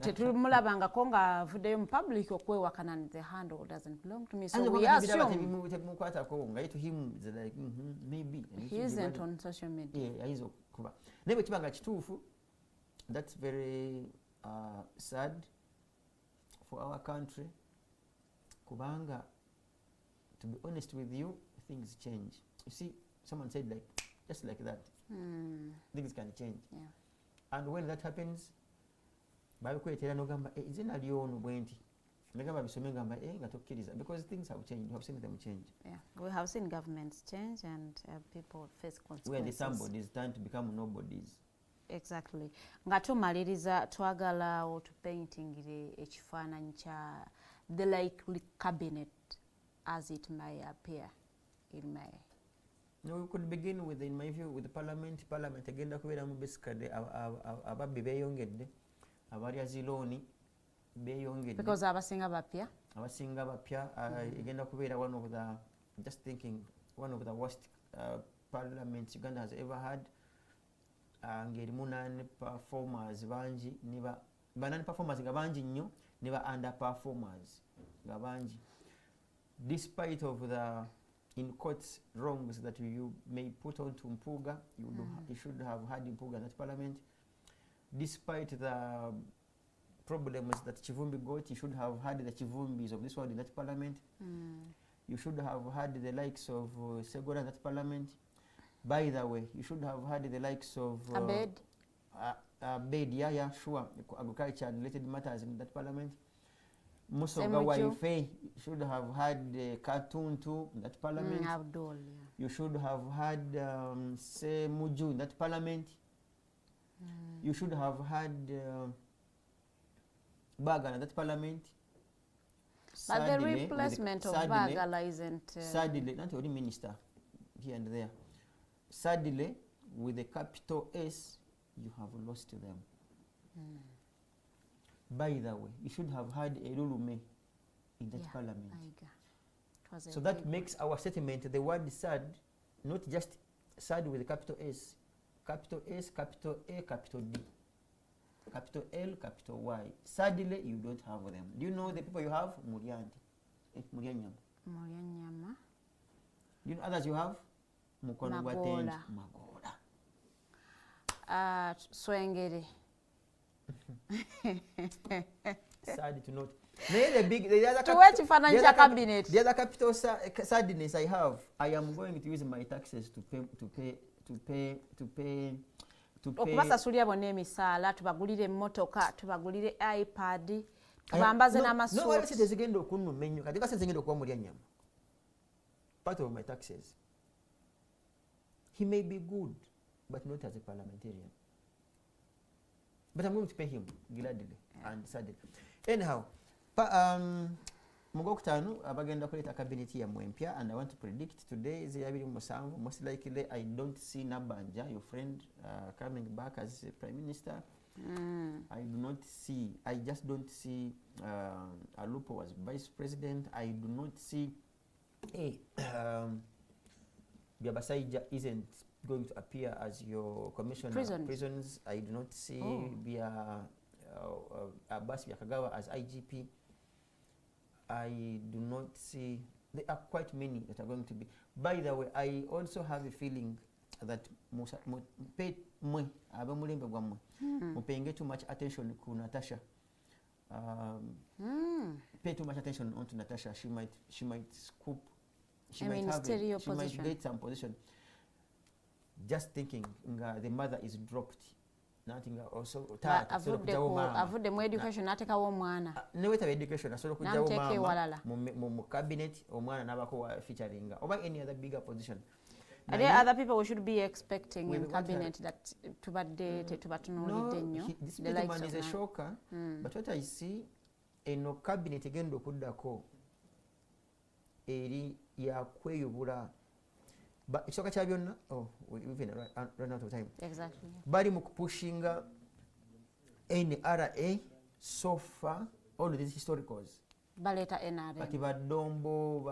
[SPEAKER 6] Tetumulabangako nga avuddeyo mu public okwewakana nti the handle doesn't belong to me, so we assume
[SPEAKER 7] maybe
[SPEAKER 6] he isn't on social media.
[SPEAKER 7] Yeah, kuba naye bwe kibanga kituufu, that's very sad for our country kubanga, to be honest with you, things change. You see, someone said like just like that, things can change.
[SPEAKER 6] Yeah.
[SPEAKER 7] And when that happens, babikwetera nogamba izina lyono bwenti negamba bisome ngamba nga tokkiriza, because things have changed. We have seen them change.
[SPEAKER 6] Yeah, we have seen governments change and people face consequences.
[SPEAKER 7] Where the somebodies turn to become nobodies.
[SPEAKER 6] Exactly. Nga tumaliriza twagala otupaintingire ekifaananyi kya the likely cabinet as it may appear in May.
[SPEAKER 7] No, we could begin with, in my view, with the parliament agenda kubeeramu basically ababbi beeyongedde, abalya zilooni beyongedde
[SPEAKER 6] because abasinga bapya
[SPEAKER 7] egenda kubeera one of the, just thinking, one of the worst parliaments Uganda has ever had. Ngerimu non-performers bangi non-performers nga bangi nnyo ne ba underperformers nga bangi, despite of the in quotes wrongs that you may put on to Mpuga. You should have had Mpuga in that parliament. Despite the problems that Chivumbi got, you should have had the Chivumbis of this world in that parliament. You should have had the likes of Segura in that parliament. By the way, you should have had the likes of Abed, yeah, sure, agriculture and related matters in that parliament. Musoga Waife should have had Cartoon too in that parliament.
[SPEAKER 6] Abdul, yeah.
[SPEAKER 7] You should have had Semuju in that parliament. You should have had Bagala in that parliament.
[SPEAKER 6] But the replacement of Bagala isn't...
[SPEAKER 7] Sadly, not only minister here and there. Sadly, with the capital S, you have lost them. By the way, you should have had a Lulume in that parliament. So that makes our statement, the word sad, not just sad with the capital S, capital S, capital A, capital D, capital L, capital Y. Sadly, you don't have them. Do you know the people you have? Muryanyama. Do you know others you have?
[SPEAKER 6] Magola. Swengere.
[SPEAKER 7] Sad to note. The other capital sadness I have, I am going to use my taxes to pay.
[SPEAKER 6] Okubasasulira bonna emisaala, tubagulire emmotoka, tubagulire iPad, tubambaze n'amasuuti.
[SPEAKER 7] No, wali zigenda okunnuma ennyo, kati kase zigenda okuba Muryanyama. Part of my taxes. He may be good, but not as a parliamentarian. But I'm going to pay him gladly and sadly. Anyhow, Mugokutanu abagenda kuleta cabinet ya mwempya, and I want to predict today is yabiri musanvu. Most likely I don't see Nabanja, your friend, coming back as Prime Minister. I just don't see Alupo as Vice President. I do not see Biabasaija isn't going to appear as your commissioner of prisons. I do not see Abbas Biakagawa as IGP. I do not see, there are quite many that are going to be. By the way, I also have a feeling that paying too much attention to Natasha. Pay too much attention onto Natasha. She might scoop. She might get some position. Just thinking, the mother is dropped. Nothing also.
[SPEAKER 6] Avudde mu education n'ateekawo omwana.
[SPEAKER 7] Neweta education asobola kujjawo maama mu cabinet omwana n'abako featuring oba any other bigger position.
[SPEAKER 6] Are there other people we should be expecting in cabinet that tubadde tubatunuulidde nnyo?
[SPEAKER 7] This man is a shocker, but what I see eno cabinet egenda okuddako eri yakweyubula. Ekisooka kya byonna, we've run out of time.
[SPEAKER 6] Exactly.
[SPEAKER 7] Bali mu kupushinga NRA so far, all of these historicals.
[SPEAKER 6] Baleta NRA.
[SPEAKER 7] But Dombo,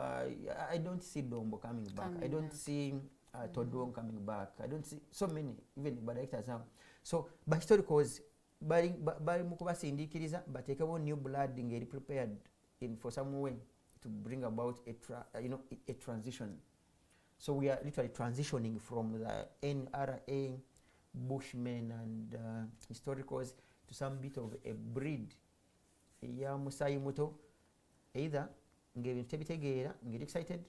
[SPEAKER 7] I don't see Dombo coming back. I don't see Todong coming back. I don't see so many, even directors now. So, but historicals, bali mu kubasindikiriza, bateekawo new blood ngeri prepared for some way to bring about a transition. So we are literally transitioning from the NRA, Bushmen and historicals to some bit of a breed. Ya musayi muto, either ngeri tebitegeera, ngeri excited,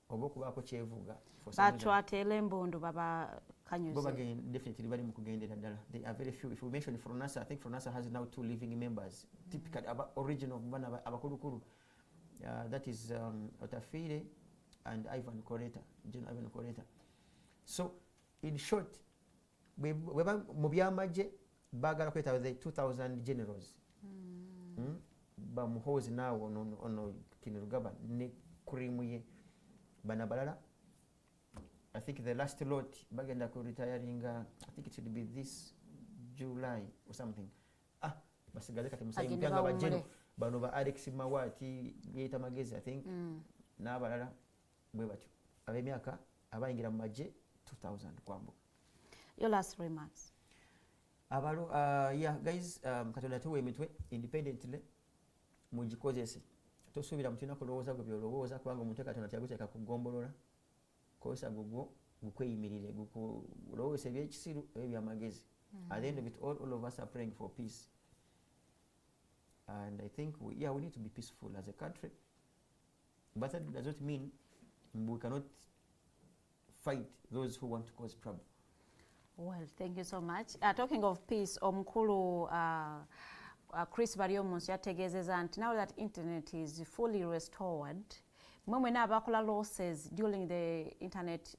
[SPEAKER 7] oba okubaako kyevuga.
[SPEAKER 6] Batwatele embondo baba Kanyuze.
[SPEAKER 7] Boba definitely bali mu kugendera ddala. There are very few. If we mention Fronasa, I think Fronasa has now 2 living members. Typical original bana abakulukulu. That is Otafire and Ivan Koreta, General Ivan Koreta. So, in short, mu byamagye bagala kweta the 2,000 generals. Bamuhoze now ono Kinirugaba ne kurimu ye bana balala. I think the last lot bagenda ku retiring, I think it should be this July or something. Basigaze kati musayi mpyanga bano ba Alex Mawati yeta magezi I think n'abalala bwe batyo ab'emyaka abayingira mu magye 2000 kwambuka.
[SPEAKER 6] Your last remarks.
[SPEAKER 7] Abalo yeah guys katonda tuwe emitwe independently mugikozese tosuubira mutina kulowooza gwe byolowooza kubanga omuntu katonda tyaguteeka kugombolola kosa gugwo gukweyimirire gukulowooza ebyekisiru ebyamagezi. At the end of it all of us are praying for peace and I think we need to be peaceful as a country, but that does not mean we cannot fight those who want to cause trouble.
[SPEAKER 6] Well, thank you so much. Talking of peace, omukulu Chris Baryomunsi yategezeza nti now that internet is fully restored, mwemwe n'abakola losses during the internet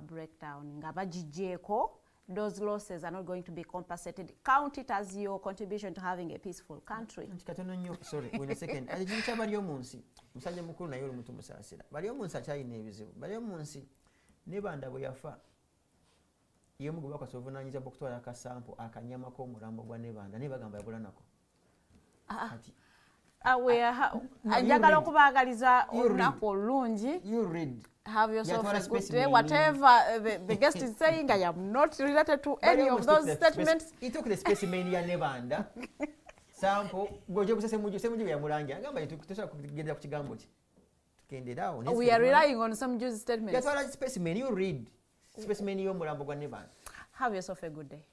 [SPEAKER 6] breakdown nga bagijjeeko, those losses are not going to be compensated. Count it as your contribution to having a peaceful country.
[SPEAKER 7] Katono nnyo, sorry, wait a second. Ekintu kya Baryomunsi, musajja mukulu naye oli muntu musaasira. Baryomunsi akyalina ebizibu. Baryomunsi ne banda bwe yafa ye mugoba kwasovunaanyiza okutwala akasampo akanyama k'omulambo gwa Nebanda ne bagamba yabula nako.
[SPEAKER 6] Njagala okubaagaliza olunaku olungi.
[SPEAKER 7] You read.
[SPEAKER 6] Have yourself a good day. Whatever the guest is saying, I am not related to any of those statements.
[SPEAKER 7] He took the specimen ya Nebanda. Sample, goje busese muju ya murangi. Agamba tutosa kugenda ku kigambo ki. Tukendera.
[SPEAKER 6] We are relying on some Jews statements.
[SPEAKER 7] Yatwala specimen, you read. Specimen y'omulambo gwa Nebanda.
[SPEAKER 6] Have yourself a good day.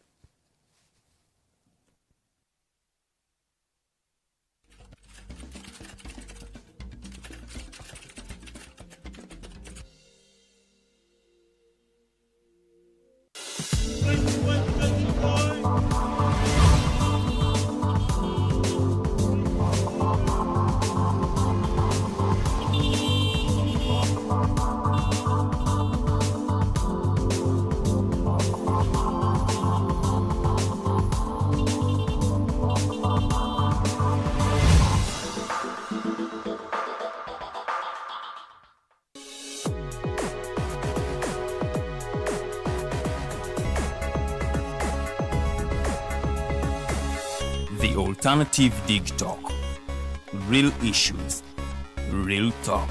[SPEAKER 1] The Alternative Dig Talk. Real issues, real talk.